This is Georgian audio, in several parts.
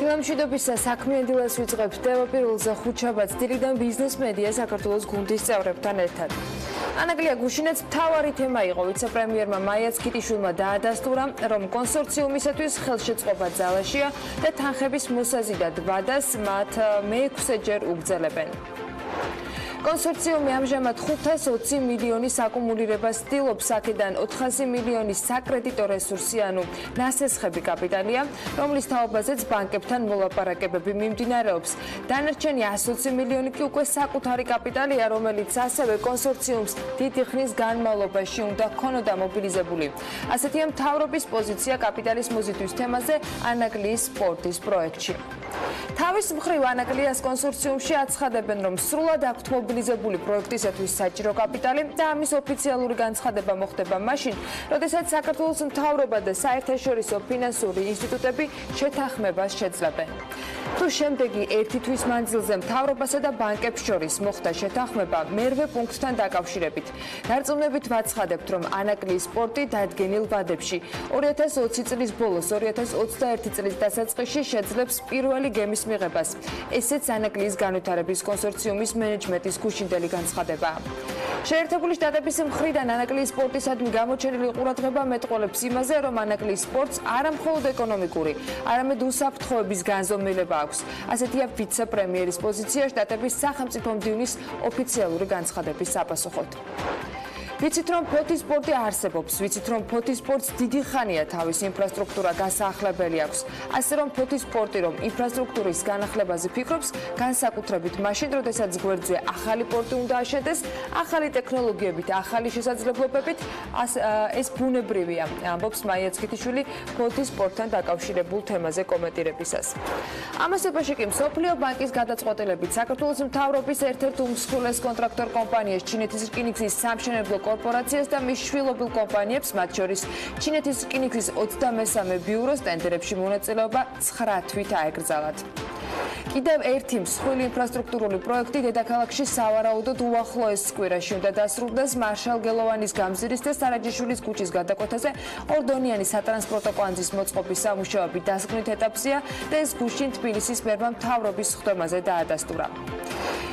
დილამშვიდობის საქმიანი დილას ვიწყებთ Pirveli ხუთშაბათს დილიდან ბიზნეს მედია საქართველოს გუნდის წევრებთან ერთად. ანაკლია გუშინაც მთავარი თემა იყო ვიცე-პრემიერმა მაიაც ქიტიშვილმა დაადასტურა, რომ კონსორციუმისათვის ხელშეწყობა ძალაშია და თანხების მოსაზიდად ვადას მათ მე-6-ჯერ უგრძელებენ. კონსორციუმი ამჟამად 520 მილიონის აკუმულირებას ცდილობს, აქედან 400 მილიონის საკრედიტო რესურსი, ანუ ნასესხები კაპიტალია, რომლის თაობაზეც ბანკებთან მოლაპარაკებები მიმდინარეობს. დანარჩენი 120 მილიონი კი უკვე საკუთარი კაპიტალია, რომელიც ასევე კონსორციუმს დიდი ხნის განმავლობაში უნდა ქონოდა მობილიზებული. ასეთია მთავრობის პოზიცია კაპიტალის მოზიდვის თემაზე ანაკლიის სპორტის პროექტში. თავის მხრივ ანაკლიას კონსორციუმში აცხადებენ, რომ სრულად აქვთ მობილიზებული პროექტისათვის საჭირო კაპიტალი და ამის ოფიციალური განცხადება მოხდება მაშინ, როდესაც საქართველოს მთავრობა და საერთაშორისო ფინანსური ინსტიტუტები შეთანხმებას შეძლებენ. თუ შემდეგი ერთი თვის მანძილზე მთავრობასა და ბანკებს შორის მოხდა შეთანხმება მერვე პუნქტთან დაკავშირებით. დარწმუნებით ვაცხადებთ, რომ ანაკლიის სპორტი დადგენილ ვადებში 2020 წლის ბოლოს 2021 წლის დასაწყისში შეძლებს პირველი გემის მიღებას. ესეც ანაკლიის განვითარების კონსორციუმის მენეჯმენტის გუშინდელი განცხადება. შეერთებული შტატების მხრიდან ანაკლიის სპორტისადმი გამოჩენილი ყურადღება მეტყველებს იმაზე, რომ ანაკლიის სპორტს არა მხოლოდ ეკონომიკური, არამედ უსაფრთხოების განზომილება აქვს. ასეთია ვიცე-პრემიერის პოზიცია შტატების სახელმწიფო მდივნის ოფიციალური განცხადების საპასუხოდ. ვიცით, რომ ფოთის სპორტი არსებობს, ვიცით, რომ ფოთის სპორტს დიდი ხანია თავის ინფრასტრუქტურა გასაახლებელი აქვს. ასე რომ ფოთის სპორტი რომ ინფრასტრუქტურის განახლებაზე ფიქრობს, განსაკუთრებით მაშინ, როდესაც გვერდზე ახალი პორტი უნდა აშენდეს, ახალი ტექნოლოგიებით, ახალი შესაძლებლობებით, ეს ბუნებრივია, ამბობს მაიაც ქიტიშვილი ფოთის სპორტთან დაკავშირებულ თემაზე კომენტირებისას. ამასობაში კი მსოფლიო ბანკის გადაწყვეტილებით საქართველოს მთავრობის ერთ-ერთ უმსხვილეს კონტრაქტორ კომპანიას ჩინეთის რკინიგზის სამშენებლო კორპორაციას და მის შვილობილ კომპანიებს, მათ შორის ჩინეთის რკინიგზის 23 ბიუროს ტენდერებში მონაწილეობა 9 თვით აეკრძალათ. კიდევ ერთი მსხვილი ინფრასტრუქტურული პროექტი დედაქალაქში სავარაუდოდ უახლოეს კვირაში უნდა დასრულდეს მარშალ-გელოვანის გამზირის და სარაჯიშვილის ქუჩის გადაკვეთაზე ორდონიანი სატრანსპორტო კვანძის მოწყობის სამუშაოები დასკვნით ეტაპზეა და ეს გუშინ თბილისის მერმა მთავრობის ხდომაზე დაადასტურა.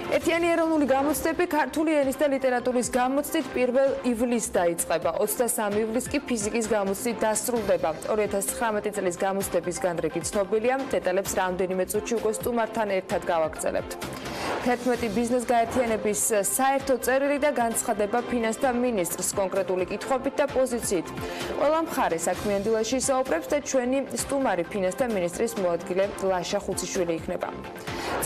ერთიანი ეროვნული გამოცდები ქართული ენის და ლიტერატურის გამოცდით 1 ივლისს დაიწყება, 23 ივლისს კი ფიზიკის გამოცდით დასრულდება. 2019 წლის გამოცდების განრიგი ცნობილია, დეტალებს რამდენიმე წუთში უკვე სტუმართან ერთად გავაგრძელებთ. 11 ბიზნეს გაერთიანების საერთო წერილი და განცხადება ფინანსთა მინისტრს კონკრეტული კითხვებით და პოზიციით. ყველა მხარე საქმიან დილაში საუბრებს და ჩვენი სტუმარი ფინანსთა მინისტრის მოადგილე ლაშა ხუციშვილი იქნება.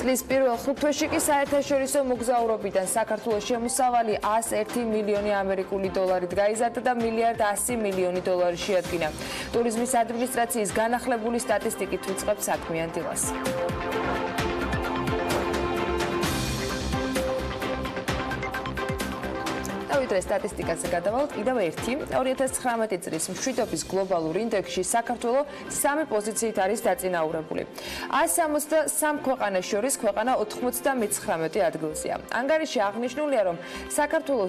წლის პირველ 5 თვეში კი საერთაშორისო მოგზაურობიდან საქართველოს შემოსავალი 101 მილიონი ამერიკული დოლარით გაიზარდა და მილიარდ 100 მილიონი დოლარი შეადგინა. ტურიზმის ადმინისტრაციის განახლებული სტატისტიკით ვიწყებთ საქმიან დილას. დავიდრე სტატისტიკაზე გადავალთ კიდევ ერთი 2019 წლის მშვიდობის გლობალურ ინდექსში საქართველო 3 პოზიციით არის დაწინაურებული. 163 ქვეყანას შორის ქვეყანა 99 ადგილზეა. ანგარიში აღნიშნულია, რომ საქართველო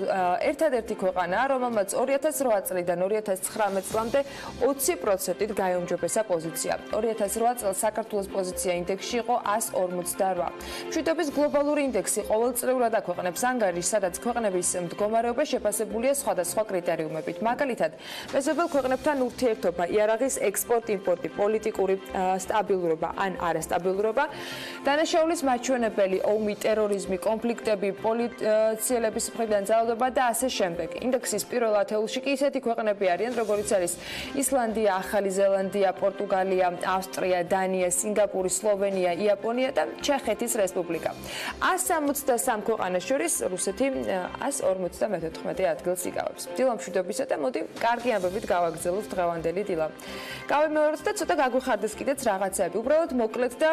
ერთადერთი ქვეყანაა, რომელმაც 2008 წლიდან 2019 წლამდე 20%-ით გაიუმჯობესა პოზიცია. 2008 წელს საქართველოს პოზიცია ინდექსში იყო 148. მშვიდობის გლობალური ინდექსი ყოველწლიურად აქვეყნებს ანგარიშს, სადაც ქვეყნების მდგომარეობა შეფასებულია სხვადასხვა კრიტერიუმებით. მაგალითად, მეზობელ ქვეყნებთან ურთიერთობა, იარაღის ექსპორტ-იმპორტი, პოლიტიკური სტაბილურობა ან არასტაბილურობა, დანაშაულის მაჩვენებელი, ომი, ტერორიზმი, კონფლიქტები, პოლიციელების მხრიდან ძალადობა და ასე შემდეგ. ინდექსის პირველ ათეულში კი ისეთი ქვეყნები არიან, როგორიც არის ისლანდია, ახალი ზელანდია, პორტუგალია, ავსტრია, დანია, სინგაპური, სლოვენია, იაპონია და ჩეხეთის რესპუბლიკა. 163 ქვეყანას შორის რუსეთი 154 ადგილს იკავებს. დილა მშვიდობისა და მოდი კარგი ამბებით გავაგრძელოთ დღევანდელი დილა. გავიმეოროთ და ცოტა გაგვიხარდეს კიდეც რაღაცები. უბრალოდ მოკლედ და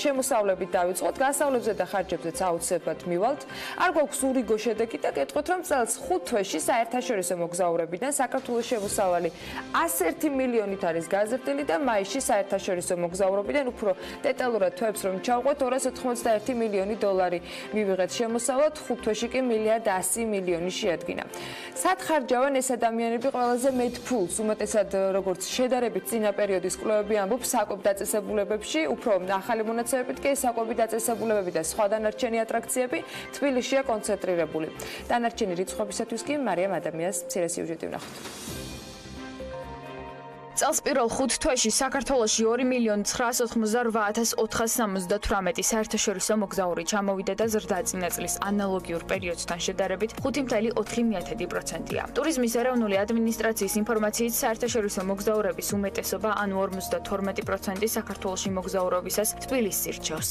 შემოსავლებით დავიწყოთ. გასავლებზე და ხარჯებზეც აუცილებლად მივალთ. არ გვაქვს ურიგო შედეგი და გეტყვით, რომ წელს 5 თვეში საერთაშორისო მოგზაურებიდან საქართველოს შემოსავალი 101 მილიონით არის გაზრდილი და მაისში საერთაშორისო მოგზაურობიდან უფრო დეტალურად თვეებს რომ ჩავყვეთ 291 მილიონი დოლარი მივიღეთ შემოსავლად, 5 თვეში კი მილიარდ 100 მილიონი შეადგინა. შეადგინა. სათხარჯავენ ეს ადამიანები ყველაზე მეტ ფულს, უმეტესად როგორც შედარებით წინა პერიოდის კვლევები ამბობს საკვებ დაწესებულებებში, უფრო ახალი მონაცემებით კი საკვები დაწესებულებები და სხვა დანარჩენი ატრაქციები თბილისშია კონცენტრირებული. დანარჩენი რიცხვებისათვის კი მარიამ ადამიანს მცირე სიუჟეტი ვნახოთ. წელს პირველ 5 თვეში საქართველოში 2,988,478 საერთაშორისო მოგზაური ჩამოვიდა და ზრდა-წინა წლის ანალოგიურ პერიოდთან შედარებით 5,4%-ია. ტურიზმის ეროვნული ადმინისტრაციის ინფორმაციით საერთაშორისო მოგზაურების უმეტესობა, ანუ 52% საქართველოში მოგზაურობისას თბილისს ირჩევს.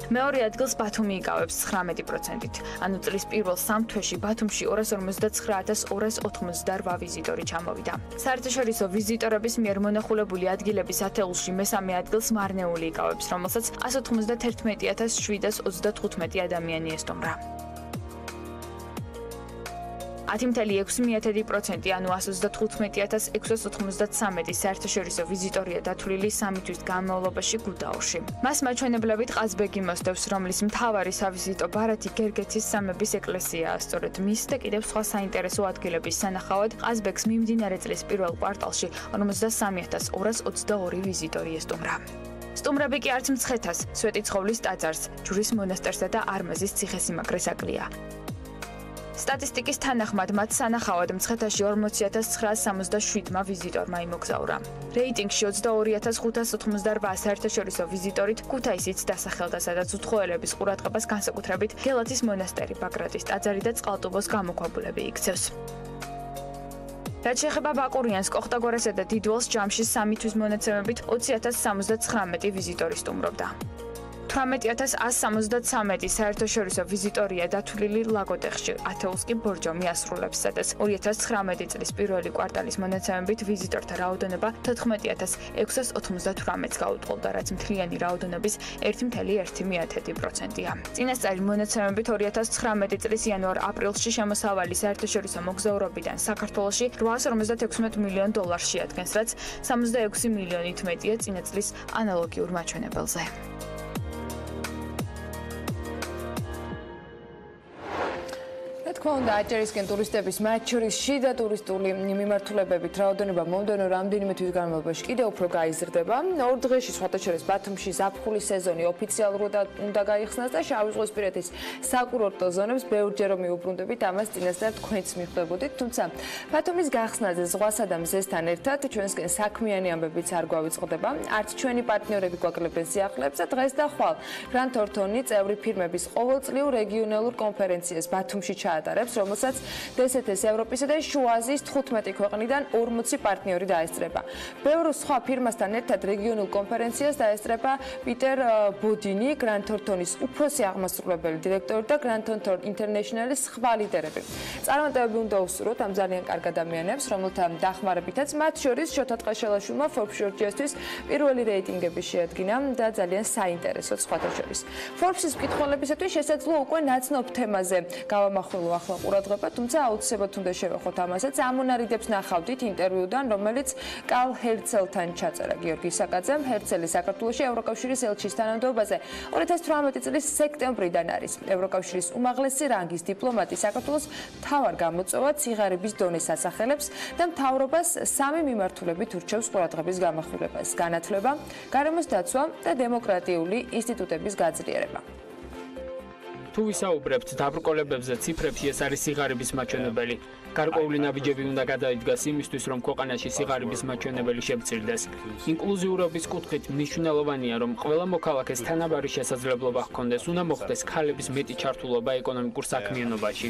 მეორე ადგილს ბათუმი იკავებს 19%-ით, ანუ წლის პირველ 3 თვეში ბათუმში 259,288 ვიზიტორი ჩამოვიდა. საერთაშორისო ვიზიტორების მიერ მონახულებული ადგილების ათეულში მესამე ადგილს მარნეული იკავებს, რომელსაც 191,735 ადამიანი ესტუმრა. 10,6%, ანუ 135,693 საერთაშორისო ვიზიტორია დათვლილი 3 თვის განმავლობაში გუდაურში. მას მაჩვენებლებით ყაზბეგი მოსდევს, რომლის მთავარი სავიზიტო ბარათი გერგეთის სამების ეკლესიაა. სწორედ მის და კიდევ სხვა საინტერესო ადგილების სანახავად ყაზბეგს მიმდინარე წლის პირველ კვარტალში 53,222 ვიზიტორი ესტუმრა. სტუმრები კი არც მცხეთას, სვეტიცხოვლის ტაძარს, ჯვრის მონასტერსა და არმაზის ციხესიმაგრეს აკლია. სტატისტიკის თანახმად მათ სანახავად მცხეთაში 40,967 ვიზიტორმა იმოგზაურა. რეიტინგში 22,588 საერთაშორისო ვიზიტორით ქუთაისიც დასახელდა, სადაც უცხოელების ყურადღებას განსაკუთრებით გელათის მონასტერი, ბაგრატის ტაძარი და წყალტუბოს გამოქვაბულები იქცევს. რაც შეეხება ბაკურიანს, კოხტაგორასა და დიდველს ჯამში 3 თვის მონაცემებით 20,079 ვიზიტორი სტუმრობდა. 18,173 საერთაშორისო ვიზიტორია დათვლილი ლაგოდეხში, ათეულს კი ბორჯომი ასრულებს, სადაც 2019 წლის პირველი კვარტალის მონაცემებით ვიზიტორთა რაოდენობა 14,698-ს გაუტყოლდა, რაც მთლიანი რაოდენობის 1,1%-ია. წინასწარი მონაცემებით 2019 წლის იანვარ-აპრილში შემოსავალი საერთაშორისო მოგზაურობიდან საქართველოში $856 მილიონ შეადგენს, რაც 66 მილიონით მეტია წინა წლის ანალოგიურ მაჩვენებელზე. თქონდა აჭარისკენ ტურისტების მათ შორის შიდა ტურისტული მიმართულებებით რაოდენობა მომდევნო რამდენიმე თვის განმავლობაში კიდევ უფრო გაიზრდება. 2 დღეში სხვათა შორის ბათუმში ზაფხულის სეზონი ოფიციალურად უნდა გაიხსნას და შავიზღვისპირეთის საკურორტო ზონებს ბევრჯერ მიუბრუნდებით, ამას წინასწარ თქვენც მიხვდებოდით, თუმცა ბათუმის გახსნაზე ზღვასა და მზესთან ერთად ჩვენსკენ საქმიანი ამბებიც არ გვავიწყდება. არც ჩვენი პარტნიორები გვაკლებენ სიახლეებს და დღეს და ხვალ გრან თორთონი წევრი ფირმების ყოველწლიურ რეგიონალურ კონფერენციას ბათუმში ჩაატარებს, რომელსაც DST-ს ევროპისა და შუა აზიის 15 ქვეყნიდან 40 პარტნიორი დაესწრება. ბევრ სხვა ფირმასთან ერთად რეგიონულ კონფერენციას დაესწრება პიტერ ბოდინი, გრან თორთონის უფროსი აღმასრულებელი დირექტორი და გრან თორთონ ინტერნეშნალის სხვა ლიდერები. წარმატებები უნდა უსურვოთ ამ ძალიან კარგ ადამიანებს, რომელთა დახმარებითაც მათ შორის შოთა ტყეშელაშვილმა Forbes Georgia-თვის პირველი რეიტინგები შეადგინა და ძალიან საინტერესოა სხვათა შორის. Forbes-ის მკითხველებისათვის შესაძლოა უკვე ნაცნობ თემაზე გავამახვილო ახლა ყურადღება, თუმცა აუცილებლად უნდა შევეხოთ ამასაც. ამონარიდებს ნახავდით ინტერვიუდან, რომელიც კალ ჰერცელთან ჩაწერა გიორგი საკაძემ. ჰერცელი საქართველოში ევროკავშირის ელჩის თანამდებობაზე 2018 წლის სექტემბრიდან არის. ევროკავშირის უმაღლესი რანგის დიპლომატი საქართველოს მთავარ გამოწვევად სიღარიბის დონეს ასახელებს და მთავრობას 3 მიმართულებით ურჩევს ყურადღების გამახვილებას: განათლება, გარემოს დაცვა და დემოკრატიული ინსტიტუტების გაძლიერება. თუ ვისაუბრებთ დაბრკოლებებზე, ციფრებში ეს არის სიღარიბის მაჩვენებელი. გარკვეული ნაბიჯები უნდა გადაიდგას იმისთვის, რომ ქვეყანაში სიღარიბის მაჩვენებელი შევწირდეს. ინკლუზიურობის კუთხით მნიშვნელოვანია, რომ ყველა მოქალაქეს თანაბარი შესაძლებლობა ჰქონდეს, უნდა მოხდეს ქალების მეტი ჩართულობა ეკონომიკურ საქმიანობაში.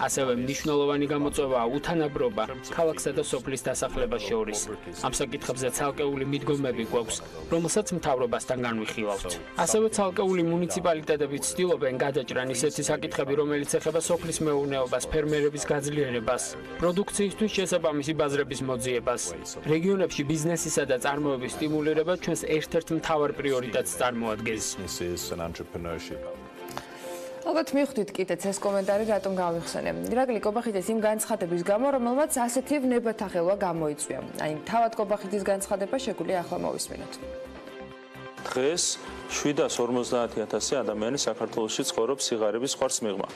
ასევე მნიშვნელოვანი გამოწვევაა უთანაბრობა ქალაქსა და სოფლის დასახლებას შორის. ამ საკითხებზე ცალკეული მიდგომები გვაქვს, რომელსაც მთავრობასთან განვიხილავთ. ასევე ცალკეული მუნიციპალიტეტები ცდილობენ გადაჭრან ისეთი საკითხები, რომელიც ეხება სოფლის მეურნეობას, ფერმერების გაძლიერებას, პროდუქციისთვის შესაბამისი ბაზრების მოძიებას. რეგიონებში ბიზნესისა და წარმოების სტიმულირება ჩვენს ერთ-ერთ მთავარ პრიორიტეტს წარმოადგენს. ალბათ მივხვდით კიდეც ეს კომენტარი რატომ გავიხსენე. ირაკლი კობახიძის იმ განცხადების გამო, რომელმაც ასეთი ვნებათახელვა გამოიწვია. აი, თავად კობახიძის განცხადება შეგვიძლია ახლა მოვისმინოთ. დღეს 750,000 ადამიანი საქართველოში ცხოვრობს სიღარიბის ხوارს მიღმა.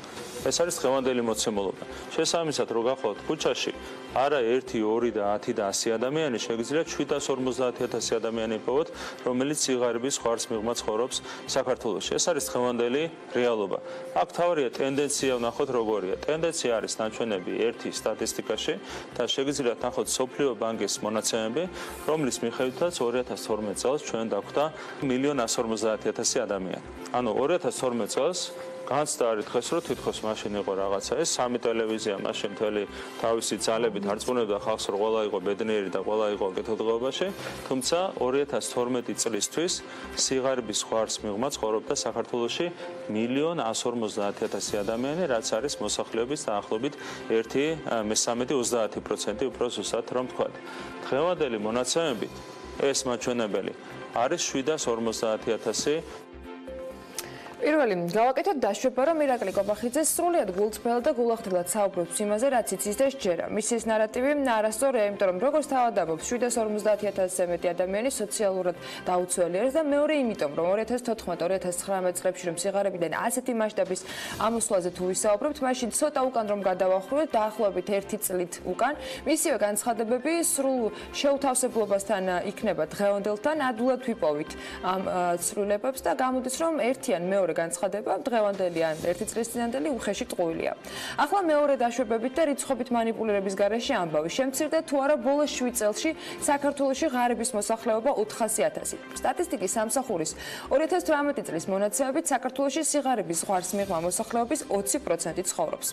ეს არის დღევანდელი მოცემულობა. შესაბამისად, რო გახლავთ ქუჩაში, არა 1, 2 და 10 და 100 ადამიანი, შეგიძლიათ 750,000 ადამიანი იპოვოთ, რომელიც სიღარიბის ხوارს მიღმა ცხოვრობს საქართველოში. ეს არის დღევანდელი რეალობა. აქ თავარია ტენდენცია ვნახოთ როგორია. ტენდენცია არის ნაჩვენები 1 სტატისტიკაში და შეგიძლიათ ნახოთ სოფლიო ბანკის მონაცემები, რომლის მიხედვითაც 2012 წელს ჩვენ დაგვხვდა 1,150,000 ადამიანი. ანუ 2012 წელს განცდა არის დღეს რომ თითქოს მაშინ იყო რაღაცა ეს სამი ტელევიზია მაშინ მთელი თავისი ძალებით არწმუნებდა ხალხს რომ ყველა იყო ბედნიერი და ყველა იყო კეთილდღეობაში, თუმცა 2012 წლისთვის სიღარიბის ხوارს მიღმა ცხოვრობდა საქართველოში 1,150,000 ადამიანი, რაც არის მოსახლეობის დაახლოებით 1/13-30% უფრო ზუსტად რომ ვთქვა. დღევანდელი მონაცემებით ეს მაჩვენებელი არის 750,000. პირველი, გავაკეთოთ დაშვება, რომ ირაკლი კობახიძე სრულიად გულწრფელ და გულახდილად საუბრობს იმაზე, რაც იცის და სჯერა. მისის ნარატივი არასწორია, იმიტომ რომ როგორც თავადაბობს 750,000-ზე მეტი ადამიანი სოციალურად დაუცველი არის და მეორე იმიტომ, რომ 2014-2019 წლებში რომ სიღარიბიდან ასეთი მასშტაბის ამოსვლაზე თუ ვისაუბრებთ, მაშინ ცოტა უკან რომ გადავახვიოთ, დაახლოებით 1 წლით უკან, მისივე განცხადებები სრულ შეუთავსებლობასთან იქნება დღევანდელთან, ადვილად ვიპოვით ამ ცვლილებებს და გამოდის, რომ ერთიან მეორე განცხადება დღევანდელი ან 1 წლის წინანდელი უხეში ტყუილია. ახლა მეორე დაშვებებით და რიცხვებით манипуლირების გარეშე ამბავი. შემცირდა თუ არა ბოლო 7 წელში საქართველოში ღარიბის მოსახლეობა 400,000. სტატისტიკის სამსახურის 2018 წლის მონაცემებით საქართველოში სიღარიბის ხوارს მიღმა მოსახლეობის 20% ცხოვრობს.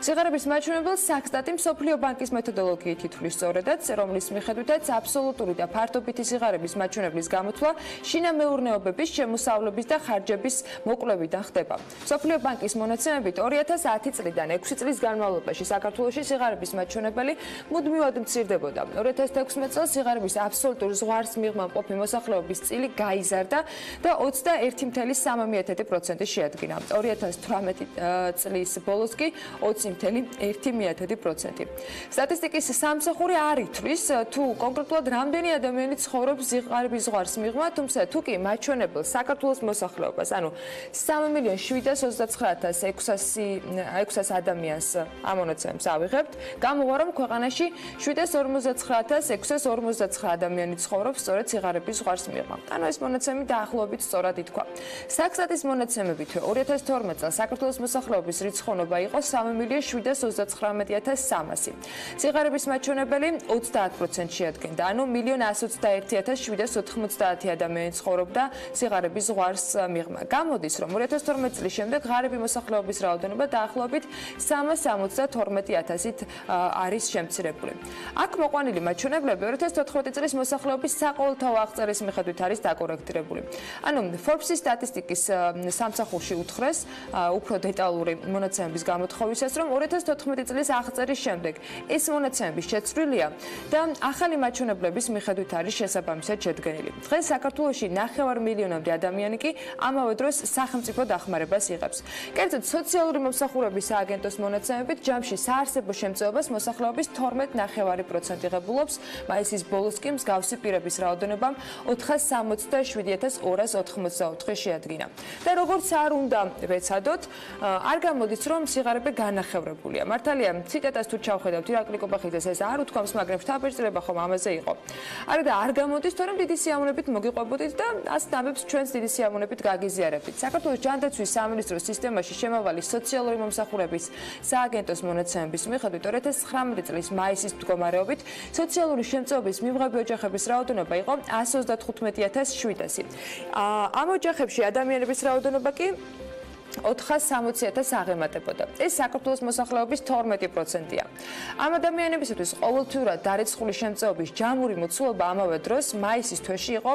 სიღარიბის მაჩვენებელს საქსტატი მსოფლიო ბანკის მეთოდოლოგიით ითვლის სწორედაც, რომლის მიხედვითაც აბსოლუტური და ფართობითი სიღარიბის მაჩვენებლის გამოთვლა შინამეურნეობების, შემოსავლების და ხარჯების მოკლევიდან ხდება. მსოფლიო ბანკის მონაცემებით 2010 წლიდან 6 წლის განმავლობაში საქართველოში სიღარიბის მაჩვენებელი მუდმივად მცირდებოდა. 2016 წელს სიღარიბის აბსოლუტური ზღვარს მიღმა მყოფი მოსახლეობის წილი გაიზარდა და 21,3% შეადგინა. 2018 წლის ბოლოს კი 20,1%. სტატისტიკის სამსახური არ ითვლის თუ კონკრეტულად რამდენი ადამიანი ცხოვრობს სიღარიბის ზღვარს მიღმა, თუმცა თუ კი მაჩვენებელს საქართველოს მოსახლეობას, ანუ 3,079,600 ადამიანს ამონაცემს ავიღებთ, გამოვა რომ ქვეყანაში 7,59,659 ადამიანი ცხოვრობს სწორედ სიღარიბის ზღვარს მიღმა. ანუ ეს მონაცემი დაახლოებით სწორად ითქვა. საქსტატის მონაცემებით 2012 წელს საქართველოს მოსახლეობის რიცხოვნობა იყო 3,729,300. სიღარიბის მაჩვენებელი 30% შეადგენდა, ანუ 1,121,790 ადამიანი ცხოვრობდა სიღარიბის ზღვარს მიღმა. გამოდის, რომ 2012 წლის შემდეგ ღარიბი მოსახლეობის რაოდენობა დაახლოებით 372,000-ით არის შემცირებული. აქ მოყვანილი მაჩვენებლები 2014 წლის მოსახლეობის საყოველთაო აღწერის მიხედვით არის დაკორექტირებული. ანუ Forbes-ის სტატისტიკის სამსახურში უთხრეს უფრო დეტალური მონაცემების გამოთხოვისას, რომ 2014 წლის აღწერის შემდეგ ეს მონაცემები შეცვლილია და ახალი მაჩვენებლების მიხედვით არის შესაბამისად შედგენილი. დღეს საქართველოში 9 მილიონამდე ადამიანი კი ამავე დროს სახელმწიფო დახმარებას იღებს. კერძოდ, სოციალური მომსახურების სააგენტოს მონაცემებით ჯამში საარსებო შემწეობას მოსახლეობის 12,9% იღებულობს, მაისის ბოლოს კი მსგავსი პირების რაოდენობამ 467,284 შეადგინა. და როგორც არ უნდა ვეცადოთ, არ გამოდის, რომ სიღარიბე განახევრებულია. მართალია, ციტატას თუ ჩავხედავთ ირაკლი კობახიძეს, ეს არ უთქვამს, მაგრამ შთაბეჭდილება ხომ ამაზე იყო. არა და არ გამოდის, თორემ დიდი სიამოვნებით მოგიყვებოდით და ასეთ ამბებს ჩვენს დიდი სიამოვნებით გაგიზიარებთ. საქართველოს ჯანდაცვის სამინისტროს სისტემაში შემავალი სოციალური მომსახურების სააგენტოს მონაცემების მიხედვით 2019 წლის მაისის მდგომარეობით სოციალური შემწეობის მიღები ოჯახების რაოდენობა იყო 135,700. ამ ოჯახებში ადამიანების რაოდენობა კი 460,000 აღემატებოდა. ეს საქართველოს მოსახლეობის 12%-ია. ამ ადამიანებისთვის ყოველთვიურად დარიცხული შემწეობის ჯამური მოცულობა ამავე დროს მაისის თვეში იყო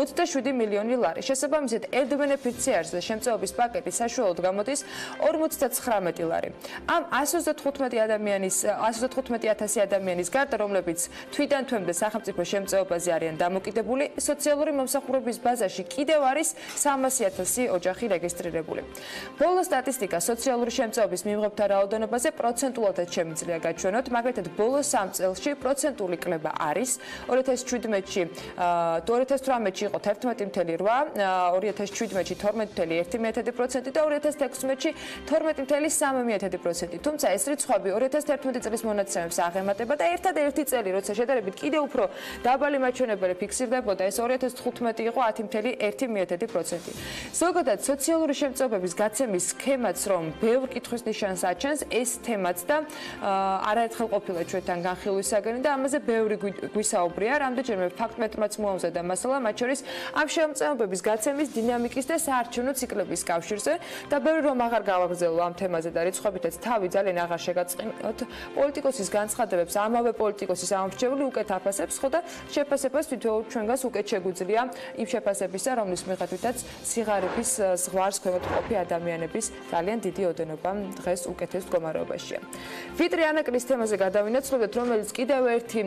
27 მილიონი ლარი. შესაბამისად, ერთ ბენეფიციარზე შემწეობის პაკეტი საშუალოდ გამოდის 59 ლარი. ამ 115,000 ადამიანის გარდა, რომლებიც თვიდან თვემდე სახელმწიფო შემწეობაზე არიან დამოკიდებული, სოციალური მომსახურების ბაზაში კიდევ არის 300,000 ოჯახი რეგისტრირებული. ბოლო სტატისტიკა სოციალური შემწეობის მიმღებთა რაოდენობაზე პროცენტულადაც შემიძლია გაჩვენოთ, მაგალითად ბოლო 3 წელში პროცენტული კლება არის 2017-ში 2018-ში იყო 11.8, 2017-ში 12.1% და 2016-ში 12.3%. თუმცა ეს რიცხვები 2011 წლის მონაცემებს აღემატება და ერთადერთი წელი, როცა შედარებით კიდევ უფრო დაბალი მაჩვენებელი ფიქსირდებოდა, ეს 2015 იყო 10.1%. ზოგადად სოციალური შემწეობების გაცემის სქემაც რომ ბევრ კითხვის ნიშანს აჩენს, ეს თემაც და არაერთხელ ყოფილა ჩვენთან განხილვისაგანი და ამაზე ბევრი გვისაუბრია, რამდენჯერმე ფაქტ-მეტრმაც მოამზადა მასალა, მათ შორის ამ შემწეობების გაცემის დინამიკის და საარჩევნო ციკლების კავშირზე და ბევრი რომ აღარ გავაგრძელო ამ თემაზე და რიცხობითაც თავი ძალიან აღარ შეგაწყინოთ პოლიტიკოსის განცხადებებს, ამავე პოლიტიკოსის ამორჩეული უკეთ აფასებს, ხო და შეფასებას თვითონ ჩვენგანს უკეთ შეგვიძლია იმ შეფასებისა, რომლის მიხედვითაც სიღარიბის ზღვარს ქვემოთ მყოფი ადამიანების ძალიან დიდი ოდენობა დღეს უკეთეს მდგომარეობაშია. ვიდრე ანაკლის თემაზე გადავინაცვლებთ, რომელიც კიდევ ერთი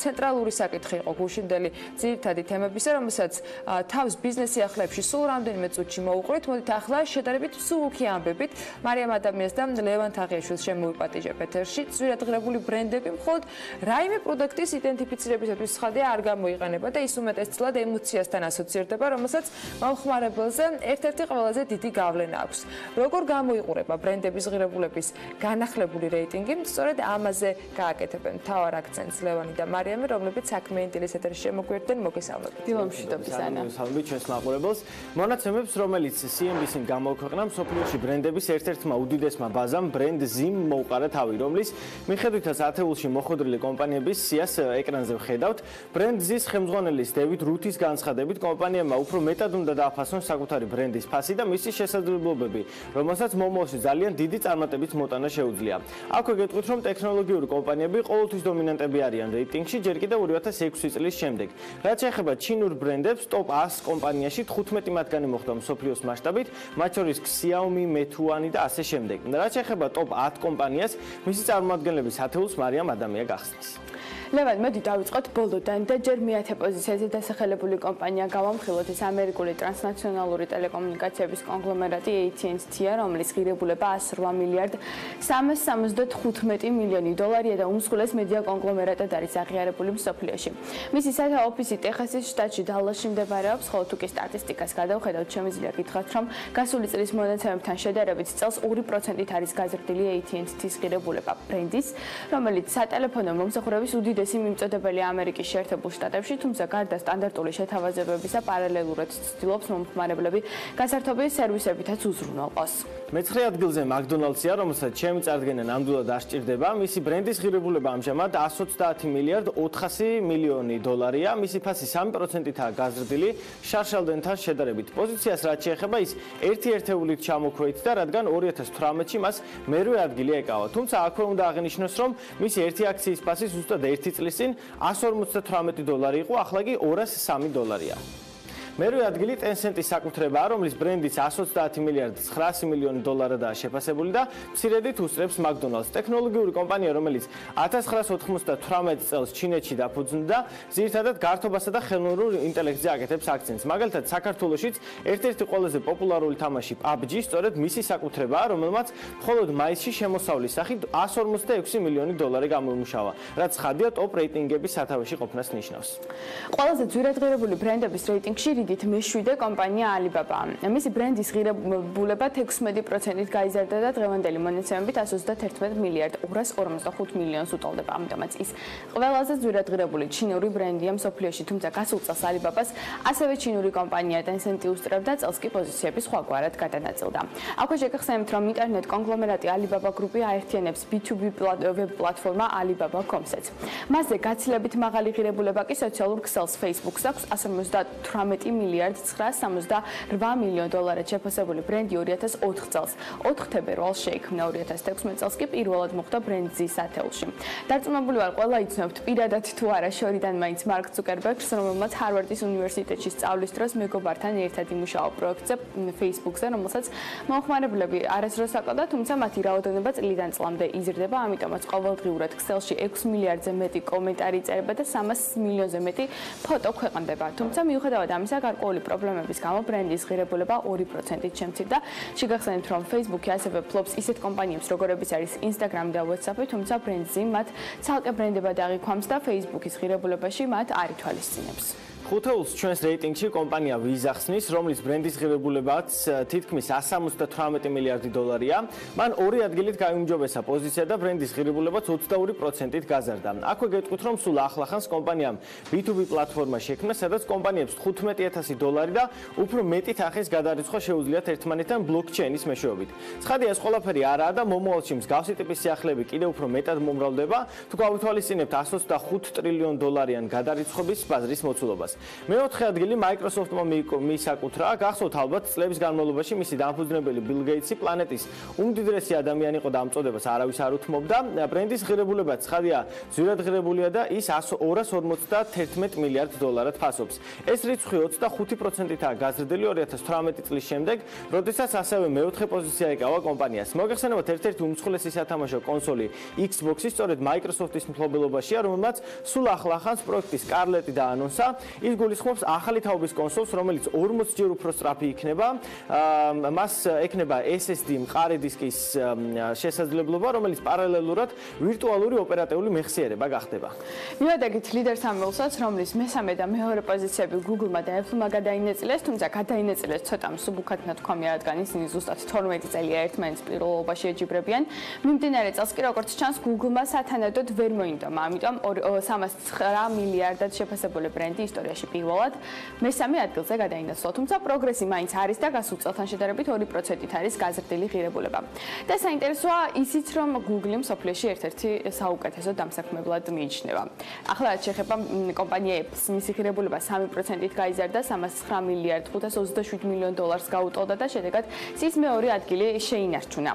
ცენტრალური საკითხი იყო გუშინდელი ძირითადი თემებისა, რომელსაც თავს ბიზნეს სიახლეებში სულ რამდენიმე წუთში მოუყვრით. მოდით ახლა შედარებით მსუბუქი ამბებით მარიამ ადამიანს და ლევან თაღიაშვილს შემოვიპატიჟებ ეთერში. ძვირადღირებული ბრენდები მხოლოდ რაიმე პროდუქტის იდენტიფიცირებისათვის ხალხი არ გამოიყენება და ის უმეტესწილად ემოციასთან ასოცირდება, რომელსაც მომხმარებელზე ერთ-ერთი ყველაზე დიდი გავლენა აქვს. როგორ გამოიყურება ბრენდების ღირებულების განახლებული რეიტინგი? სწორედ ამაზე გააკეთებენ მთავარ აქცენტს ლევანი და მარიამი, რომლებიც საქმიანი დილის ეთერში შემოგვიერთდნენ. მოგესალმებით. დილომშვიდობის ანა. მოგესალმებით ჩვენს მაყურებელს. მონაცემებს, რომელიც CNBC-ს გამოქვეყნა, მსოფლიოში ბრენდების ერთ-ერთმა უდიდესმა ბაზამ ბრენდ ზიმ მოუყარა თავი, რომლის მიხედვითაც ათეულში მოხვედრილი კომპანიების სიას ეკრანზე ვხედავთ. ბრენდ ზის ხელმძღვანელის დევიდ რუთის განცხადებით, კომპანიებმა უფრო მეტად უნდა დააფასონ საკუთარი ბრენდის ფასი და მისი შესაძლებლობები, რომელსაც მომავალში ძალიან დიდი წარმატებით მოტანა შეუძლია. აქვე გეტყვით, რომ ტექნოლოგიური კომპანიები ყოველთვის დომინანტები არიან რეიტინგში, ჯერ კიდევ 2006 წლის შემდეგ. რაც შეეხება ჩინურ ბრენდებს, ტოპ 100 კომპანიაში 15 მათგანი მოხვდა მსოფლიოს მასშტაბით, მათ შორის Xiaomi, Meituan და ასე შემდეგ. რაც შეეხება ტოპ 10 კომპანიას, მისი წარმომადგენლების ათეულს მარიამ ადამია გახსნის. ლევან, მოდი დავიწყოთ ბოლოდან და ჯერ მეათე პოზიციაზე დასახელებული კომპანია გავამხილოთ ეს ამერიკული ტრანსნაციონალური ტელეკომუნიკაციების კონგლომერატი AT&T-ია, რომლის ღირებულება 108 მილიარდ 375 მილიონი დოლარია და უმსხვილეს მედია კონგლომერატად არის აღიარებული მსოფლიოში. მისი სათავე ოფისი ტეხასის შტატში დალასში მდებარეობს, ხოლო თუ კი სტატისტიკას გადავხედავთ, შემიძლია გითხრათ, რომ გასული წლის მონაცემებთან შედარებით წელს 2%-ით არის გაზრდილი AT&T-ის ღირებულება ბრენდის, რომელიც სატელეფონო მომსახურების უდიდესი მიმწოდებელი ამერიკის შეერთებულ შტატებში, თუმცა გარდა სტანდარტული შეთავაზებებისა, პარალელურად ცდილობს მომხმარებლები გასართობი სერვისებითაც უზრუნველყოს. მეცხრე ადგილზე McDonald's-ია, რომელსაც ჩემი წარდგენა ნამდვილად არ სჭირდება. მისი ბრენდის ღირებულება ამჟამად 130 მილიარდ 400 მილიონი დოლარია. მისი ფასი 3%-ითაა გაზრდილი შარშალდენთან შედარებით. პოზიციას რაც შეეხება, ის ერთი ერთეულით ჩამოქვეითდა, რადგან 2018-ში მას მერვე ადგილი ეკავა. თუმცა აქვე უნდა აღინიშნოს, რომ მისი ერთი აქციის ფასი ზუსტად ერთი წლის წინ 158 დოლარი იყო, ახლა კი 203 დოლარია. მერვე ადგილი Tencent-ის საკუთრებაა, რომლის ბრენდიც 130 მილიარდ 900 მილიონი დოლარადაა შეფასებული და მცირედით უსწრებს McDonald's. ტექნოლოგიური კომპანია, რომელიც 1998 წელს ჩინეთში დაფუძნდა, ძირითადად გართობასა და ხელოვნურ ინტელექტზე აკეთებს აქცენტს. მაგალითად, საქართველოშიც ერთ-ერთი ყველაზე პოპულარული თამაში PUBG სწორედ მისი საკუთრებაა, რომელმაც მხოლოდ მაისში შემოსავლის სახით 146 მილიონი დოლარი გამოიმუშავა, რაც ხადია ტოპ რეიტინგების სათავეში ყოფნას ნიშნავს. ყველაზე ძვირადღირებული ბრენდების რეიტინგში რიგით მე-7 კომპანია Alibaba. მისი ბრენდის ღირებულება 16%-ით გაიზარდა და დღევანდელი მონაცემებით 131 მილიარდ 245 მილიონს უტოლდება. ამიტომაც ის ყველაზე ძვირადღირებული ჩინური ბრენდია მსოფლიოში, თუმცა გასულ წელს Alibaba-ს ასევე ჩინური კომპანია Tencent-ი უსწრებდა, წელს კი პოზიციები სხვაგვარად გადანაწილდა. აქვე შეგახსენებთ, რომ ინტერნეტ კონგლომერატი Alibaba Group-ი აერთიანებს B2B ვებ პლატფორმა Alibaba.com-ს. მასზე გაცილებით მაღალი ღირებულება კი სოციალურ ქსელს Facebook-ს აქვს 158 მილიარდ 968 მილიონ დოლარად შეფასებული ბრენდი 2004 წელს 4 თებერვალს შეიქმნა, 2016 წელს კი პირველად მოხვდა ბრენდის ათეულში. დარწმუნებული ვარ, ყველა იცნობთ პირადად თუ არა შორიდან მაინც მარკ ცუკერბერგს, რომელმაც ჰარვარდის უნივერსიტეტში სწავლის დროს მეგობართან ერთად იმუშავა პროექტზე Facebook-ზე, რომელსაც მომხმარებლები არასდროს აკლდა, თუმცა მათი რაოდენობა წლიდან წლამდე იზრდება, ამიტომაც ყოველდღიურად ქსელში 6 მილიარდზე მეტი კომენტარი იწერება და 300 მილიონზე მეტი ფოტო ქვეყნდება. თუმცა მიუხედავად ამისა, გარკვეული პრობლემების გამო ბრენდის ღირებულება 2%-ით შემცირდა. შეგახსენებთ, რომ Facebook-ი ასევე ფლობს ისეთ კომპანიებს, როგორებიც არის Instagram და WhatsApp-ი, თუმცა ბრენდზე მათ ცალკე ბრენდებად აღიქვამს და Facebook-ის ღირებულებაში მათ არ ითვალისწინებს. ხუთეულს ჩვენს რეიტინგში კომპანია Visa ხსნის, რომლის ბრენდის ღირებულებაც თითქმის 178 მილიარდი დოლარია. მან ორი ადგილით გაიუმჯობესა პოზიცია და ბრენდის ღირებულებაც 22%-ით გაზარდა. აქვე გეტყვით, რომ სულ ახლახანს კომპანიამ B2B პლატფორმა შექმნა, სადაც კომპანიებს $15,000 და უფრო მეტი თანხის გადარიცხვა შეუძლიათ ერთმანეთთან ბლოკჩეინის მეშვეობით. ცხადია, ეს ყველაფერი არაა და მომავალში მსგავსი ტიპის სიახლეები კიდევ უფრო მეტად მომრავლდება, თუ გავითვალისწინებთ $125 ტრილიონიან გადარიცხვების ბაზრის მოცულობას. მეოთხე ადგილი Microsoft-მა მიისაკუთრა. გახსოვთ ალბათ, წლების განმავლობაში მისი დამფუძნებელი Bill Gates-ი პლანეტის უმდიდრესი ადამიანი იყო და ამ წოდებას არავის არ უთმობდა. ბრენდის ღირებულებაც ცხადია ძვირად ღირებულია და ის $251 მილიარდად ფასობს. ეს რიცხვი 25%-ითაა გაზრდილი 2018 წლის შემდეგ, როდესაც ასევე მეოთხე პოზიცია ეკავა კომპანიას. მოგეხსენებათ, ერთ-ერთი უმსხვილესი სათამაშო კონსოლი Xbox-ი სწორედ Microsoft-ის მფლობელობაშია, რომელმაც სულ ახლახანს პროექტი Scarlet დაანონსა. ის გულისხმობს ახალი თაობის კონსოლს, რომელიც 40-ჯერ უფრო სწრაფი იქნება. მას ექნება SSD მყარი დისკის შესაძლებლობა, რომელიც პარალელურად ვირტუალური ოპერატიული მეხსიერება გახდება. მივადგეთ ლიდერ სამეულსაც, რომლის მესამე და მეორე პოზიციები Google-მა და Apple-მა გადაინაწილეს, თუმცა გადაინაწილეს ცოტა მსუბუქად ნათქვამია, რადგან ისინი ზუსტად 12 წელია ერთმანეთის პირველობაში ეჯიბრებიან. მიმდინარე წელს კი როგორც ჩანს, Google-მა სათანადოდ ვერ მოინდომა, ამიტომ 309 მილიარდად შეფასებული ბრენდი ისტორიაში პირველად მესამე ადგილზე გადაინაცვლა, თუმცა პროგრესი მაინც არის და გასულ წელთან შედარებით 2%-ით არის გაზრდილი ღირებულება. და საინტერესოა ისიც, რომ Google-ი მსოფლიოში ერთ-ერთი საუკეთესო დამსაქმებლად მიიჩნევა. ახლა რაც შეეხება კომპანია Apple-ს, მისი ღირებულება 3%-ით გაიზარდა, $309 მილიარდ $527 მილიონ გაუტოლდა და შედეგად სიის მეორე ადგილი შეინარჩუნა.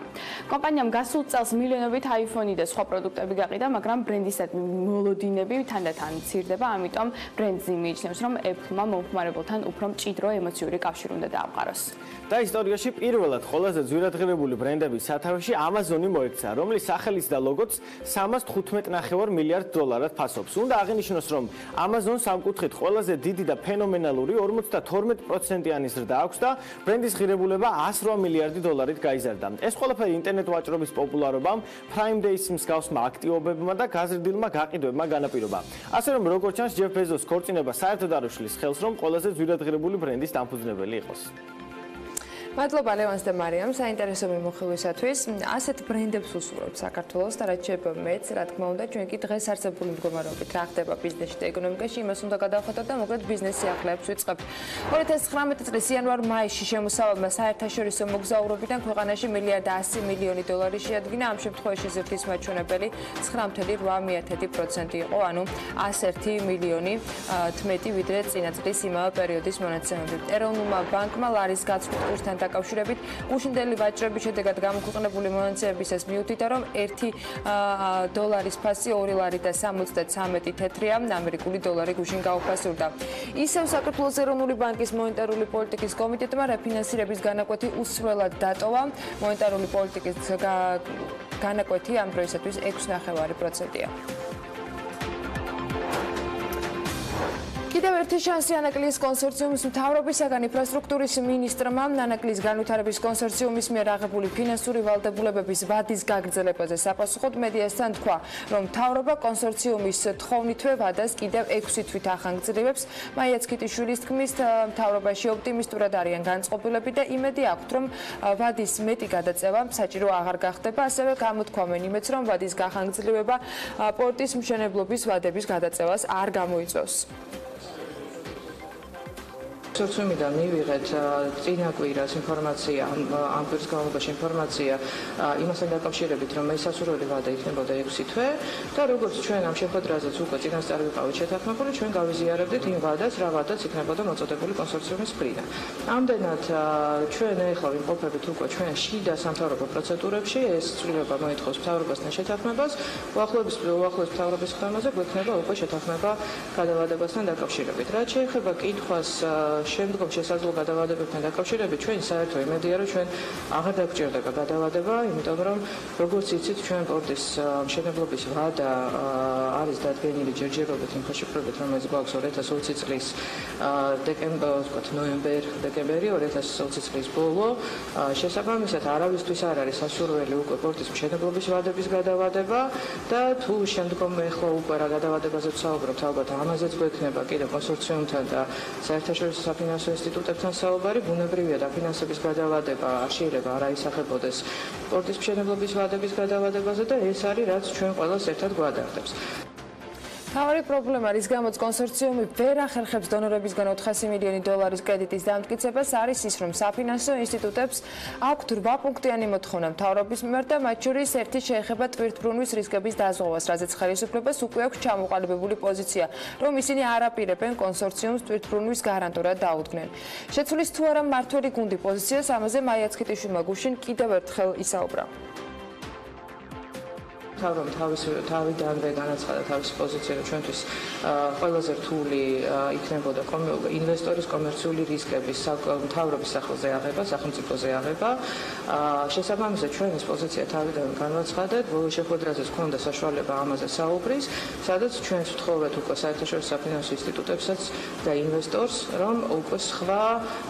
კომპანიამ გასულ წელს მილიონობით iPhone-ი და სხვა პროდუქტები გაყიდა, მაგრამ ბრენდისადმი მოლოდინები თანდათან მცირდება, ამიტომ ბრენდზე მიიჩნევს, რომ Apple-მა მომხმარებელთან უფრო მჭიდრო ემოციური კავშირი უნდა დაამყაროს. და ისტორიაში პირველად ყველაზე ძვირად ღირებული ბრენდების სათავეში Amazon-ი მოექცა, რომლის სახელიც და ლოგოც $315 მილიარდად ფასობს. უნდა აღინიშნოს, რომ Amazon სამკუთხედ ყველაზე დიდი და ფენომენალური 52%-იანი ზრდა აქვს და ბრენდის ღირებულება $108 მილიარდით გაიზარდა. ეს ყველაფერი ინტერნეტ ვაჭრობის პოპულარობამ, Prime Day-ის მსგავსმა აქტივობებმა და გაზრდილმა გაყიდვებმა განაპირობა. ასე რომ როგორც ჩანს, Jeff Bezos ქორწინება საერთოდ არ უშლის ხელს, რომ ყველაზე ძვირად ღირებული ბრენდის დამფუძნებელი იყოს. მადლობა ლევანს და მარიამ საინტერესო მიმოხილვისათვის. ასეთ ბრენდებს უსურვებ საქართველოს და რაც შეიძლება მეც, რა თქმა უნდა, ჩვენ კი დღეს არსებული მდგომარეობით რა ხდება ბიზნესში და ეკონომიკაში, იმას უნდა გადავხატოთ და მოკლედ ბიზნეს სიახლეებს ვიწყებთ. 2019 წლის იანვარ-მაისში შემოსავალმა საერთაშორისო მოგზაურობიდან ქვეყანაში $1,100 მილიონი შეადგინა. ამ შემთხვევაში ზრდის მაჩვენებელი 9.8% იყო, ანუ 101 მილიონი მეტი ვიდრე წინა წლის იმავე პერიოდის მონაცემები. ეროვნულმა ბანკმა ლარის გაცვლით კურსთან დაკავშირებით გუშინდელი ვაჭრების შედეგად გამოქვეყნებული მონაცემებისას მიუთითა, რომ $1 ფასი 2 ლარი და 73 თეთრია, ამერიკული დოლარი გუშინ გაუფასურდა. ისევ საქართველოს ეროვნული ბანკის მონეტარული პოლიტიკის კომიტეტმა რეფინანსირების განაკვეთი უსვლელად დატოვა. მონეტარული პოლიტიკის განაკვეთი ამ დროისათვის 6.9%-ია. კიდევ ერთი შანსი ანაკლის კონსორციუმის მთავრობისაგან ინფრასტრუქტურის მინისტრმა ანაკლის განვითარების კონსორციუმის მიერ აღებული ფინანსური ვალდებულებების ვადის გაგრძელებაზე საპასუხოდ მედიასთან თქვა, რომ მთავრობა კონსორციუმის თხოვნითვე ვადას კიდევ 6 თვით ახანგრძლივებს. მაიაც ქიტიშვილის თქმის, მთავრობაში ოპტიმისტურად არიან განწყობილები და იმედი აქვთ, რომ ვადის მეტი გადაწევა საჭირო აღარ გახდება. ასევე გამოთქვამენ იმედს, რომ ვადის გახანგრძლივება პორტის მშენებლობის ვადების გადაწევას არ გამოიწვევს. კონსორციუმიდან მივიღეთ წინა კვირას ინფორმაცია, ამ კვირის განმავლობაში ინფორმაცია იმასთან დაკავშირებით, რომ სასურველი ვადა იქნებოდა 6 თვე და როგორც ჩვენ ამ შეხვედრაზეც უკვე წინასწარ ვიყავით შეთანხმებული, ჩვენ გავიზიარებდით იმ ვადას, რა ვადაც იქნებოდა მოწოდებული კონსორციუმის მხრიდან. ამდენად ჩვენ ეხლა ვიმყოფებით უკვე ჩვენ შიდა სამთავრობო პროცედურებში, ეს ცვლილება მოითხოვს მთავრობასთან შეთანხმებას, უახლოების მთავრობის ხმაზე გვექნება უკვე შეთანხმება გადავადებასთან დაკავშირებით. რაც შეეხება კითხვას შემდგომ შესაძლო გადავადებებთან დაკავშირებით ჩვენი საერთო იმედია, რომ ჩვენ აღარ დაგჭირდება გადავადება, იმიტომ რომ როგორც იცით, ჩვენ პორტის მშენებლობის ვადა არის დადგენილი ჯერჯერობით იმ ხელშეკრულებით, რომელიც გვაქვს 2020 წლის ნოემბერ-დეკემბერი 2020 წლის ბოლო. შესაბამისად, არავისთვის არ არის სასურველი უკვე პორტის მშენებლობის ვადების გადავადება და თუ შემდგომ ეხლა უკვე რა გადავადებაზე ვსაუბრობთ, ალბათ ამაზეც გვექნება კიდევ კონსორციუმთან და საერთაშორისო საფინანსო ინსტიტუტებთან საუბარი, ბუნებრივია დაფინანსების გადავადება არ შეიძლება არ აისახებოდეს პორტის მშენებლობის ვადების გადავადებაზე და ეს არის რაც ჩვენ ყველას ერთად გვადარდებს. მთავარი პრობლემა, რის გამოც კონსორციუმი ვერ ახერხებს დონორებისგან 400 მილიონი დოლარის კრედიტის დამტკიცებას, არის ის, რომ საფინანსო ინსტიტუტებს აქვთ 8 პუნქტიანი მოთხოვნა მთავრობის მიმართ და მათ შორის ერთი შეეხება ტვირთბრუნვის რისკების დაზღვევას, რაზეც ხელისუფლებას უკვე აქვს ჩამოყალიბებული პოზიცია, რომ ისინი არ აპირებენ კონსორციუმს ტვირთბრუნვის გარანტულად დაუდგნენ. შეცვლის თუ არა მმართველი გუნდი პოზიციას, ამაზე მაიაცქიტიშვილმა გუშინ კიდევ ერთხელ ისაუბრა. თავიდანვე განაცხადა თავისი პოზიცია, რომ ჩვენთვის ყველაზე რთული იქნებოდა ინვესტორის კომერციული რისკების მთავრობის სახელზე აღება, სახელმწიფოზე აღება. შესაბამისად, ჩვენ ეს პოზიცია თავიდან განვაცხადეთ, ბოლო შეხვედრაზეც ჰქონდა საშუალება ამაზე საუბრის, სადაც ჩვენს ვთხოვეთ უკვე საერთაშორისო საფინანსო ინსტიტუტებსაც და ინვესტორს, რომ უკვე სხვა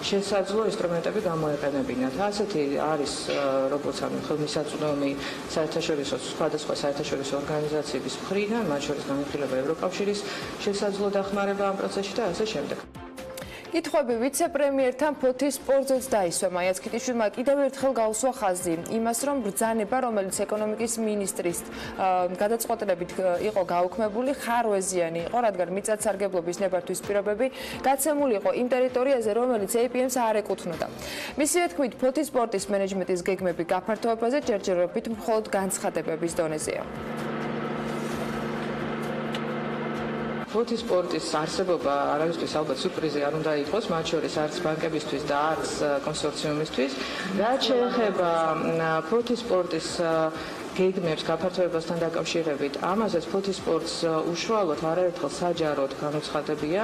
შესაძლო ინსტრუმენტები გამოეყენებინათ. ასეთი არის როგორც ხელმისაწვდომი საერთაშორისო სხვადასხვა საერთაშორისო ორგანიზაციების მხრიდან, მათ შორის განხილება ევროკავშირის შესაძლო დახმარება ამ პროცესში და ასე შემდეგ. კითხვები ვიცე-პრემიერთან ფოთის სპორტზეც დაისვა. მაიაცქიტიშვილმა კიდევ ერთხელ გაუსვა ხაზი იმას, რომ ბრძანება, რომელიც ეკონომიკის მინისტრის გადაწყვეტილებით იყო გაუქმებული, ხარვეზიანი იყო, რადგან მიწათსარგებლობის ნებართვის პირობები გაცემული იყო იმ ტერიტორიაზე, რომელიც APM-ს არ ეკუთვნოდა. მისივე თქმით, ფოთის სპორტის მენეჯმენტის გეგმები გაფართოებაზე ჯერჯერობით მხოლოდ განცხადებების დონეზეა. ფოთის სპორტის არსებობა არავისთვის ალბათ სურპრიზი არ უნდა იყოს, მათ შორის არც ბანკებისთვის და არც კონსორციუმისთვის. რაც შეეხება ფოთის სპორტის გეგმებს გაფართოებასთან დაკავშირებით, ამაზეც ფოთის სპორტს უშუალოდ არაერთხელ საჯაროდ განუცხადებია,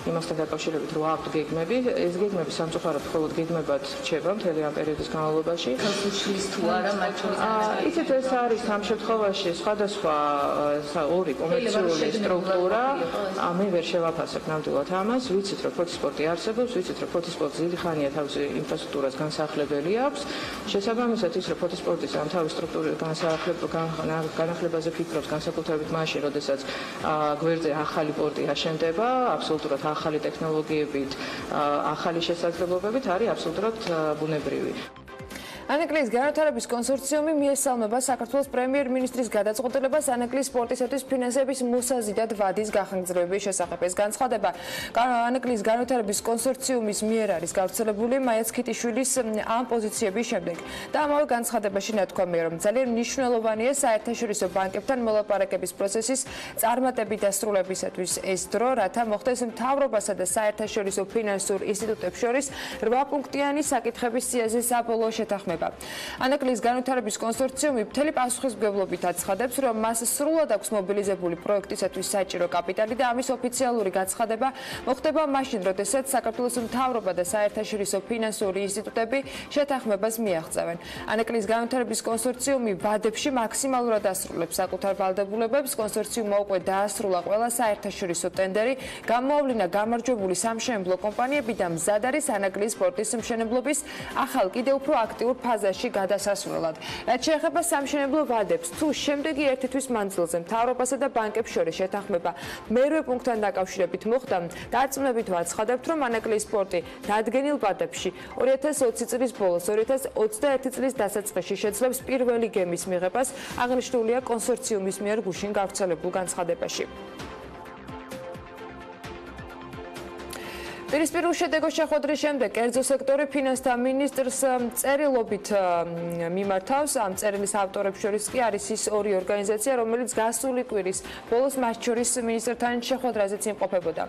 იმასთან დაკავშირებით, რომ აქვთ გეგმები. ეს გეგმები სამწუხაროდ მხოლოდ გეგმებად რჩება მთელი ამ პერიოდის განმავლობაში. ხელშეშლის თუ არა მათ შორის იცით, ეს არის ამ შემთხვევაში სხვადასხვა ორი კომერციული სტრუქტურა. მე ვერ შევაფასებ ნამდვილად ამას, ვიცით, რომ ფოთის სპორტი არსებობს, ვიცით, რომ ფოთის სპორტს დიდი ხანია თავისი ინფრასტრუქტურას განსახლებელი აქვს. შესაბამისად ის, რომ ფოთის სპორტის ამ თავის სტრუქტურის განახლებაზე ფიქრობს განსაკუთრებით მაშინ, როდესაც გვერდზე ახალი პორტი აშენდება, აბსოლუტურად ახალი ტექნოლოგიებით, ახალი შესაძლებლობებით, არის აბსოლუტურად ბუნებრივი. ანეკლიის განვითარების კონსორციუმი მიესალმება საქართველოს პრემიერ-მინისტრის გადაწყვეტილებას ანეკლიის სპორტისათვის ფინანსების მოსაზიდად ვადის გახანგრძლივების შესახებ. ეს განცხადება ანეკლიის განვითარების კონსორციუმის მიერ არის გავრცელებული მაიაცქიტიშვილის ამ პოზიციების შემდეგ. და ამავე განცხადებაში ნათქვამია, რომ ძალიან მნიშვნელოვანია საერთაშორისო ბანკებთან მოლაპარაკების პროცესის წარმატებით დასრულებისათვის ეს დრო, რათა მოხდეს მთავრობასა და საერთაშორისო ფინანსურ ინსტიტუტებს შორის 8 პუნქტიანი საკითხების სიაზე საბოლოო შეთანხმება. ანეკლიის განვითარების კონსორციუმი მთელი პასუხისმგებლობით აცხადებს, რომ მას სრულად აქვს მობილიზებული პროექტისათვის საჭირო კაპიტალი და ამის ოფიციალური განცხადება მოხდება მაშინ, როდესაც საქართველოს მთავრობა და საერთაშორისო ფინანსური ინსტიტუტები შეთანხმებას მიაღწევენ. ანეკლიის განვითარების კონსორციუმი ვადებში მაქსიმალურად ასრულებს საკუთარ ვალდებულებებს. კონსორციუმმა უკვე დაასრულა ყველა საერთაშორისო ტენდერი, გამოავლინა გამარჯვებული სამშენებლო კომპანიები და მზად არის ანეკლიის სპორტის მშენებლობის ახალ კიდევ უფრო აქტიურ ფაზაში გადასასვლელად. რაც შეეხება სამშენებლო ვადებს, თუ შემდეგი ერთი თვის მანძილზე მთავრობასა და ბანკებს შორის შეთანხმება მერვე პუნქტთან დაკავშირებით მოხდა, დარწმუნებით ვაცხადებთ, რომ ანეკლიის სპორტი დადგენილ ვადებში 2020 წლის ბოლოს 2021 წლის დასაწყისში შეძლებს პირველი გემის მიღებას, აღნიშნულია კონსორციუმის მიერ გუშინ გავრცელებულ განცხადებაში. პირისპირ უშედეგო შეხვედრის შემდეგ კერძო სექტორი ფინანსთა მინისტრს წერილობით მიმართავს. ამ წერილის ავტორებს შორის კი არის ის ორი ორგანიზაცია, რომელიც გასული კვირის ბოლოს მათ შორის მინისტრთან შეხვედრაზეც იმყოფებოდა.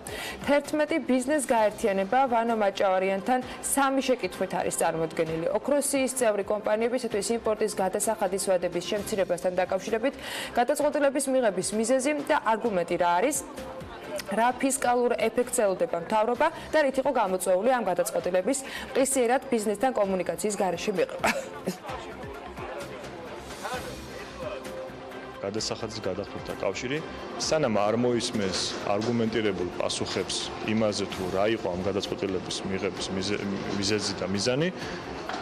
11 ბიზნეს გაერთიანება ვანო მაჭავარიანთან 3 შეკითხვით არის წარმოდგენილი. ოქროს სიის წევრი კომპანიებისათვის იმპორტის გადასახადის ვადების შემცირებასთან დაკავშირებით გადაწყვეტილების მიღების მიზეზი და არგუმენტი რა არის. რა ფისკალურ ეფექტს ელოდება მთავრობა და რით იყო გამოწვეული ამ გადაწყვეტილების მყისიერად ბიზნესთან კომუნიკაციის გარეშე მიღება. გადასახადის გადახურვასთან კავშირი სანამ არ მოისმენს არგუმენტირებულ პასუხებს იმაზე თუ რა იყო ამ გადაწყვეტილების მიღების მიზეზი და მიზანი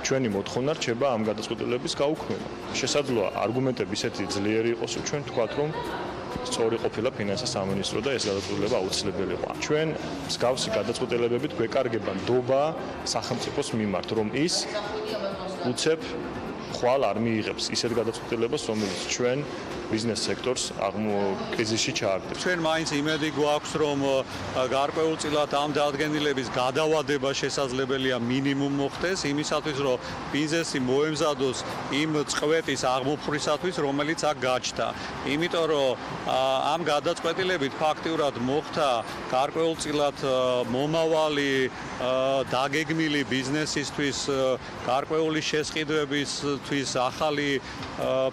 ჩვენი მოთხოვნა რჩება ამ გადაწყვეტილების გაუქმება. შესაძლოა არგუმენტები ისეთი ძლიერი იყოს რომ ჩვენ თქვათ რომ სწორი ყოფილა ფინანსთა სამინისტრო და ეს გადაწყვეტილება აუცილებელი იყო. ჩვენ მსგავსი გადაწყვეტილებებით გვეკარგება ნდობა სახელმწიფოს მიმართ რომ ის უცებ ხვალ არ მიიღებს ისეთ გადაწყვეტილებას რომელიც ჩვენ ბიზნეს სექტორს კრიზისში ჩააგდებს. ჩვენ მაინც იმედი გვაქვს რომ გარკვეულწილად ამ დადგენილების გადავადება შესაძლებელია მინიმუმ მოხდეს იმისათვის რომ ბიზნესი მოემზადოს იმ წყვეტის აღმოფხვრისათვის რომელიც აქ გაჩნდა. იმიტომ რომ ამ გადაწყვეტილებით ფაქტიურად მოხდა გარკვეულწილად მომავალი დაგეგმილი ბიზნესისთვის გარკვეული შესყიდვებისთვის ახალი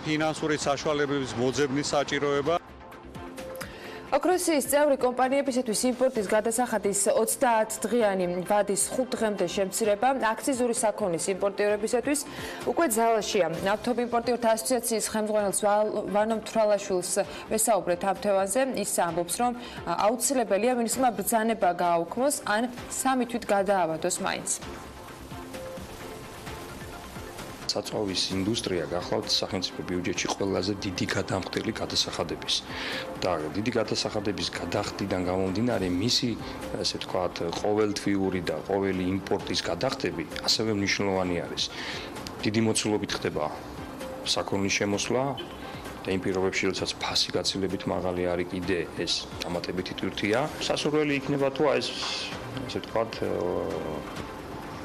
ფინანსური საშუალებების მოძებნის საჭიროება. ოქროსის წევრი კომპანიებისათვის იმპორტის გადასახადის 30 დღიანი ვადის 5 დღემდე შემცირება აქციზური საქონლის იმპორტიორებისათვის უკვე ძალაშია. ნავთობიმპორტიორთა ასოციაციის ხელმძღვანელს ვანო მთვრალაშვილს ვესაუბრეთ ამ თემაზე. ის ამბობს, რომ აუცილებელია მინისტრმა ბრძანება გააუქმოს ან 3 თვით გადაავადოს მაინც. საწვავის ინდუსტრია გახლავთ სახელმწიფო ბიუჯეტში ყველაზე დიდი გადამხდელი გადასახადების და დიდი გადასახადების გადახდიდან გამომდინარე მისი ასე ვთქვათ ყოველთვიური და ყოველი იმპორტის გადახდები ასევე მნიშვნელოვანი არის. დიდი მოცულობით ხდება საქონლის შემოსვლა და იმ პირობებში, როდესაც ფასი გაცილებით მაღალი არის კიდე ეს დამატებითი ტვირთია. სასურველი იქნება თუ ეს ასე ვთქვათ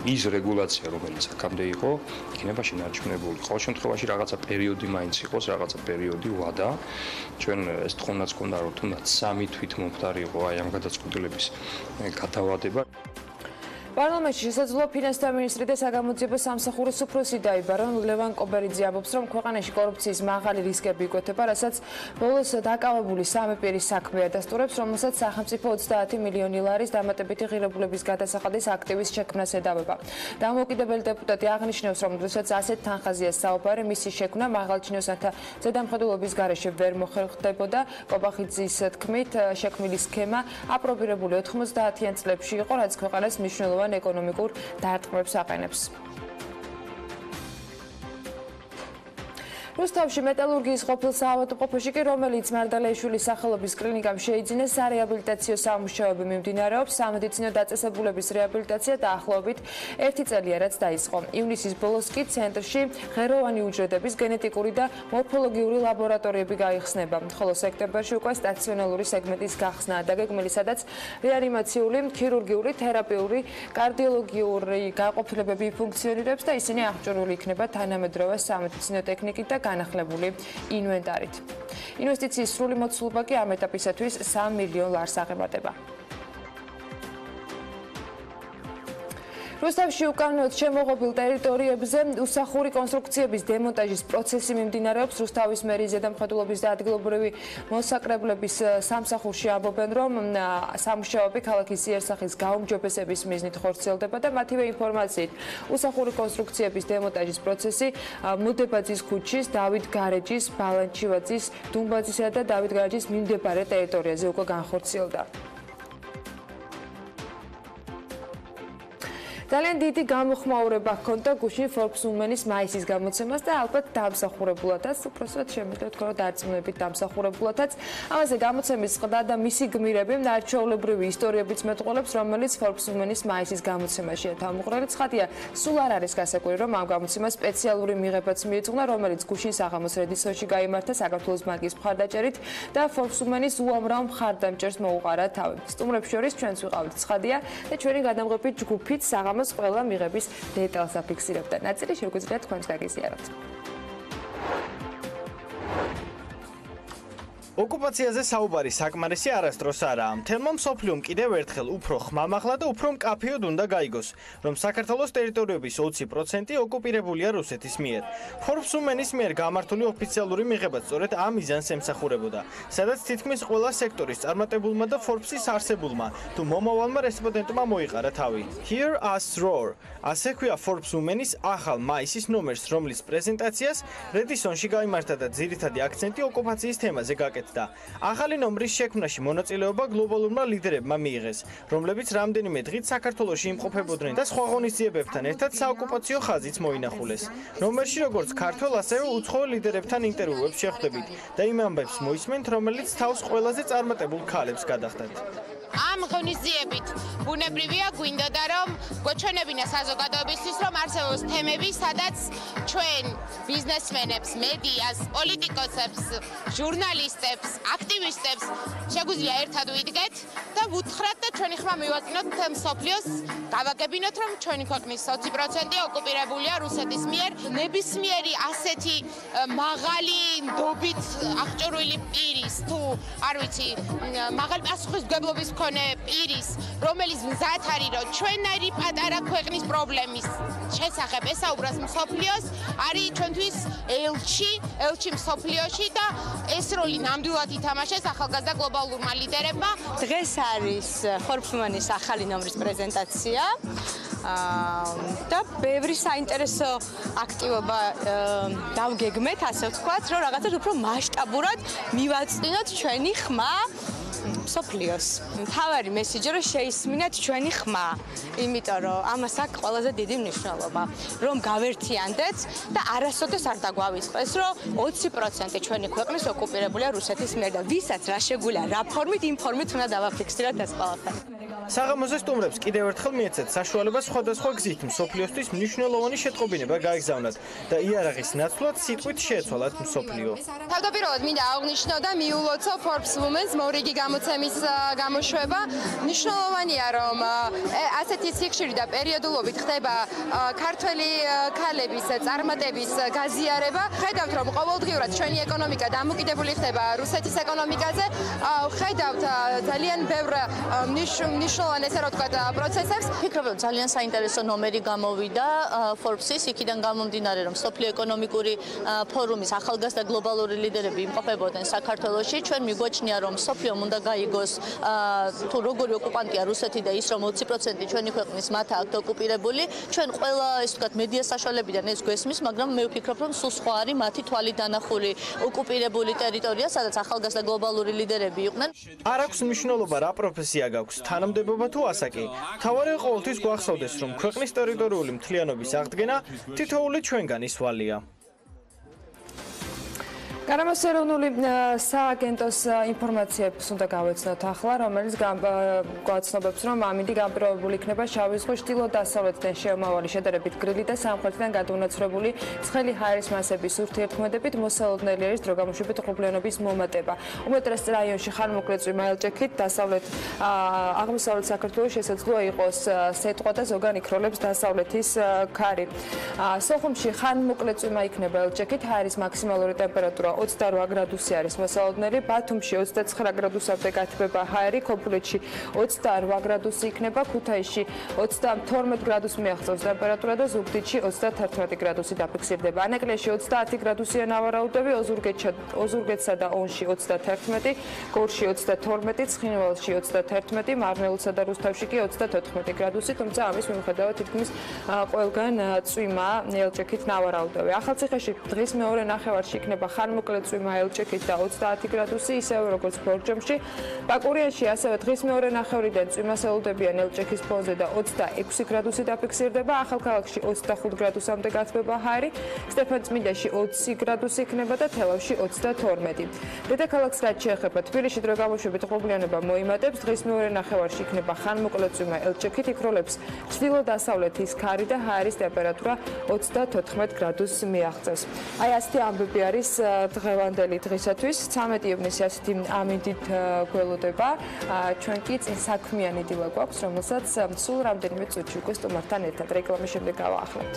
ის რეგულაცია რომელიც აქამდე იყო იქნება შენარჩუნებული. ყოველ შემთხვევაში რაღაცა პერიოდი მაინც იყოს, რაღაცა პერიოდი ვადა. ჩვენ ეს თქონაც გქონდა რომ თუნდაც 3 თვით მომხდარიყო აი ამ გადაწყვეტილების გადავადება. პარლამენტში შესაძლოა ფინანსთა მინისტრი და საგამოძიებო სამსახურის უფროსი დაიბარო. ლევან კობერიძე ამბობს, რომ ქვეყანაში კორუფციის მაღალი რისკები იკვეთება, რასაც ბოლოს დაკავებული სამი პირის საქმე ადასტურებს, რომელსაც სახელმწიფო 30 მილიონი ლარის დამატებითი ღირებულების გადასახადის აქტივის შექმნას ედავება. დამოუკიდებელი დეპუტატი აღნიშნავს, რომ როდესაც ასეთ თანხაზეა საუბარი, მისი შექმნა მაღალჩინოსანთა ზედამხედველობის გარეშე ვერ მოხერხდებოდა. კობახიძის თქმით, შექმნილი სქემა აპრობირებული 90-იან წლებში იყო, რაც ქვეყანას მნიშვნელოვანი ეკონომიკურ დარტყმებს აყენებს. რუსთავში მეტალურგიის ყოფილ საავადმყოფოში კი რომელიც მარდალეიშვილის სახელობის კლინიკამ შეიძინეს სარეაბილიტაციო სამუშაოები მიმდინარეობს. სამედიცინო დაწესებულების რეაბილიტაცია დაახლოებით 1 წელია რაც დაიწყო. ივნისის ბოლოს კი ცენტრში ღეროვანი უჯრედების გენეტიკური და მორფოლოგიური ლაბორატორიები გაიხსნება. ხოლო სექტემბერში უკვე სტაციონალური სეგმენტის გახსნა დაგეგმილი, სადაც რეანიმაციული, ქირურგიული, თერაპიული, კარდიოლოგიური გაყოფილებები ფუნქციონირებს და ისინი აღჭურვილი იქნება თანამედროვე სამედიცინო ტექნიკით და განახლებული ინვენტარით. ინვესტიციის სრული მოცულობა კი ამ ეტაპისათვის 3 მილიონ ლარს აღემატება. რუსთავში უკანონოდ შემოღობილ ტერიტორიებზე უსახური კონსტრუქციების დემონტაჟის პროცესი მიმდინარეობს. რუსთავის მერის ზედამხედველობის და ადგილობრივი მოსაკრებლების სამსახურში ამბობენ, რომ სამუშაოები ქალაქის იერსახის გაუმჯობესების მიზნით ხორციელდება და მათივე ინფორმაციით უსახური კონსტრუქციების დემონტაჟის პროცესი მუდებაძის ქუჩის, დავით გარეჯის, ბალანჩივაძის, დუმბაძისა და დავით გარეჯის მიმდებარე ტერიტორიაზე უკვე განხორციელდა. ძალიან დიდი გამოხმაურება ჰქონდა გუშინ Forbes Women-ის მაისის გამოცემას და ალბათ დამსახურებულადაც, უბრალოდ შემიძლია თქვა, რომ დარწმუნებით დამსახურებულადაც. ამაზე გამოცემის ყდა და მისი გმირები არჩეულებრივი ისტორიებიც მეტყველებს, რომელიც Forbes Women-ის მაისის გამოცემაშია თავმოყრილი. ცხადია, სულ არ არის გასაკვირი, რომ ამ გამოცემას სპეციალური მიღებაც მიეძღვნა, რომელიც გუშინ საღამოს რედისონში გაიმართა საქართველოს ბანკის მხარდაჭერით და Forbes Women-ის უამრავ მხარდამჭერს მოუყარა თავი. სტუმრებს შორის ჩვენც ვიყავით ცხადია და ჩვენი გადამღები ჯგუფით საღამოს ყველა მიღების დეტალს აფიქსირებდა. ნაწილი შეგვიძლია თქვენს გაგიზიაროთ. ოკუპაციაზე საუბარი საკმარისი არასდროს არაა. მთელმა მსოფლიომ კიდევ ერთხელ უფრო ხმამაღლა და უფრო მკაფიოდ უნდა გაიგოს, რომ საქართველოს ტერიტორიების 20% ოკუპირებულია რუსეთის მიერ. Forbes Women-ის მიერ გამართული ოფიციალური მიღება სწორედ ამ მიზანს ემსახურებოდა, სადაც თითქმის ყველა სექტორის წარმატებულმა და Forbes-ის არსებულმა თუ მომავალმა რესპონდენტმა მოიყარა თავი. Hear us roar. ასე ქვია Forbes Women-ის ახალ მაისის ნომერს, რომლის პრეზენტაციას Redisson-ში გაიმართა და ძირითადი აქცენტი ოკუპაციის თემაზე გაკეთდა. ახალი ნომრის შექმნაში მონაწილეობა გლობალურმა ლიდერებმა მიიღეს, რომლებიც რამდენიმე დღით საქართველოში იმყოფებოდნენ და სხვა ღონისძიებებთან ერთად საოკუპაციო ხაზიც მოინახულეს. ნომერში როგორც ქართველ, ასევე უცხოელ ლიდერებთან ინტერვიუებს შეხვდებით და იმ ამბებს მოისმენთ, რომელიც თავს ყველაზე წარმატებულ ქალებს გადახდათ. ამ ღონისძიებით ბუნებრივია გვინდოდა რომ გვეჩვენებინა საზოგადოებისთვის რომ არსებობს თემები, სადაც ჩვენ ბიზნესმენებს, მედიას, პოლიტიკოსებს, ჟურნალისტებს, აქტივისტებს შეგვიძლია ერთად ვიდგეთ და ვუთხრათ და ჩვენი ხმა მივაწინოთ მთელ მსოფლიოს, გავაგებინოთ რომ ჩვენი ქვეყნის 20% ოკუპირებულია რუსეთის მიერ. ნებისმიერი ასეთი მაღალი ნდობით აღჭურვილი პირის თუ არ ვიცი, მაღალი პასუხისმგებლობის პირის, რომელიც მზად არის, რომ ჩვენნაირი პატარა ქვეყნის პრობლემის შესახებ ესაუბროს მსოფლიოს, არის ჩვენთვის ელჩი მსოფლიოში და ეს როლი ნამდვილად ითამაშეს ახალგაზრდა გლობალურმა ლიდერებმა. დღეს არის Forbes Women-ის ახალი ნომრის პრეზენტაცია და ბევრი საინტერესო აქტივობა დავგეგმეთ, ასე ვთქვათ, რომ რაღაცა უფრო მასშტაბურად მივაწინოთ ჩვენი ხმა მსოფლიოს. მთავარი მესიჯი რომ შეისმინეთ ჩვენი ხმა, იმიტომ რომ ამას აქვს ყველაზე დიდი მნიშვნელობა, რომ გავერთიანდეთ და არასოდეს არ დაგვავიწყდეს, რომ 20% ჩვენი ქვეყნის ოკუპირებულია რუსეთის მიერ და ვისაც რა შეგვიძლია, რა ფორმით, იმ ფორმით უნდა დავაფიქსიროთ ეს ყველაფერი. საღამოზე სტუმრებს კიდევ ერთხელ მიეცეთ საშუალება სხვადასხვა გზით მსოფლიოსთვის მნიშვნელოვანი შეტყობინება გაეგზავნათ და იარაღის ნაცვლად სიტყვით შეეცვალათ მსოფლიო. თავდაპირველად მინდა აღვნიშნო და მიულოცო Forbes Women-ს მორიგი გამოცემის გამოშვება. მნიშვნელოვანია, რომ ასეთი სიხშირი და პერიოდულობით ხდება ქართველი ქალების წარმატების გაზიარება. ხედავთ, რომ ყოველდღიურად ჩვენი ეკონომიკა დამოკიდებული ხდება რუსეთის ეკონომიკაზე. ხედავთ ძალიან ბევრ მნიშვნელოვან ესე რა ვთქვათ პროცესებს. ფიქრობ, რომ ძალიან საინტერესო ნომერი გამოვიდა Forbes-ის, იქიდან გამომდინარე, რომ სოფლიო ეკონომიკური ფორუმის ახალგაზრდა გლობალური ლიდერები იმყოფებოდნენ საქართველოში. ჩვენ მიგვაჩნია, რომ სოფლიომ უნდა გაიგოს თუ როგორი ოკუპანტია რუსეთი და ის რომ 20% ჩვენი ქვეყნის მათ აქვს ოკუპირებული. ჩვენ ყველა ესე ვთქვათ მედია საშუალებიდან ეს გვესმის, მაგრამ მე ვფიქრობ, რომ სულ სხვა არის მათი თვალით დანახული ოკუპირებული ტერიტორია, სადაც ახალგაზრდა გლობალური ლიდერები იყვნენ. არ აქვს მნიშვნელობა რა პროფესია გაქვს, თანამდებობა თუ ასაკი. მთავარია ყოველთვის გვახსოვდეს, რომ ქვეყნის ტერიტორიული მთლიანობის აღდგენა თითოეული ჩვენგანის ვალია. გარემოს ეროვნული სააგენტოს ინფორმაციებს უნდა გავეცნოთ ახლა, რომელიც გვაცნობებს, რომ ამინდი გამპირობებული იქნება შავი ზღვის ჩრდილო-დასავლეთიდან შემავალი შედარებით გრილი და სამხრეთიდან გადაუნაცვლებული ცხელი ჰაერის მასების ურთიერთქმედებით მოსალოდნელი არის დროგამოშვებით ღრუბლიანობის მომატება. უმეტეს რაიონში ხანმოკლე წვიმა ელჭექით, აღმოსავლეთ საქართველოს შესაძლოა იყოს სეტყვა და ზოგან იქროლებს დასავლეთის ქარი. სოხუმში ხანმოკლე წვიმა იქნება ელჭექით, ჰაერის მაქსიმალური ტემპერატურა 28 გრადუსი არის მოსალოდნელი, ბათუმში 29 გრადუსამდე გათბება ჰაერი, ქობულეთში 28 გრადუსი იქნება, ქუთაისში 32 გრადუსს მიაღწევს ტემპერატურა და ზუგდიდში 31 გრადუსი დაფიქსირდება. ანეკლიაში 30 გრადუსია ნავარაუდები, ოზურგეთსა და ონში 31, გორში 22, ცხინვალში 31, მარნეულსა და რუსთავში კი 34 გრადუსი, თუმცა ამის მიუხედავად თითქმის ყველგან წვიმა ელჭექით ნავარაუდები. ახალციხეში დღის მეორე ნახევარში იქნება ხანმოკლე წვიმა ელჭექით და 30 გრადუსი, ისევე როგორც ბორჯომში. ბაკურიანში ასევე დღის მეორე ნახევრიდან წვიმას ელოდებიან ელჭექის ფონზე და 26 გრადუსი დაფიქსირდება. ახალქალაქში 25 გრადუსამდე გათბება ჰაერი, სტეფანწმინდაში 20 გრადუსი იქნება და თელავში 22. დედაქალაქს რაც შეეხება, თბილისში დროგამოშვებით ღრუბლიანობა მოიმატებს, დღის მეორე ნახევარში იქნება ხანმოკლე წვიმა ელჭექით, იქროლებს ჩრდილო-დასავლეთის ქარი და ჰაერის ტემპერატურა 34 გრადუსს მიაღწევს. აი ასეთი ამბები არის დღევანდელი დღისათვის. 13 ივნისი ასეთი ამინდით გველოდება. ჩვენ კი წინ საქმიანი დილა გვაქვს, რომელსაც სულ რამდენიმე წუთში უკვე სტუმართან ერთად რეკლამის შემდეგ გავაახლებთ.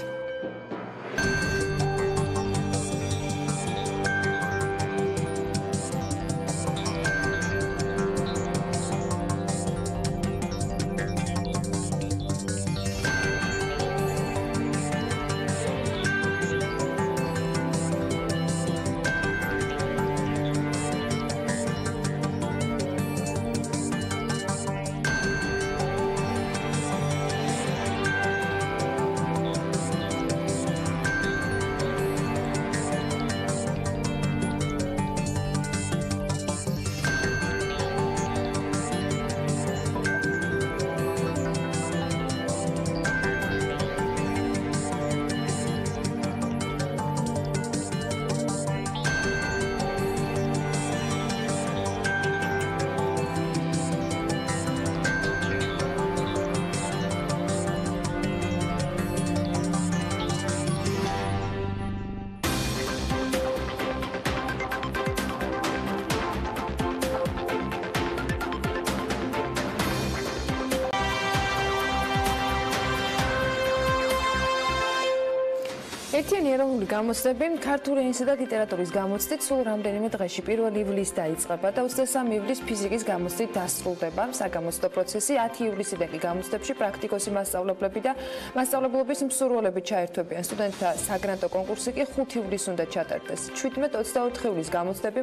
ერთიანი ეროვნული გამოცდები ქართული ენისა და ლიტერატურის გამოცდით სულ რამდენიმე დღეში 1 ივლისს დაიწყება და 23 ივლისს ფიზიკის გამოცდით დასრულდება. საგამოცდო პროცესი 10 ივლისიდან კი გამოცდებში პრაქტიკოსი მასწავლებლები და მასწავლებლობის მსურველები ჩაერთვებიან. სტუდენტთა საგრანტო კონკურსი კი 5 ივლისს უნდა ჩატარდეს. 17-24 ივლისს გამოცდები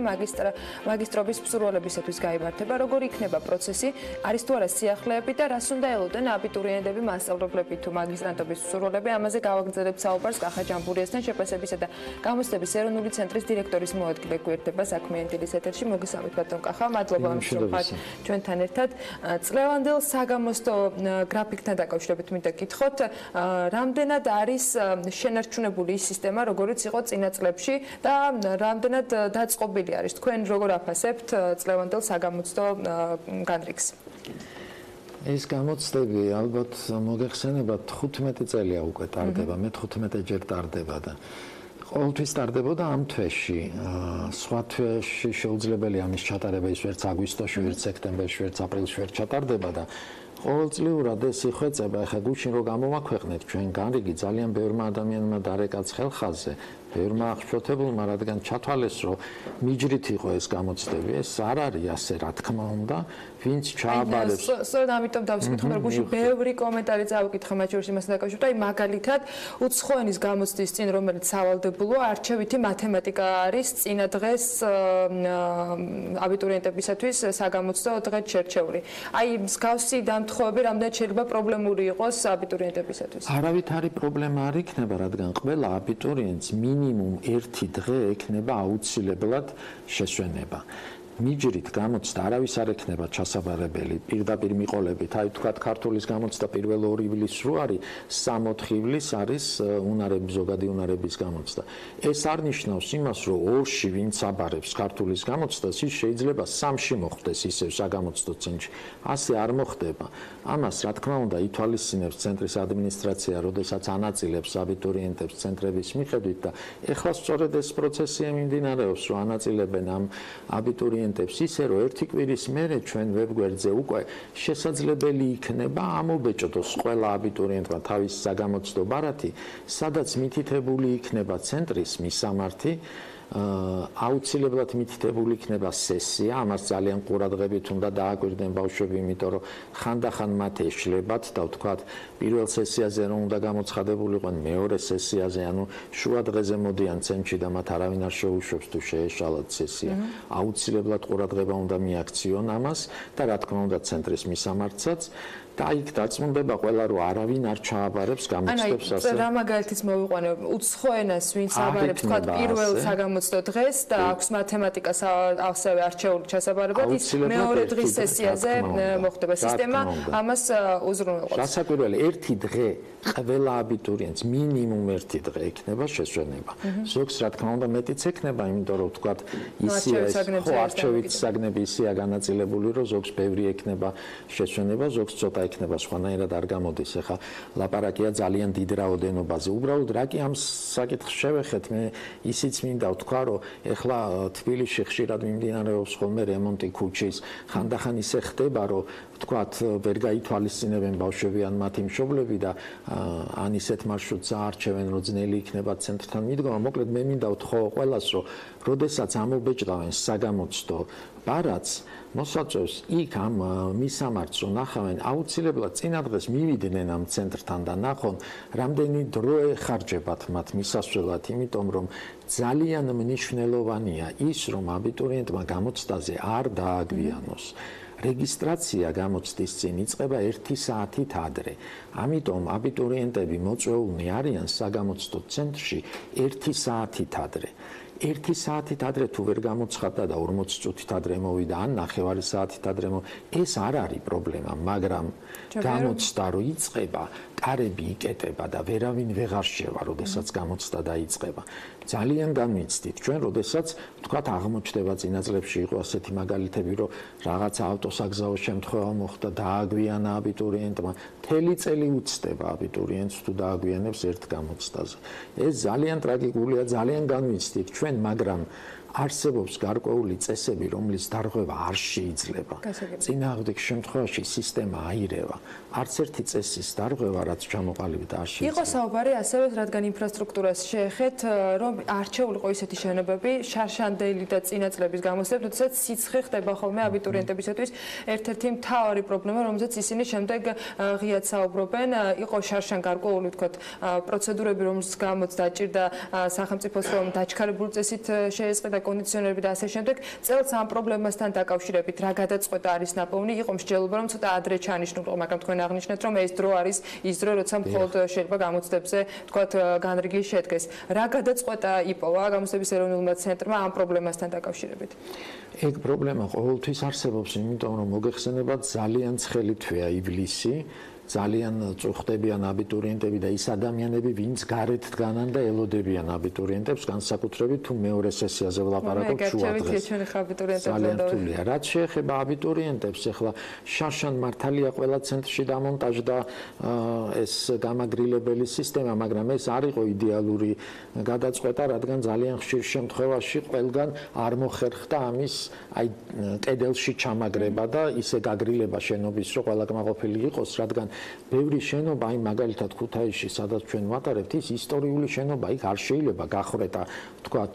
მაგისტრობის მსურველებისათვის გაიმართება. როგორ იქნება პროცესი, არის თუ არა სიახლეები და რას უნდა ელოდენ აბიტურიენტები, მასწავლებლები თუ მაგისტრანტობის მსურველები, ამაზე გავაგრძელებთ საუბარს ჯამბურიასთან შეფასებისა და გამოცდების ეროვნული ცენტრის დირექტორის მოადგილე გვერდება საქმიანი დილის ეთერში. მოგესალმებით ბატონ კახა, მადლობა რომ ხართ ჩვენთან ერთად. წლევანდელ საგამოცდო გრაფიკთან დაკავშირებით მინდა გითხოთ, რამდენად არის შენარჩუნებული ის სისტემა, როგორიც იყო წინა წლებში და რამდენად დაწყობილი არის თქვენ როგორ აფასებთ წლევანდელ საგამოცდო განრიგს? ეს გამოცდები ალბათ მოგეხსენებათ 15 წელია უკვე ტარდება, მე 15 ჯერ ტარდება და ყოველთვის ტარდებოდა ამ თვეში. სხვა თვეში შეუძლებელია ამის ჩატარება, ის ვერც აგვისტოში, ვერც სექტემბერში, ვერც აპრილში ვერ ჩატარდება და ყოველწლიურად ეს იხვეწება. ახლა გუშინ რო გამოვაქვეყნეთ ჩვენ განრიგი, ძალიან ბევრმა ადამიანმა დარეკაც ხელხაზე, ბევრმა აღშფოთებულმა, რადგან ჩათვალეს, რომ მიჯრით იყო ეს გამოცდები. ეს არ არის ასე, რა თქმა უნდა, ვინც ჩააბარებს. სწორედ ამიტომ დავსკითხო, რომ გუშინ ბევრი კომენტარი წავიკითხა მათ შორის იმასთან დაკავშირებით, აი მაგალითად, უცხოენის გამოცდის წინ, რომელიც სავალდებულოა, არჩევითი მათემატიკა არის წინა დღეს აბიტურიენტებისათვის საგამოცდო დღედ შერჩეული. აი მსგავსი დამთხოვები რამდენად შეიძლება პრობლემური იყოს აბიტურიენტებისათვის? არავით არის პრობლემა არ იქნება, რადგან ყველა აბიტურიენტს მინიმუმ 1 დღე ექნება აუცილებლად შესვენება. მიჯრით გამოცდა არავის არ ექნება ჩასაბარებელი პირდაპირ მიყოლებით. აი თქვათ ქართულის გამოცდა 1 ივლისს რო არის 3-4 ივლისს არის უნარების ზოგადი უნარების გამოცდა. ეს არ ნიშნავს იმას, რომ ორში ვინც აბარებს ქართულის გამოცდას, ის შეიძლება 3-ში მოხდეს ისევ საგამოცდო ცენტრში. ასე არ მოხდება. ამას რა თქმა უნდა ითვალისწინებს ცენტრის ადმინისტრაცია, როდესაც ანაწილებს აბიტურიენტებს ცენტრების მიხედვით და ეხლა სწორედ ეს პროცესია მიმდინარეობს, რომ ანაწილებენ ამ აბიტურიენტებს ისე, რომ ერთი კვირის მერე ჩვენ ვებგვერდზე უკვე შესაძლებელი იქნება ამობეჭდოს ყველა აბიტურიენტმა თავის საგამოცდო ბარათი, სადაც მითითებული იქნება ცენტრის მისამართი, აუცილებლად მითითებული იქნება სესია, ამას ძალიან ყურადღებით უნდა დააკვირდნენ ბავშვები, იმიტომ რომ ხანდახან მათ ეშლებათ და ვთქვათ, პირველ სესიაზე რომ უნდა გამოცხადებულიყვნენ, მეორე სესიაზე, ანუ შუა დღეზე მოდიან ცენტრში და მათ არავინ არ შეუშვებს თუ შეეშალათ სესია. აუცილებლად ყურადღება უნდა მიაქციონ ამას და რა თქმა უნდა ცენტრის მისამართსაც და იქ დაწმუნდება ყველა, რომ არავინ არ ჩააბარებს გამოცდებს ასე. რა მაგალითიც მოვიყვანე, უცხოენას ვინც აბარებს, თქვათ პირველ საგამოცდო დღეს და აქვს მათემატიკას ასევე არჩეული ჩასაბარებლად, ის მეორე დღის სესიაზე მოხდება. სისტემა ამას უზრუნველყოფს. გასაკვირველი, ერთი დღე ყველა აბიტურიენტს მინიმუმ 1 დღე ექნება შესვენება. ზოგს რა თქმა უნდა მეტიც ექნება, იმიტომ რომ თქვათ ისია არჩევით საგნები ისეა განაწილებული, რომ ზოგს ბევრი ექნება შესვენება, ზოგს ცოტა ექნება სხვანაირად არ გამოდის. ახლა ლაპარაკია ძალიან დიდ რაოდენობაზე. უბრალოდ რა კი ამ საკითხს შევეხეთ, მე ისიც მინდა ვთქვა, რომ ახლა თბილისში ხშირად მიმდინარეობს ხოლმე რემონტი ქუჩის. ხანდახან ისე ხდება, რომ ვთქვათ, ვერ გაითვალისწინებენ ბავშვები ან მათი მშობლები და ან ისეთ მარშრუტს აარჩევენ, რომ ძნელი იქნება ცენტრთან მიდგომა. მოკლედ მე მინდა ვთხოვო ყველას, რომ როდესაც ამობეჭდავენ საგამოცდო ბარათს, მოსაწევს იქ ამ მისამართს რომ ნახავენ, აუცილებლად წინა დღეს მივიდნენ ამ ცენტრთან და ნახონ, რამდენი დრო ეხარჯებათ მათ მისასვლელად, იმიტომ რომ ძალიან მნიშვნელოვანია ის, რომ აბიტურიენტმა გამოცდაზე არ დააგვიანოს. რეგისტრაცია გამოცდის წინ იწყება 1 საათით ადრე. ამიტომ აბიტურიენტები მოწვეულნი არიან საგამოცდო ცენტრში 1 საათით ადრე. 1 საათით ადრე თუ ვერ გამოცხადდა და 40 წუთით ადრე მოვიდა, ან 9 საათით ადრე ეს არ არის პრობლემა, მაგრამ გამოცდა რო იწყება, კარები იკეტება და ვერავინ ვეღარ შევა, როდესაც გამოცდა დაიწყება. ძალიან განვიცდით ჩვენ, როდესაც ვთქვათ აღმოჩნდება წინა წლებში იყო ასეთი მაგალითები, რომ რაღაცა ავტოსაგზაო შემთხვევა მოხდა, დააგვიანა აბიტურიენტმა, მთელი წელი უცდება აბიტურიენტს თუ დააგვიანებს ერთ გამოცდაზე. ეს ძალიან ტრაგიკულია, ძალიან განვიცდით ჩვენ, მაგრამ არსებობს გარკვეული წესები, რომლის დარღვევა არ შეიძლება. წინააღმდეგ შემთხვევაში სისტემა აირევა. არც ერთი წესის დარღვევა, რაც ჩამოყალიბდა არ შეიძლება. იყო საუბარი ასევე, რადგან ინფრასტრუქტურას შეეხეთ, რომ არჩეულიყო ისეთი შენობები, შარშანდელი და წინა წლების გამოსდებ, თუმცა სიცხე ხდება ხოლმე აბიტურიენტებისათვის ერთ-ერთი მთავარი პრობლემა, რომელზეც ისინი შემდეგ ღიად საუბრობენ, იყო შარშან გარკვეული ვთქვათ პროცედურები, რომელს გამოც დაჭირდა სახელმწიფოს, რომ დაჩქარებული წესით შეეწყდა და კონდიციონერები და ასე შემდეგ. წელს ამ პრობლემასთან დაკავშირებით რა გადაწყვეტა არის ნაპოვნი, იყო მსჯელობა, რომ ცოტა ადრე ჩანიშნულიყო, მაგრამ თქვენ აღნიშნეთ, რომ ეს დრო არის ის დრო, როცა მხოლოდ შეიძლება გამოცდებზე ვთქვათ განრიგი შედგეს. რა გადაწყვეტა იპოვა გამოცდების ეროვნულმა ცენტრმა ამ პრობლემასთან დაკავშირებით? ეგ პრობლემა ყოველთვის არსებობს, იმიტომ რომ მოგეხსენებათ ძალიან ცხელი თვეა ივლისი. ძალიან წუხდებიან აბიტურიენტები და ის ადამიანები, ვინც გარეთ დგანან და ელოდებიან აბიტურიენტებს, განსაკუთრებით თუ მეორე სესიაზე ვლაპარაკობთ შუადღეს. ძალიან რთულია. რაც შეეხება აბიტურიენტებს, ახლა შარშან მართალია ყველა ცენტრში დამონტაჟდა ეს გამაგრილებელი სისტემა, მაგრამ ეს არ იყო იდეალური გადაწყვეტა, რადგან ძალიან ხშირ შემთხვევაში ყველგან არ მოხერხდა ამის აი კედელში ჩამაგრება და ისე გაგრილება შენობის, რომ ყველა კმაყოფილი იყოს, რადგან ბევრი შენობა, აი მაგალითად ქუთაისში, სადაც ჩვენ ვატარებთ, ის ისტორიული შენობა, იქ არ შეიძლება გახვრეტა, ვთქვათ,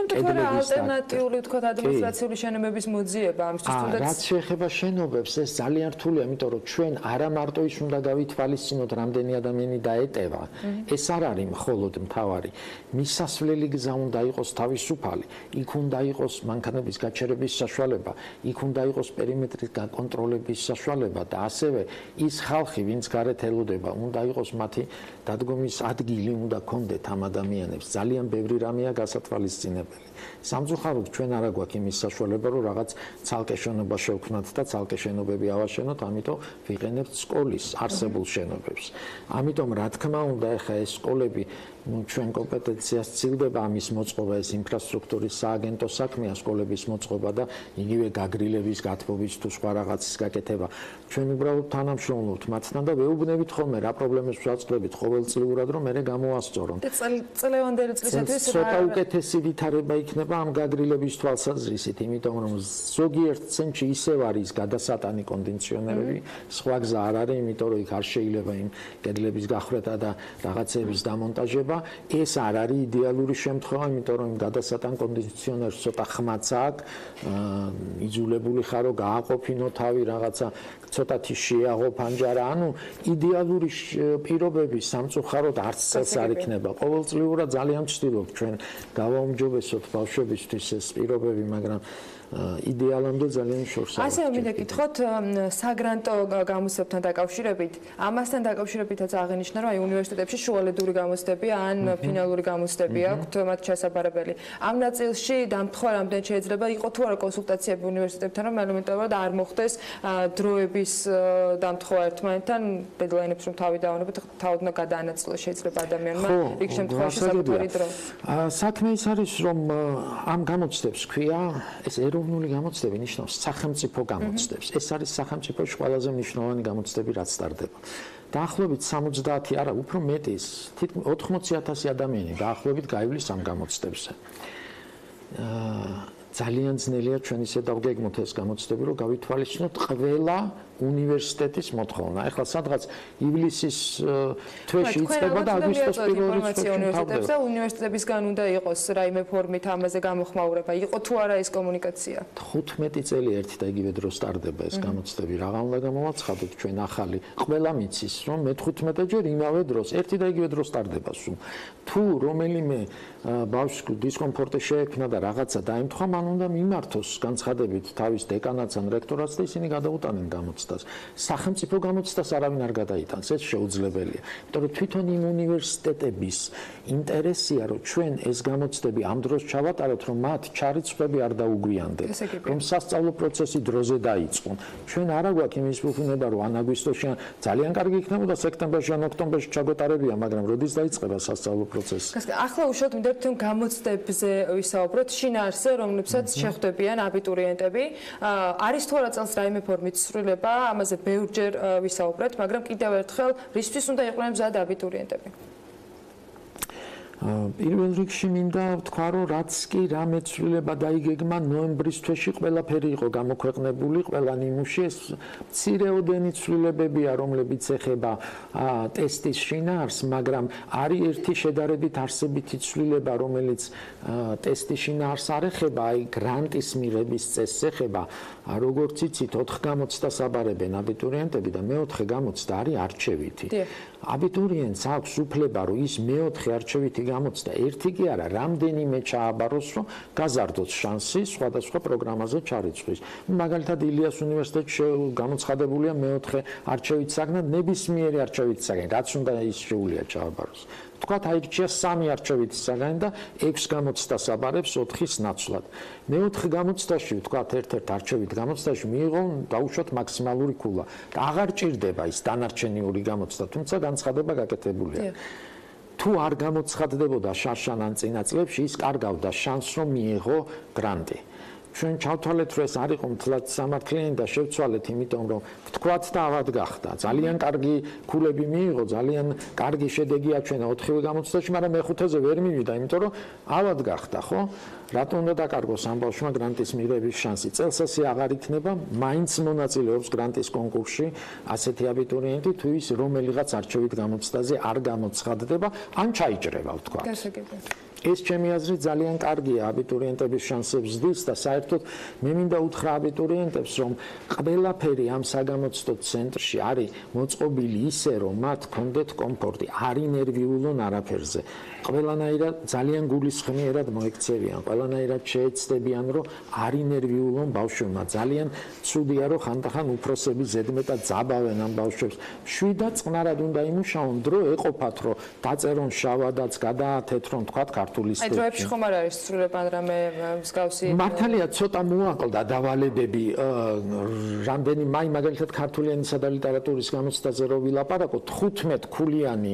კედლების ალტერნატიული, ვთქვათ, ადმინისტრაციული შენობების მოძიება ამისთვის თუნდაც. რაც შეეხება შენობებს, ეს ძალიან რთულია, იმიტომ რომ ჩვენ არა მარტო ის უნდა გავითვალისწინოთ, რამდენი ადამიანი დაეტევა. ეს არ არის მხოლოდ მთავარი. მისასვლელი გზა უნდა იყოს თავისუფალი, იქ უნდა იყოს მანქანების გაჩერების საშუალება, იქ უნდა იყოს პერიმეტრის გაკონტროლების საშუალება და ასევე ის ხალხი, ვინც გარეთ ელოდება, უნდა იყოს მათი დადგომის ადგილი, უნდა კონდეთ ამ ადამიანებს. ძალიან ბევრი რამეა გასათვალისწინებელი. სამწუხაროდ ჩვენ არა გვაქვს იმის საშუალება, რომ რაღაც ცალკე შენობა შევქმნათ და ცალკე შენობები ავაშენოთ, ამიტომ ვიყენებთ სკოლის არსებულ შენობებს. ამიტომ რა თქმა უნდა, ეხა ეს სკოლები ჩვენ კომპეტენციას ცილდება ამის მოწყობა, ეს ინფრასტრუქტურის სააგენტო საქმეა სკოლების მოწყობა და იგივე გაგრილების, გათბობის თუ სხვა რაღაცის გაკეთება. ჩვენ უბრალოდ თანამშრომლობთ მათთან და ვეუბნებით ხოლმე რა პრობლემებს ვაწყდებით ყოველწლიურად, რომ მერე გამოასწორონ. წლევანდელი წლისათვის ცოტა უკეთესი ვითარება იქნება ამ გაგრილების თვალსაზრისით, იმიტომ რომ ზოგიერთ ცენტრში ისევ არის გადასატანი კონდიციონერები, სხვა გზა არ არის, იმიტომ რომ იქ არ შეიძლება იმ კედლების გახრეტა და რაღაცების დამონტაჟება. ეს არ არის იდეალური შემთხვევა, იმიტომ რომ გადასატან კონდიციონერს ცოტა ხმაც აქვს, იძულებული ხარო გააყოფინო თავი რაღაცა ცოტათი შეაღო ფანჯარა, ანუ იდეალური პირობები სამწუხაროდ არც წელს არ იქნება. ყოველწლიურად ძალიან ვცდილობთ ჩვენ გავაუმჯობესოთ ბავშვებისთვის ეს პირობები, მაგრამ იდეალამდე ძალიან შორს არის. ასევე მინდა გითხოთ საგრანტო გამოცდებთან დაკავშირებით, ამასთან დაკავშირებითაც აღინიშნა, რომ აი უნივერსიტეტებში შუალედური გამოცდები ან ფინალური გამოცდები აქვთ მათ ჩასაბარებელი. ამ ნაწილში დამთხვა რამდენ შეიძლება იყო თუ არა კონსულტაციები უნივერსიტეტებთან, რომ ელემენტარულად არ მოხდეს დროების დამთხვა ერთმანეთთან, დედლაინებს რომ თავი დაუნებოთ, თავად უნდა გადაანაწილოს შეიძლება ადამიანმა რიგ შემთხვევაში საკუთარი დრო. საქმე ის არის, რომ ამ გამოცდებს ქვია ეს ეროვნული გამოცდები ნიშნავს სახელმწიფო გამოცდებს. ეს არის სახელმწიფოში ყველაზე მნიშვნელოვანი გამოცდები, რაც სტარდება. დაახლოებით 70, არა, უფრო მეტი, თითქმის 80,000 ადამიანი დაახლოებით გაივლის ამ გამოცდებზე. ძალიან ძნელია ჩვენ ისე დავგეგმოთ ეს გამოცდები, რომ გავითვალისწინოთ ყველა უნივერსიტეტის მოთხოვნა. ახლა სადღაც ივლისის თვეში იწყება და აგვისტოს პირველი უნივერსიტეტებს და უნივერსიტეტებისგან უნდა იყოს რაიმე ფორმით ამაზე გამოხმაურება. იყო თუ არა ეს კომუნიკაცია? 15 წელი ერთი და იგივე დროს სტარდება ეს გამოცდები. რაღა უნდა გამოვაცხადოთ ჩვენ ახალი. ყველა მიცის, რომ მე-15 ჯერ იმავე დროს, ერთი და იგივე დროს სტარდება სულ. თუ რომელიმე ბავშვს დისკომფორტი შეექმნა და რაღაცა დაემთხვა, მან უნდა მიმართოს განცხადებით თავის დეკანატს ან რექტორატს და ისინი გადაუტანენ გამოცდას. სახელმწიფო გამოცდას არავინ არ გადაიტანს, ეს შეუძლებელია. იმიტომ რომ თვითონ იმ უნივერსიტეტების ინტერესია, რომ ჩვენ ეს გამოცდები ამ დროს ჩავატაროთ, რომ მათ ჩარიცხვები არ დაუგვიანდეთ, რომ სასწავლო პროცესი დროზე დაიწყონ. ჩვენ არა გვაქვს იმის უფლება, რომ ან აგვისტოში ძალიან კარგი იქნებოდა სექტემბერში ან ოქტომბერში ჩაგვეტარებია, მაგრამ როდის დაიწყება სასწავლო პროცესი? ახლა უშუალოდ მინდა თვითონ გამოცდებზე ვისაუბროთ, შინაარსზე, რომლებსაც შეხვდებიან აბიტურიენტები. არის თუ არა წელს რაიმე ფორმით ცვლილება, ამაზე ბევრჯერ ვისაუბრეთ, მაგრამ კიდევ ერთხელ რისთვის უნდა იყვნენ მზად აბიტურიენტები? პირველ რიგში მინდა ვთქვა, რომ რაც კი რამე ცვლილება დაიგეგმა ნოემბრის თვეში ყველაფერი იყო გამოქვეყნებული, ყველა ნიმუში ეს მცირეოდენი ცვლილებებია, რომლებიც ეხება ტესტის შინაარსს, მაგრამ არის ერთი შედარებით არსებითი ცვლილება, რომელიც ტესტის შინაარსს არ ეხება, აი გრანტის მიღების წესს ეხება, როგორც იცით, 4 გამოცდას აბარებენ აბიტურიენტები და მეოთხე გამოცდა არის არჩევითი. აბიტურიენტს აქვს უფლება, რომ ის მეოთხე არჩევითი გამოცდა ერთი კი არა, რამდენიმე ჩააბაროს, რომ გაზარდოს შანსი სხვადასხვა პროგრამაზე ჩარიცხვის. მაგალითად, ილიას უნივერსიტეტში გამოცხადებულია მეოთხე არჩევით საგნად ნებისმიერი არჩევით საგანი, რაც უნდა ის შეუძლია ჩააბაროს. თქვათ, აირჩია 3 არჩევითი საგანი და 6 გამოცდას აბარებს 4-ის ნაცვლად. მეოთხე გამოცდაში, თქვათ, ერთ-ერთ არჩევით გამოცდაში მიიღო დაუშვათ მაქსიმალური ქულა. აღარ ჭირდება ის დანარჩენი 2 გამოცდა, თუმცა განცხადება გაკეთებულია. თუ არ გამოცხადდებოდა შარშან ან წინა წლებში, ის კარგავდა შანსს, რომ მიიღო გრანტი. ჩვენ ჩავთვალეთ, რომ ეს არ იყო მთლად სამართლიანი და შევცვალეთ, იმიტომ რომ ვთქვათ და ავად გახდა. ძალიან კარგი ქულები მიიღო, ძალიან კარგი შედეგი აჩვენა 4-ვე გამოცდაში, მაგრამ მეხუთეზე ვერ მივიდა, იმიტომ რომ ავად გახდა, ხო? რატომ უნდა დაკარგოს ამ ბავშვმა გრანტის მიღების შანსი? წელს ასე აღარ იქნება, მაინც მონაწილეობს გრანტის კონკურსში ასეთი აბიტურიენტი, თუ ის რომელიღაც არჩევით გამოცდაზე არ გამოცხადდება, ან ჩაიჭრება, ვთქვათ. ეს ჩემი აზრით ძალიან კარგია აბიტურიენტების შანსებს ზრდის და საერთოდ მე მინდა უთხრა აბიტურიენტებს, რომ ყველაფერი ამ საგამოცდო ცენტრში არის მოწყობილი ისე, რომ მათ კონდეთ კომფორტი, არ ინერვიულონ არაფერზე. ყველანაირად ძალიან გულისხმიერად მოექცევიან, ყველანაირად შეეცდებიან, რომ არ ინერვიულონ ბავშვებმა. ძალიან ცუდია, რომ ხანდახან უფროსები ზედმეტად ძაბავენ ამ ბავშვებს. შვიდად წყნარად უნდა იმუშაონ, დრო ეყოფათ, რომ დაწერონ შავადაც, გადაათეთრონ, თქვათ, ქართულის აი დროებში ხომ არ არის ცვლილება რამე მსგავსი? მართალია, ცოტა მოაკლდა დავალებები, რამდენი მაგალითად ქართული ენისა და ლიტერატურის გამოცდაზე რო ვილაპარაკოთ, 15 ქულიანი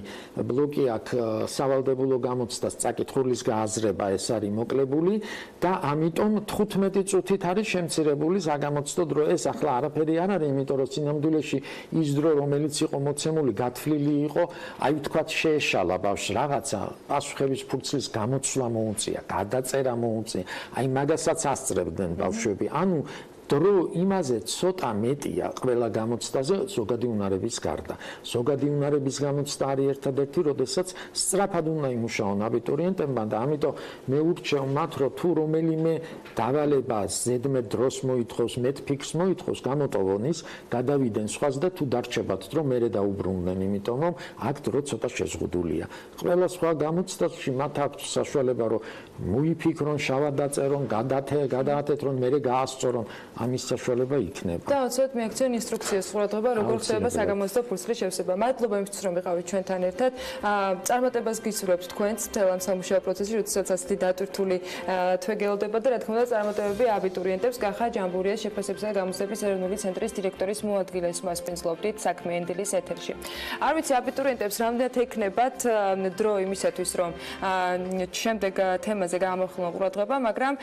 ბლოკი აქვს სავალდებულო გამოცდას წაკითხulis გააზრება ეს არის მოკლებული და ამიტომ 15 წუთით არის შემცირებული საგამოცდო დრო. ეს ახლა არაფერი არ არის, იმიტომ რომ წინამძღოლში ის დრო, რომელიც იყო მოცემული, გათვლილი იყო, აი ვთქვათ, შეეშალა ბავშვს რაღაცა პასუხების ფურცლის გამოცვლა მოუწია, გადაწერა მოუწია. აი მაგასაც ასწრებდნენ ბავშვები. ანუ დრო იმაზე ცოტა მეტია ყველა გამოცდაზე ზოგადი უნარების გარდა. ზოგადი უნარების გამოცდა არის ერთადერთი, როდესაც სწრაფად უნდა იმუშაონ აბიტურიენტებმა და ამიტომ მე ურჩევ მათ, რომ თუ რომელიმე დავალება ზედმეტ დროს მოითხოვს, მეტ ფიქს მოითხოვს, გამოტოვონ ის, გადავიდნენ სხვას და თუ დარჩებათ დრო, მერე დაუბრუნდნენ, იმიტომ რომ აქ დრო ცოტა შეზღუდულია. ყველა სხვა გამოცდაში მათ აქვს საშუალება, რომ მოიფიქრონ, შავად დაწერონ, გადაათეთრონ, მერე გაასწორონ. ამის საშუალება იქნება. და უცებ მიაქცენ ინსტრუქციას ყურადღება, როგორ ხდება საგამოცდო ფურცლის შევსება. მადლობა იმისთვის, რომ ვიყავით ჩვენთან ერთად. წარმატებას გისურვებთ თქვენს მთელ ამ სამუშაო პროცესში, როდესაც ასეთი დატვირთული თვე გელოდება და რა თქმა უნდა წარმატებები აბიტურიენტებს. გახა ჯამბურიას შეფასებისა და გამოცდების ეროვნული ცენტრის დირექტორის მოადგილეს მასპინძლობდით საქმიანი დილის ეთერში. არ ვიცი აბიტურიენტებს რამდენად ექნებათ დრო იმისათვის, რომ შემდეგ თემაზე გამოხლონ ყურადღება, მაგრამ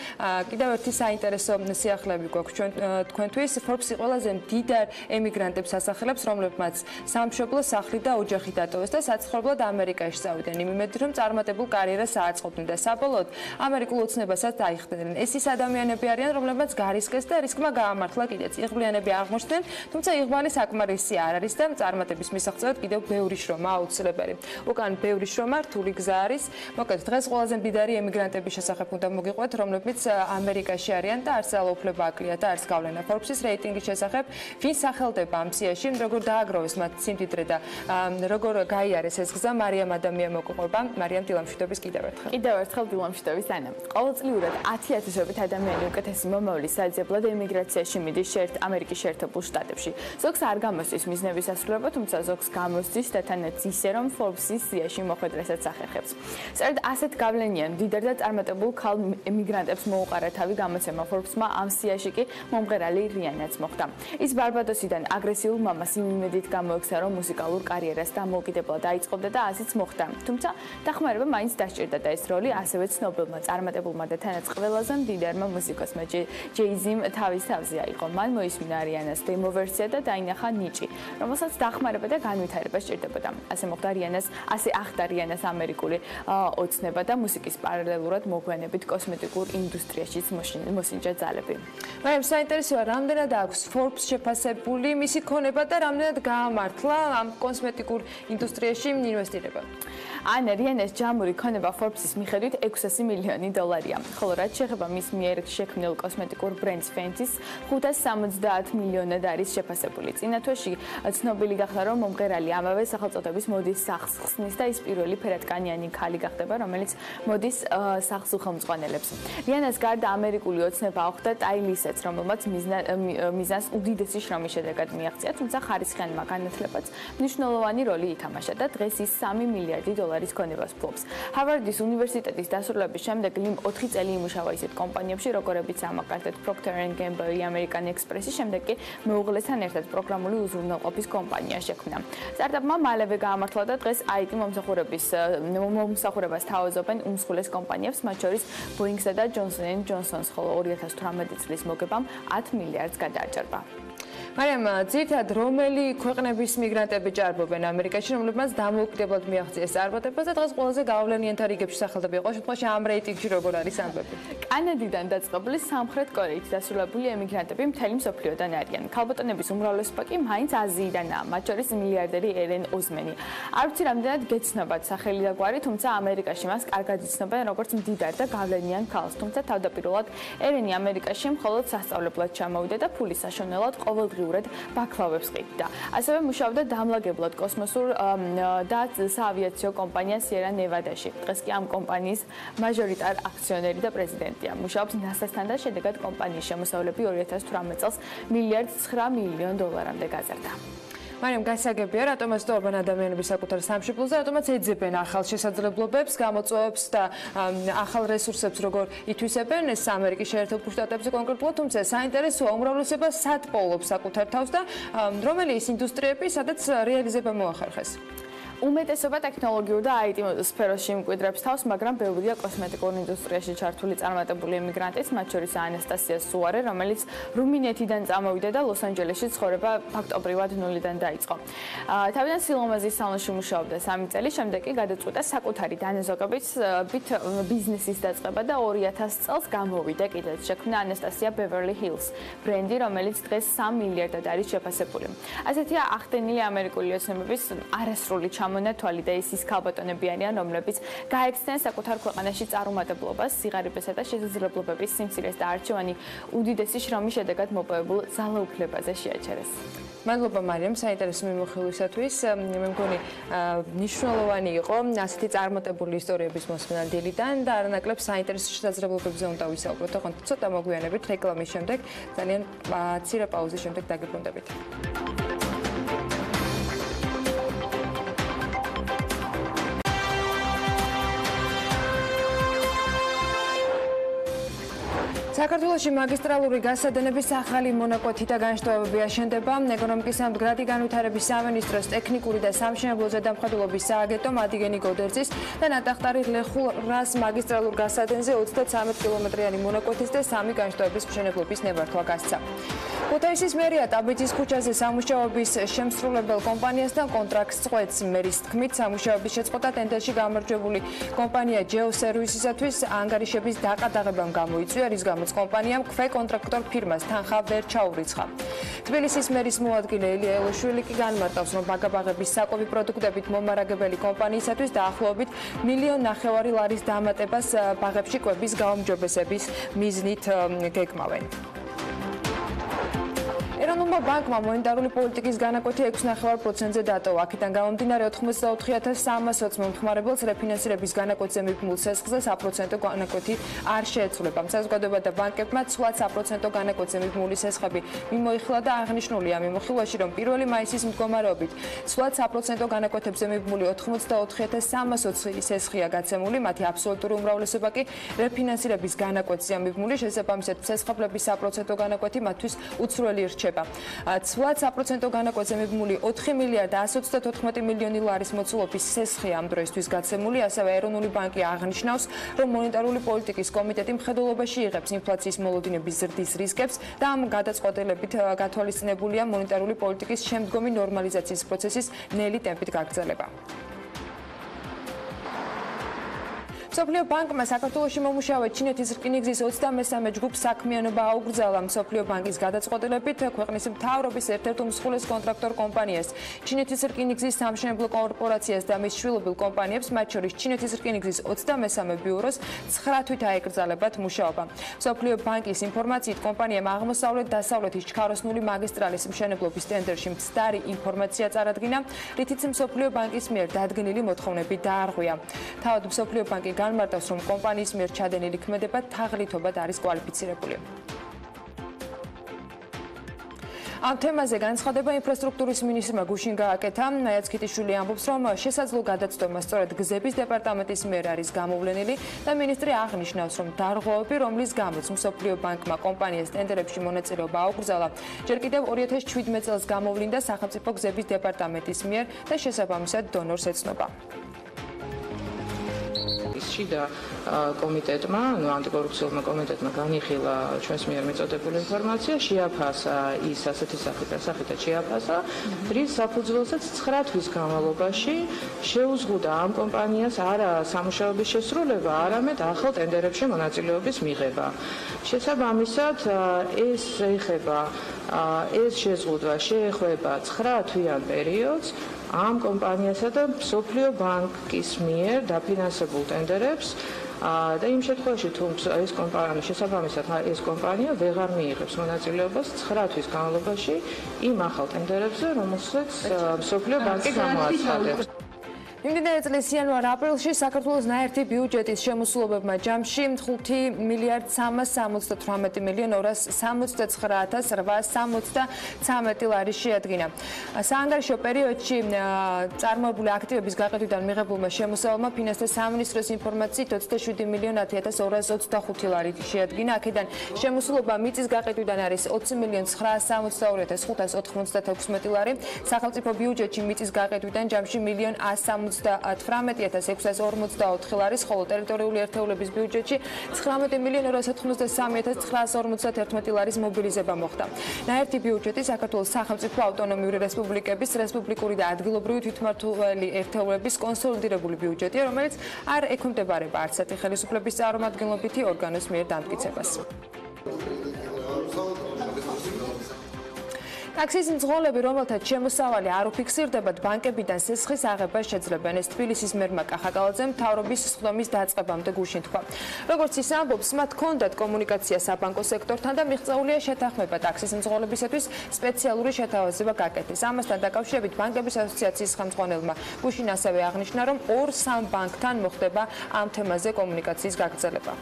კიდევ ერთი საინტერესო სიახლეები გვაქვს თქვენთვის. Forbes-ი ყველაზე მდიდარ ემიგრანტებს ასახელებს, რომლებმაც სამშობლო, სახლი და ოჯახი დატოვეს და საცხოვრებლად ამერიკაში წავიდნენ. იმ იმედით, რომ წარმატებულ კარიერას აწყობდნენ და საბოლოოდ ამერიკულ ოცნებასაც დაიხდედნენ. ეს ის ადამიანები არიან, რომლებმაც გარისკეს და რისკმა გაამართლა კიდეც. იღბლიანები აღმოჩნდნენ, თუმცა იღბალი საკმარისი არ არის და წარმატების მისაღწევად კიდევ ბევრი შრომა აუცილებელი. უკან ბევრი შრომა, რთული გზა არის. მოკლედ, დღეს ყველაზე მდიდარი ემიგრანტების შესახებ უნდა მოგიყვეთ, რომლებიც ამერიკაში არიან და არც ძალაუფლება აკლია და არც გავლენა Forbes-ის რეიტინგის შესახებ, ვინ სახელდება ამ სიაში, როგორ დააგროვეს მათ სიმდიდრე და როგორ გაიარეს ეს გზა. მარიამ ადამია მოგყვება. მარიამ, დილამშვიდობის კიდევ ერთხელ. კიდევ ერთხელ დილამშვიდობის ანა. ყოველწლიურად 10,000-ობით ადამიანი უკეთესი მომავლის საძებლად ემიგრაციაში მიდის ამერიკის შეერთებულ შტატებში. ზოგს არ გამოსდის მიზნების ასრულება, თუმცა ზოგს გამოსდის და თანაც ისე, რომ Forbes-ის სიაში მოხვედრასაც ახერხებს. სწორედ ასეთ გავლენიან მდიდარ და წარმატებულ ქალ ემიგრანტებს მოუყარა თავი გამოცემა Forbes-მა ამ სიაში კი მომღერალი რიანაც მოხდა. ის ბარბადოსიდან აგრესიულ მამას იმედით გამოექცა, რომ მუსიკალურ კარიერას დამოუკიდებლად დაიწყებდა და ასეც მოხდა. თუმცა დახმარება მაინც დასჭირდა და ეს როლი ასევე ცნობილმა წარმატებულმა და თანაც ყველაზე მდიდარმა მუსიკოსმა ჯეიზიმ თავის თავზე აიღო. მან მოისმინა რიანას დემო ვერსია და დაინახა ნიჭი, რომელსაც დახმარება და განვითარება სჭირდებოდა. ასე ახდა რიანას ამერიკული ოცნება და მუსიკის პარალელურად მოგვიანებით კოსმეტიკურ ინდუსტრიაშიც მოსინჯა ძალები. მაგრამ საინტერესოა, რამდენად აქვს Forbes შეფასებული მისი ქონება და რამდენად გაამართლა ამ კოსმეტიკურ ინდუსტრიაში ინვესტირება. ანა რიანას ჯამური ქონება Forbes-ის მიხედვით $600 მილიონი, ხოლო რაც შეეხება მის მიერ შექმნილ კოსმეტიკურ ბრენდს Fenty-ს 570 მილიონად არის შეფასებული. წინა თვეში ცნობილი გახდა, რომ მომღერალი ამავე სახელწოდების მოდის სახლს ხსნის და ის პირველი ფერადკანიანი ქალი გახდება, რომელიც მოდის სახლს უხელმძღვანელებს. რიანას გარდა ამერიკული ოცნება ახვდა ტაილისაც, რომელმაც მიზანს უდიდესი შრომის შედეგად მიაღწია, თუმცა ხარისხიანმა განათლებაც მნიშვნელოვანი როლი ითამაშა და დღეს ის $3 მილიარდი ქონებას ფლობს. ჰარვარდის უნივერსიტეტის დასრულების შემდეგ ლიმ 4 წელი იმუშავა ისეთ კომპანიებში, როგორებიც ამაკარტეთ, Procter & Gamble, American Express, შემდეგ კი მეუღლესთან ერთად პროგრამული უზრუნველყოფის კომპანია შექმნა. სტარტაპმა მალევე გაამართლა და დღეს IT მომსახურებას თავაზობენ უმსხვილეს კომპანიებს, მათ შორის Boeing-სა და Johnson & Johnson-ს, ხოლო 2018 წლის მოგებამ $10 მილიარდს გადააჭარბა. მაგრამ ძირითადად რომელი ქვეყნების მიგრანტები ჭარბობენ ამერიკაში, რომლებმაც დამოუკიდებლად მიაღწიეს წარმატებას და დღეს ყველაზე გავლენიანთა რიგებში სახელდები იყო. შემთხვევაში ამ რეიტინგში როგორ არის ამბები? კანადიდან დაწყებული სამხრეთ კორეით დასრულებული ემიგრანტები მთელი მსოფლიოდან არიან. ქალბატონების უმრავლესობა კი მაინც აზიიდანაა, მათ შორის მილიარდერი ერენ ოზმენი. არ ვიცი რამდენად გეცნობათ სახელი და გვარი, თუმცა ამერიკაში მას კარგად იცნობენ როგორც მდიდარ და გავლენიან ქალს. თუმცა თავდაპირველად ერენი ამერიკაში მხოლოდ სასწავლებლად ჩამოვიდა და ფულის საშონელად ყოველდღიურად ბაკლავებს ყიდდა. ასევე მუშაობდა დამლაგებლად კოსმოსურ და საავიაციო კომპანია Sierra Nevada-ში. დღეს კი ამ კომპანიის მაჟორიტარ აქციონერი და პრეზიდენტია. მუშაობს NASA-სთან და შედეგად კომპანიის შემოსავლები 2018 წელს $1.9 მილიონ-მდე გაზარდა. მაგრამ გასაგებია, რატომაც ტოვებენ ადამიანები საკუთარ სამშობლოზე, რატომაც ეძებენ ახალ შესაძლებლობებს, გამოწვევებს და ახალ რესურსებს როგორ ითვისებენ ეს ამერიკის შეერთებულ შტატებში კონკრეტულად, თუმცა საინტერესოა უმრავლესობა სად პოულობს საკუთარ თავს და რომელი ის ინდუსტრიები, სადაც რეალიზება მოახერხეს. უმეტესობა ტექნოლოგიურ და IT სფეროში იმკვიდრებს თავს, მაგრამ ბევრია კოსმეტიკურ ინდუსტრიაში ჩართული წარმატებული ემიგრანტიც, მათ შორის ანასტასია სუარე, რომელიც რუმინეთიდან წამოვიდა და ლოს-ანჯელესში ცხოვრება ფაქტობრივად ნულიდან დაიწყო. თავიდან სილამაზის სალონში მუშაობდა 3 წელი, შემდეგ კი გადაწყვიტა საკუთარი დანაზოგებით ბიზნესის დაწყება და 2000 წელს გამოვიდა კიდეც შექმნა ანასტასია Pirveli ბრენდი, რომელიც დღეს $3 მილიარდად არის შეფასებული. ასეთია ახდენილი ამერიკული ოცნებების არასრული მონათვალი და ის ქალბატონები არიან, რომლებიც გაექცნენ საკუთარ ქვეყანაში წარუმატებლობას, სიღარიბესა და შესაძლებლობების სიმცირეს და არჩევანი უდიდესი შრომის შედეგად მოპოვებულ ძალაუფლებაზე შეაჩერეს. მადლობა მარიამ, საინტერესო მიმოხილვისათვის. მე მგონი მნიშვნელოვანი იყო ასეთი წარმატებული ისტორიების მოსმენა დილიდან და არანაკლებ საინტერესო შესაძლებლობებზე უნდა ვისაუბროთ. ოღონდ ცოტა მოგვიანებით რეკლამის შემდეგ, ძალიან მცირე პაუზის შემდეგ დაგიბრუნდებით. საქართველოში მაგისტრალური გასადენების ახალი მონაკვეთი და განშტოებები აშენდება. ეკონომიკის სამდგრადი განვითარების სამინისტროს ტექნიკური და სამშენებლო ზედამხედველობის სააგენტომ ადიგენი გოდერძის და ნატახტარი ლეხურას მაგისტრალურ გასადენზე 33 კილომეტრიანი მონაკვეთის და 3 განშტოების მშენებლობის ნებართვა გასცა. ქუთაისის მერია ტაბიძის ქუჩაზე სამუშაოების შემსრულებელ კომპანიასთან კონტრაქტს წყვეტს. მერის თქმით, სამუშაოების შეწყვეტა ტენდერში გამარჯვებული კომპანია ჯეოსერვისისათვის ანგარიშების დაყადაღებამ გამოიწვია, რის გამოც კომპანიამ ქვე-კონტრაქტორ ფირმას თანხა ვერ ჩაურიცხა. თბილისის მერის მოადგილე ელია ელოშვილი კი განმარტავს, რომ ბაგაბაღების საკვები პროდუქტებით მომარაგებელი კომპანიისათვის დაახლოებით $1.5 მილიონის დამატებას ბაღებში კვების გაუმჯობესების მიზნით გეკმავენ. ეროვნულ ეროვნულმა ბანკმა მონეტარული პოლიტიკის განაკვეთი 6.9%-ზე დატოვა. აქედან გამომდინარე 84,320 მომხმარებელს რეფინანსირების განაკვეთზე მიბმულ სესხზე 1% განაკვეთი არ შეეცვლება. საზოგადოება და ბანკებმა ცვლად 1% განაკვეთზე მიბმული სესხები მიმოიხილა და აღნიშნულია მიმოხილვაში, რომ 1 მაისის მდგომარეობით ცვლად 1% განაკვეთებზე მიბმული 84,320 სესხია გაცემული, მათი აბსოლუტური უმრავლესობა კი რეფინანსირების განაკვეთზეა მიბმული, შესაბამისად სესხებლების 1% განაკვეთი მათთვის უცვლელი რჩება. ცვლად 1% განაკვეთზე მიბმული 4 მილიარდ 134 მილიონი ლარის მოცულობის სესხია ამ დროისთვის გაცემული, ასევე ეროვნული ბანკი აღნიშნავს, რომ მონეტარული პოლიტიკის კომიტეტი მხედველობაში იღებს ინფლაციის მოლოდინების ზრდის რისკებს და ამ გადაწყვეტილებით გათვალისწინებულია მონეტარული პოლიტიკის შემდგომი ნორმალიზაციის პროცესის ნელი ტემპით გაგრძელება. მსოფლიო ბანკმა საქართველოში მომუშავე ჩინეთის რკინიგზის 23 ჯგუფს საქმიანობა აუგრძალა. მსოფლიო ბანკის გადაწყვეტილებით ქვეყნის მთავრობის ერთ-ერთ უმსხვილეს კონტრაქტორ კომპანიას, ჩინეთის რკინიგზის სამშენებლო კორპორაციას და მის შვილობილ კომპანიებს, მათ შორის ჩინეთის რკინიგზის 23 ბიუროს 9 თვით აეკრძალებათ მუშაობა. მსოფლიო ბანკის ინფორმაციით კომპანიამ აღმოსავლეთ-დასავლეთის ჩქაროსნული მაგისტრალის მშენებლობის ტენდერში მცდარი ინფორმაცია წარადგინა, რითიც მსოფლიო ბანკის მიერ დადგენილი მოთხოვნები დაარღვია. თავად მსოფლიო ბანკი განმარტავს, რომ კომპანიის მიერ ჩადენილი ქმედება თაღლითობად არის კვალიფიცირებული. ამ თემაზე განცხადება ინფრასტრუქტურის მინისტრმა გუშინ გააკეთა. მაიაცქიტიშვილი ამბობს, რომ შესაძლო გადაცდომა სწორედ გზების დეპარტამენტის მიერ არის გამოვლენილი და მინისტრი აღნიშნავს, რომ დარღვევები, რომლის გამოც მსოფლიო ბანკმა კომპანიას ტენდერებში მონაწილეობა აუგრძალა, ჯერ კიდევ 2017 წელს გამოვლინდა სახელმწიფო გზების დეპარტამენტის მიერ და შესაბამისად დონორს ეცნობა. შიდა კომიტეტმა, ანტიკორუფციულმა კომიტეტმა განიხილა ჩვენს მიერ მიწოდებული ინფორმაცია, შეაფასა ის ასეთი სახით შეაფასა, რის საფუძველზეც 9 თვის განმავლობაში შეუზღუდა ამ კომპანიას არა სამუშაოების შესრულება, არამედ ახალ ტენდერებში მონაწილეობის მიღება. შესაბამისად, ეს შეზღუდვა შეეხება 9 თვიან პერიოდს ამ კომპანიასა და მსოფლიო ბანკის მიერ დაფინანსებულ ტენდერებს და იმ შემთხვევაში, თუ ეს კომპანია შესაბამისად ეს კომპანია ვეღარ მიიღებს მონაწილეობას 9 თვის განმავლობაში იმ ახალ ტენდერებზე, რომელსაც მსოფლიო ბანკი გამოაცხადებს. მიმდინარე წლის იანვარ-აპრილში საქართველოს ნაერთი ბიუჯეტის შემოსულობებმა ჯამში 5 მილიარდ 378 მილიონ 269,863 ლარი შეადგინა. საანგარიშო პერიოდში წარმოებული აქტივების გაყიდვიდან მიღებულმა შემოსავალმა ფინანსთა სამინისტროს ინფორმაციით 27 მილიონ 10,225 ლარი შეადგინა. აქედან შემოსულობა მიწის გაყიდვიდან არის 20 მილიონ 962,596 ლარი. სახელმწიფო ბიუჯეტში მიწის გაყიდვიდან ჯამში მილიონ 118,644 ლარის, ხოლო ტერიტორიული ერთეულების ბიუჯეტში 19 მილიონ 293,951 ლარის მობილიზება მოხდა. ნაერთი ბიუჯეტი საქართველოს სახელმწიფო ავტონომიური რესპუბლიკების, რესპუბლიკური და ადგილობრივი თვითმმართველი ერთეულების კონსოლიდირებული ბიუჯეტია, რომელიც არ ექვემდებარება არც ერთი ხელისუფლების წარმომადგენლობითი ორგანოს მიერ დამტკიცებას. ტაქსის მძღოლები, რომელთაც შემოსავალი არ უფიქსირდებათ, ბანკებიდან სესხის აღებას შეძლებენ. ეს თბილისის მერმა კახაკალაძემ მთავრობის სხდომის დაწყებამდე გუშინ თქვა. როგორც ის ამბობს, მათ ჰქონდათ კომუნიკაცია საბანკო სექტორთან და მიღწეულია შეთანხმება ტაქსის მძღოლებისათვის სპეციალური შეთავაზება გაკეთეს. ამასთან დაკავშირებით ბანკების ასოციაციის ხელმძღვანელმა გუშინ ასევე აღნიშნა, რომ 2-3 ბანკთან მოხდება ამ თემაზე კომუნიკაციის გაგრძელება.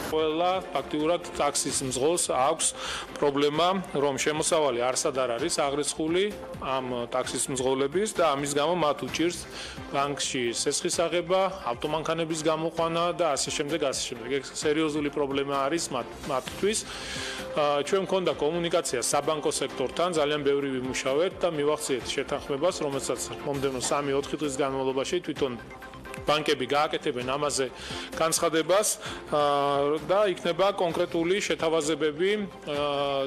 ყველა ფაქტიურად ტაქსის მძღოლს აქვს პრობლემა, რომ შემოსავალი არსად არ არის აღრიცხული ამ ტაქსის მძღოლების და ამის გამო მათ უჭირს ბანკში სესხის აღება, ავტომანქანების გამოყვანა და ასე შემდეგ. ეს სერიოზული პრობლემა არის მათთვის. ჩვენ მქონდა კომუნიკაცია საბანკო სექტორთან, ძალიან ბევრი ვიმუშავეთ და მივახციეთ შეთანხმებას, რომელსაც მომდევნო 3-4 დღის განმავლობაში თვითონ ბანკები გააკეთებენ ამაზე განცხადებას და იქნება კონკრეტული შეთავაზებები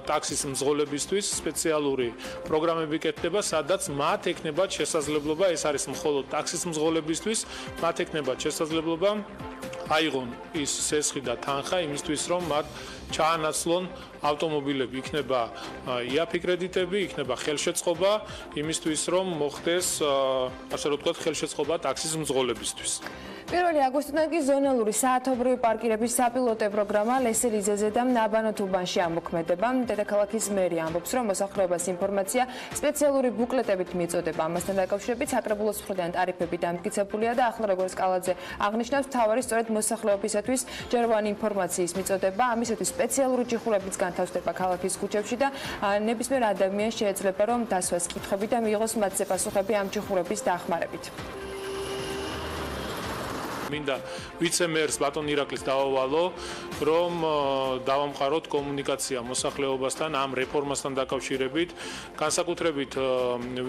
ტაქსის მძღოლებისთვის, სპეციალური პროგრამები კეთდება, სადაც მათ ექნებათ შესაძლებლობა, ეს არის მხოლოდ ტაქსის მძღოლებისთვის, მათ ექნებათ შესაძლებლობა აიღონ ის სესხი და თანხა იმისთვის, რომ მათ ჩაანაცვლონ ავტომობილები, იქნება იაფი კრედიტები, იქნება ხელშეწყობა იმისთვის, რომ მოხდეს, ასე რომ ვთქვათ, ხელშეწყობა ტაქსის მძღოლებისთვის. 1 აგვისტოდან კი ზონალური საათობრივი პარკირების საპილოტო პროგრამა ლესელიძეზე და ნაბანოთუბანში ამოქმედება. დედაქალაქის მერი ამბობს, რომ მოსახლეობას ინფორმაცია სპეციალური ბუკლეტებით მიწოდება. ამასთან დაკავშირებით საკრებულოს მხრიდან ტარიფები დამტკიცებულია და ახლა როგორც კალაძე აღნიშნავს, მთავარი სწორედ მოსახლეობისათვის ჯერვანი ინფორმაციის მიწოდება. ამისათვის სპეციალური ჯიხურებიც განთავსდება ქალაქის ქუჩებში და ნებისმიერ ადამიანს შეიძლება რომ დასვას კითხვები და მიიღოს მათზე პასუხები ამ ჯიხურების დახმარებით. მინდა ვიცე-მერს ბატონ ირაკლის დავავალო, რომ დავამყაროთ კომუნიკაცია მოსახლეობასთან ამ რეფორმასთან დაკავშირებით, განსაკუთრებით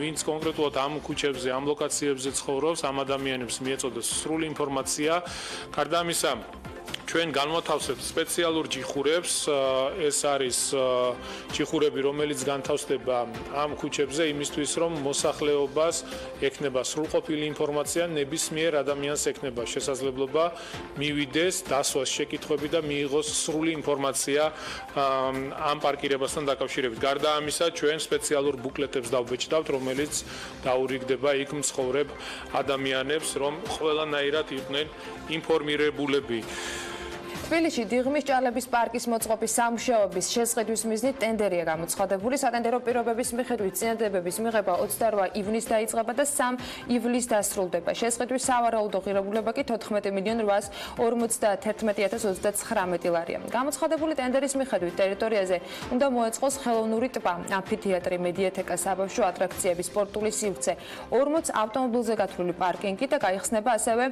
ვინც კონკრეტულად ამ ქუჩებზე, ამ ლოკაციებზე ცხოვრობს, ამ ადამიანებს მიეწოდოს სრული ინფორმაცია. გარდა ამისა, ჩვენ განვათავსებთ სპეციალურ ჯიხურებს, ეს არის ჯიხურები, რომელიც განთავსდება ამ ქუჩებზე იმისთვის, რომ მოსახლეობას ექნება სრულყოფილი ინფორმაცია, ნებისმიერ ადამიანს ექნება შესაძლებლობა მივიდეს, დასვას შეკითხვები და მიიღოს სრული ინფორმაცია ამ პარკირებასთან დაკავშირებით. გარდა ამისა, ჩვენ სპეციალურ ბუკლეტებს დავბეჭდავთ, რომელიც დაურიგდება იქ მცხოვრებ ადამიანებს, რომ ყველანაირად იყვნენ ინფორმირებულები. თბილისში დიღმის ჭალების პარკის მოწყობის სამუშაოების შესყიდვის მიზნით ტენდერია გამოცხადებული. სატენდერო პირობების მიხედვით წინადადებების მიღება 28 ივნისს დაიწყება და 3 ივლისს დასრულდება. შესყიდვის სავარაუდო ღირებულება კი 14,451,039 ლარია. გამოცხადებული ტენდერის მიხედვით ტერიტორიაზე უნდა მოეწყოს ხელოვნური ტბა, ამფითეატრი, მედიათეკა, საბავშვო ატრაქციები, სპორტული სივრცე, 40 ავტომობილზე გათვლილი პარკინგი და გაიხსნება ასევე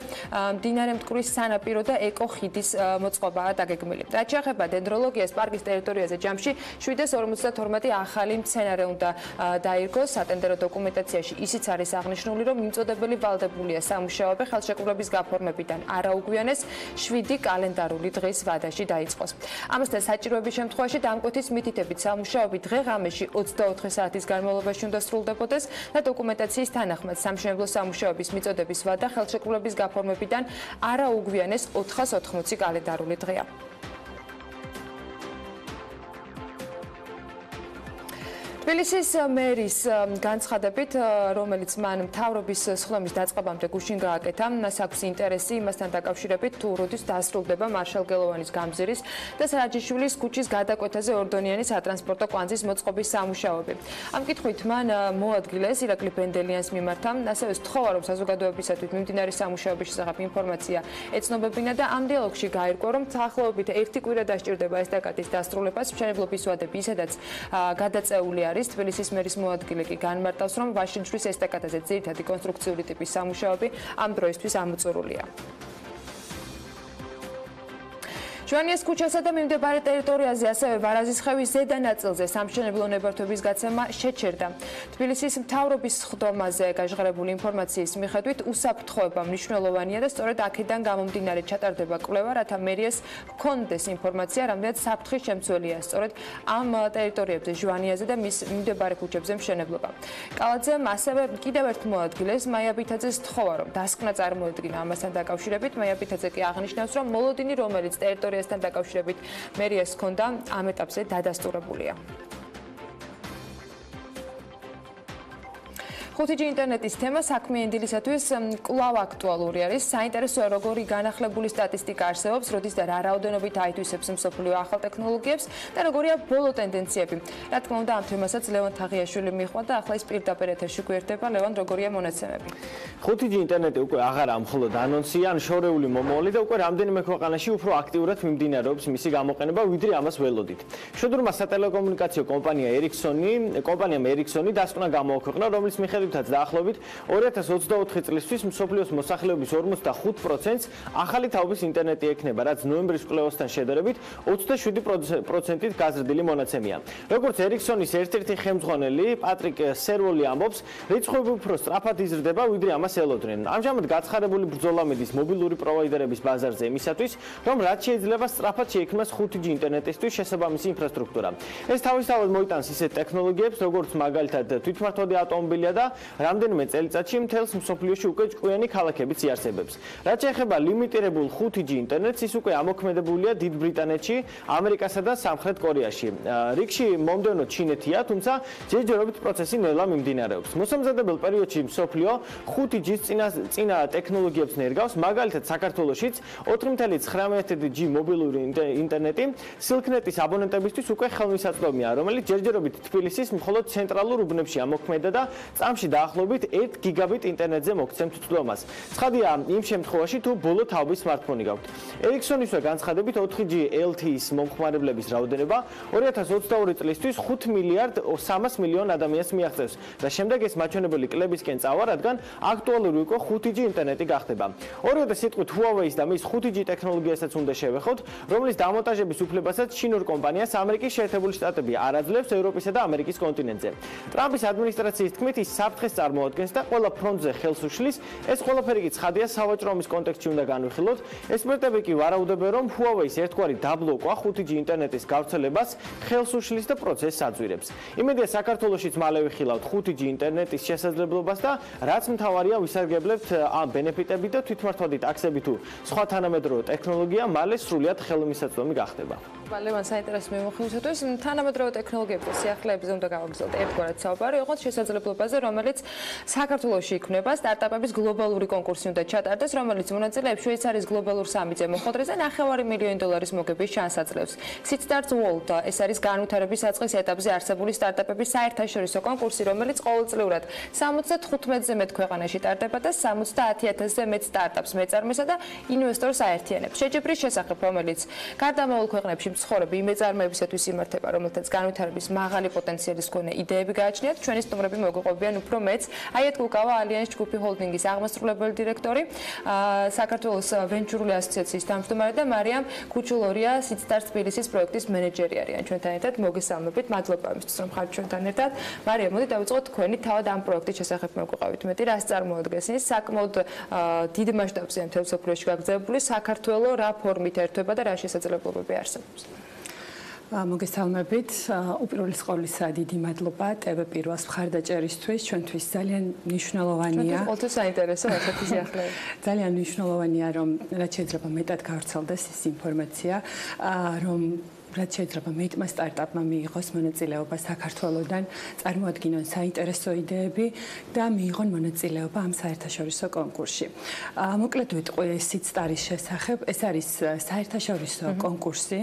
მდინარე მტკვრის სანაპირო და ეკო ხიდის მოწყობა. დაგეგმილი. რაც შეეხება დენდროლოგიას, პარკის ტერიტორიაზე ჯამში 752 ახალი მცენარე უნდა დაირგოს. სატენდერო დოკუმენტაციაში ისიც არის აღნიშნული, რომ მიმწოდებელი ვალდებულია სამუშაოები ხელშეკრულების გაფორმებიდან არაუგვიანეს 7 კალენდარული დღის ვადაში დაიწყოს. ამასთან საჭიროების შემთხვევაში დამკვეთის მითითებით სამუშაოები დღე-ღამეში 24 საათის განმავლობაში უნდა სრულდებოდეს და დოკუმენტაციის თანახმად სამშენებლო სამუშაოების მიწოდების ვადა ხელშეკრულების გაფორმებიდან არაუგვიანეს 480 კალენდარული დღეა. თბილისის მერის განცხადებით, რომელიც მან მთავრობის სხდომის დაწყებამდე გუშინ გააკეთა, მას აქვს ინტერესი იმასთან დაკავშირებით, თუ როდის დასრულდება მარშალ გელოვანის გამზირის და სარაჯიშვილის ქუჩის გადაკვეთაზე ორდონიანი სატრანსპორტო კვანძის მოწყობის სამუშაოები. ამ კითხვით მან მოადგილეს ირაკლი ბენდელიანს მიმართ, ასევე სთხოვა, რომ საზოგადოებისათვის მიმდინარე სამუშაოების შესახებ ინფორმაცია ეცნობებინა და ამ დიალოგში გაირკვა, რომ დაახლოებით 1 კვირა დასჭირდება ესტაკადის დასრულებას, მშენებლობის ვადები ისედაც გადაწეული არის. თბილისის მერის მოადგილე კი განმარტავს, რომ ვაშინჩვის ესტაკადაზე ძირითადი კონსტრუქციული ტიპის სამუშაოები ამ დროისთვის ამოწურულია. ჟვანიას ქუჩასა და მიმდებარე ტერიტორიაზე, ასევე ვარაზისხევის ზედა ნაწილზე სამშენებლო ნებართვების გაცემა შეჩერდა. თბილისის მთავრობის სხდომაზე გაჟღერებული ინფორმაციის მიხედვით, უსაფრთხოება მნიშვნელოვანია და სწორედ აქედან გამომდინარე ჩატარდება კვლევა, რათა მერიას ჰქონდეს ინფორმაცია, რამდენად საფრთხის შემცველია სწორედ ამ ტერიტორიებზე, ჟვანიაზე და მის მიმდებარე ქუჩებზე მშენებლობა. კალაძემ ასევე კიდევ ერთ მოადგილეს მაიაბითაძეს სთხოვა, რომ დასკვნა წარმოედგინა ამასთან დაკავშირებით. მაიაბითაძე კი აღნიშნავს, რომ მოლოდინი, რომელიც ტერიტორიასთან დაკავშირებით მერიას ჰქონდა, ამ ეტაპზე დადასტურებულია. 5G ინტერნეტის თემა საქმიანი დილისათვის კვლავ აქტუალური არის. საინტერესოა, როგორი განახლებული სტატისტიკა არსებობს, როდის და რა რაოდენობით აითვისებს მსოფლიო ახალ ტექნოლოგიებს და როგორია ბოლო ტენდენციები. რა თქმა უნდა, ამ თემასაც ლევან თაღიაშვილი მიხვდა და ახლა ის პირდაპირ ეთერში გვერდება. ლევან, როგორია მონაცემები? 5G ინტერნეტი უკვე აღარა მხოლოდ ანონსია, ან შორეული მომავალი და უკვე რამდენიმე ქვეყანაში უფრო აქტიურად მიმდინარეობს მისი გამოყენება, ვიდრე ამას ველოდით. შედურმა სატელეკომუნიკაციო კომპანიამ Ericsson-ი დასკვნა გამოაქვეყნა, რომლის მიხედვითაც დაახლოებით 2024 წლისთვის მსოფლიოს მოსახლეობის 45%-ს ახალი თაობის ინტერნეტი ექნება, რაც ნოემბრის კვლევასთან შედარებით 27%-ით გაზრდილი მონაცემია. როგორც Ericsson-ის ერთ-ერთი ხელმძღვანელი პატრიკ სერვოლი ამბობს, რიცხვები უფრო სწრაფად იზრდება, ვიდრე ამას ელოდნენ. ამჟამად გაცხარებული ბრძოლა მედის მობილური პროვაიდერების ბაზარზე იმისათვის, რომ რაც შეიძლება სწრაფად შეიქმნას 5G ინტერნეტისთვის შესაბამისი ინფრასტრუქტურა. ეს თავისთავად მოიტანს ისეთ ტექნოლოგიებს, როგორც მაგალითად თვითმართვადი ავტომობილია და რამდენიმე წელიწადში მთელს მსოფლიოში უკვე ჭკვიანი ქალაქებიც იარსებებს. რაც შეეხება ლიმიტირებულ 5G ინტერნეტს, ის უკვე ამოქმედებულია დიდ ბრიტანეთში, ამერიკასა და სამხრეთ კორეაში. რიგში მომდევნო ჩინეთია, თუმცა ჯერჯერობით პროცესი ნელა მიმდინარეობს. მოსამზადებელ პერიოდში მსოფლიო 5G-ს წინა ტექნოლოგიებს ნერგავს, მაგალითად საქართველოშიც 4.9G მობილური ინტერნეტი სილქნეტის აბონენტებისთვის უკვე ხელმისაწვდომია, რომელიც ჯერჯერობით თბილისის მხოლოდ ცენტრალურ უბნებში ამოქმედა და წამში დაახლოებით 1 გიგაბიტ ინტერნეტზე მოგცემთ წვდომას. ცხადია, იმ შემთხვევაში თუ ბოლო თაობის smartphone-ი გაქვთ. Ericssonისვე განცხადებით 4G LTE-ის მომხმარებლების რაოდენობა 2022 წლისთვის 5 მილიარდ 300 მილიონ ადამიანს მიაღწევს და შემდეგ ეს მაჩვენებელი კლებისკენ წავა, რადგან აქტუალური უკვე 5G ინტერნეტი გახდება. ორივე სიტყვით Huawei-ს და მის 5G ტექნოლოგიასაც უნდა შევეხოთ, რომლის დამონტაჟების უფლებასაც ჩინურ კომპანიას ამერიკის შეერთებული შტატები არ აძლევს ევროპისა და ამერიკის კონტინენტზე. ტრამპის ადმინისტრაციის თქმით, ის საფრთხეს წარმოადგენს და ყველა ფრონტზე ხელს უშლის. ეს ყველაფერი კი ცხადია სავაჭრო ომის კონტექსტში უნდა განვიხილოთ. ესპერტები კი ვარაუდობენ, რომ Huawei-ს ერთგვარი დაბლოკვა 5G ინტერნეტის გავრცელებას ხელს უშლის და პროცესს აძვირებს. იმედია საქართველოშიც მალე ვიხილავთ 5G ინტერნეტის შესაძლებლობას და რაც მთავარია ვისარგებლებთ ამ ბენეფიტები და თვითმართველი ტაქსები თუ სხვა თანამედროვე ტექნოლოგია მალე სრულიად ხელმისაწვდომი გახდება. მალე საინტერესო მიმოხილვისათვის თანამედროვე ტექნოლოგიების და სიახლეებზე უნდა გავაგრძელოთ ერთგვარად საუბარი, ოღონდ შესაძლებლობაზე, რომელიც საქართველოში იქმნება, სტარტაპების გლობალური კონკურსი უნდა ჩატარდეს, რომელიც მონაწილეებს შვეიცარიის გლობალურ სამიტზე მოხდრეზე $9 მილიონის მოგების შანსს აძლევს. Seed World ეს არის განვითარების საწყის ეტაპზე არსებული სტარტაპების საერთაშორისო კონკურსი, რომელიც ყოველწლიურად 75-ზე მეტ ქვეყანაში ტარდება და 70,000-ზე მეტ სტარტაპს მეწარმესა და ინვესტორს აერთიანებს. შეჯიბრის შესახებ, რომელიც გარდამავალ ქვეყნებში მცხოვრები იმეწარმეებისათვის იმართება, რომელთაც განვითარების მაღალი პოტენციალის მქონე იდეები გააჩნიათ, ჩვენი სტუმრები მოგიყვებიან უფრო მეც. აიეთ გუკავა ალიანს ჯგუფი ჰოლდინგის აღმასრულებელი დირექტორი, საქართველოს ვენჩურული ასოციაციის თავმჯდომარე და მარიამ ქუჩულორია Seed თბილისის პროექტის მენეჯერი არიან ჩვენთან ერთად. მოგესალმებით, მადლობა იმისთვის, რომ ხართ ჩვენთან ერთად. მარიამ, მოდი დავიწყოთ თქვენი თავად ამ პროექტის შესახებ მოგიყვებით მეტი, რას წარმოადგენს ის, საკმაოდ დიდ მასშტაბზე მთელ მსოფლიოში გაგრძელებული საქართველოს რა ფორმით ერთვება და რა შესაძლებლობები არსებობს. მოგესალმებით, უპირველეს ყოვლისა დიდი მადლობა TV Pirvels მხარდაჭერისთვის, ჩვენთვის ძალიან მნიშვნელოვანია. ყოველთვის საინტერესო ასეთი სიახლეები. ძალიან მნიშვნელოვანია, რომ რაც შეიძლება მეტად გავრცელდეს ის ინფორმაცია, რომ რაც შეიძლება მეტმა სტარტაპმა მიიღოს მონაწილეობა საქართველოსთან, წარმოადგინონ საინტერესო იდეები და მიიღონ მონაწილეობა ამ საერთაშორისო კონკურსში. მოკლედ ვიტყვი Seed-ის შესახებ, ეს არის საერთაშორისო კონკურსი,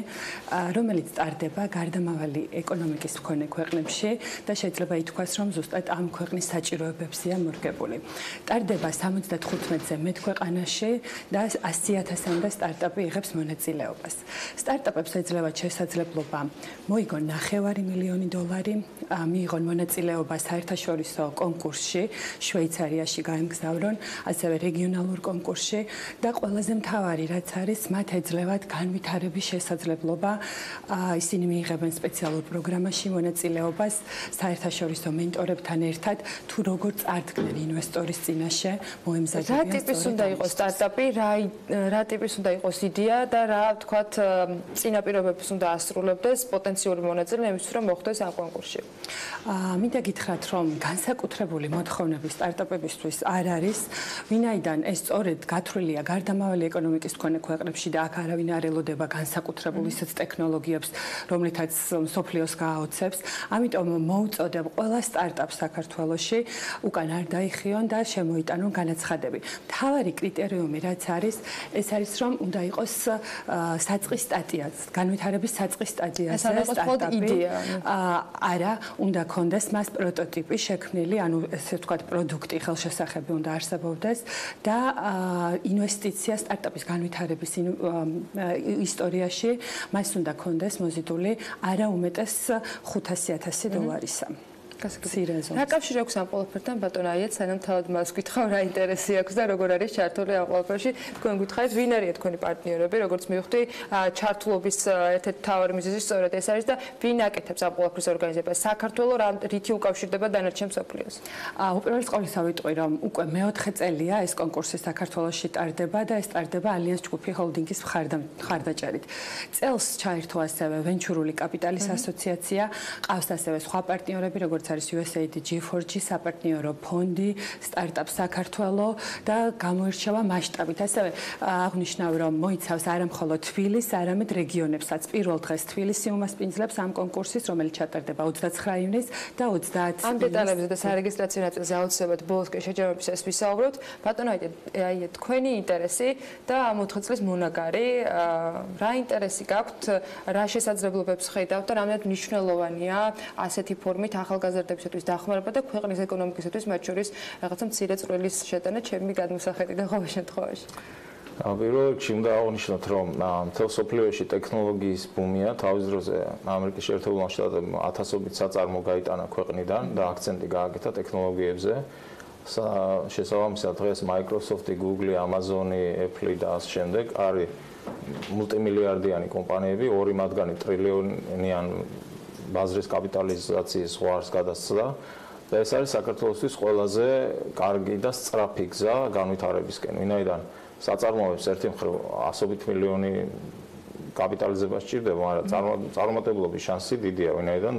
რომელიც ტარდება გარდამავალი ეკონომიკის მქონე ქვეყნებში და შეიძლება ითქვას, რომ ზუსტად ამ ქვეყნის საჭიროებებზეა მორგებული. ტარდება 75-ზე მეტ ქვეყანაში და 100,000-მდე სტარტაპი იღებს მონაწილეობას. სტარტაპებს ეძლევა შესაძლებლობა მოიგონ $9 მილიონი, მიიღონ მონაწილეობა საერთაშორისო კონკურსში, შვეიცარიაში გაემგზავრონ, ასევე რეგიონალურ კონკურსში და ყველაზე მთავარი რაც არის, მათ ეძლევათ განვითარების შესაძლებლობა, ისინი მიიღებენ სპეციალურ პროგრამაში მონაწილეობას საერთაშორისო მენტორებთან ერთად, თუ როგორ წარდგნენ ინვესტორის წინაშე, მოემზადებიან. რა ტიპის უნდა იყოს სტარტაპი, რა ტიპის უნდა იყოს იდეა და რა ვთქვათ წინაპირობებს უნდა ასრულებდეს პოტენციური მონაწილე იმისთვის, რომ მოხვდეს ამ კონკურსში. მინდა გითხრათ, რომ განსაკუთრებული მოთხოვნები სტარტაპებისთვის არ არის, ვინაიდან ეს სწორედ გათვლილია გარდამავალი ეკონომიკის მქონე ქვეყნებში და აქ არავინ არ ელოდება განსაკუთრებულ ისეთ ტექნოლოგიებს, რომლითაც მსოფლიოს გააოცებს. ამიტომ მოუწოდებ ყველა სტარტაპს საქართველოში უკან არ დაიხიონ და შემოიტანონ განაცხადები. მთავარი კრიტერიუმი რაც არის, ეს არის, რომ უნდა იყოს საწყის სტადია, განვითარების საწყის სტადიაზე სტარტაპი. არა, უნდა ქონდეს მას პროტოტიპი შექმნილი, ანუ ესე ვთქვათ, პროდუქტი ხელშესახები უნდა არსებობდეს და ინვესტიცია სტარტაპის განვითარების ისტორიაში მას უნდა ქონდეს მოზიდული არა უმეტეს $500,000. რა კავშირი აქვს ამ ყველაფერთან ბატონო აიეთ, სანამ თავად მას გითხავ რა ინტერესი აქვს და როგორ არის ჩართული ამ ყველაფერში, თქვენ გითხარით ვინ არიან თქვენი პარტნიორები, როგორც მივხვდი, ჩართულობის ერთ-ერთი მთავარი მიზეზი სწორედ ეს არის და ვინ აკეთებს ამ ყველაფრის ორგანიზებას, საქართველოს რითი უკავშირდება დანარჩენ მსოფლიოს. უპირველეს ყოვლისა ვიტყვი, რომ უკვე მეოთხე წელია ეს კონკურსი საქართველოში ტარდება და ეს ტარდება ალიანს ჯგუფი ჰოლდინგის მხარდაჭერით. წელს ჩაერთო ასევე ვენჩურული კაპიტალის ასოციაცია, ყავს ასევე სხვა პარტნიორები, როგორც არის USAID G4G საპარტნიორო ფონდი, სტარტაპ საქართველო და გამოირჩევა მასშტაბით. ასევე აღნიშნავ, რომ მოიცავს არა მხოლოდ თბილისს, არამედ რეგიონებსაც. პირველ დღეს თბილისი უმასპინძლებს ამ კონკურსის, რომელიც ჩატარდება 29 ივნისს და 30 ამ დეტალებზე და სარეგისტრაციო ნაწილზე აუცილებლად ბოლოს კი შეჯამებისას ვისაუბროთ. ბატონო, აი თქვენი ინტერესი და ამ 4 წლის მონაგარი, რა ინტერესი გაქვთ, რა შესაძლებლობებს ხედავთ და რამდენად მნიშვნელოვანია ასეთი ფორმით ახალგაზრდებისათვის დახმარება და ქვეყნის ეკონომიკისათვის მათ შორის რაღაცა მცირე წვრილის შეტანა ჩემი გადმოსახედიდან ყოველ შემთხვევაში. პირველ რიგში უნდა აღნიშნოთ, რომ მთელ სოფლიოში ტექნოლოგიის ბუმია. თავის დროზე ამერიკის შეერთებულმა შტატებმა ათასობით საწარმო გაიტანა ქვეყნიდან და აქცენტი გააკეთა ტექნოლოგიებზე. შესაბამისად დღეს Microsoft, Google, Amazon, Apple და ამ შემდეგ არის მულტიმილიარდიანი კომპანიები, ორი მათგანი ტრილიონიან ბაზრის კაპიტალიზაციის ზღვარს გადასცდა. და ეს არის საქართველოსთვის ყველაზე კარგი და სწრაფი გზა განვითარებისკენ. ვინაიდან საწარმოებს ერთი მხრივ 100 მილიონი კაპიტალიზება სჭირდება, მაგრამ წარმატებლობის შანსი დიდია, ვინაიდან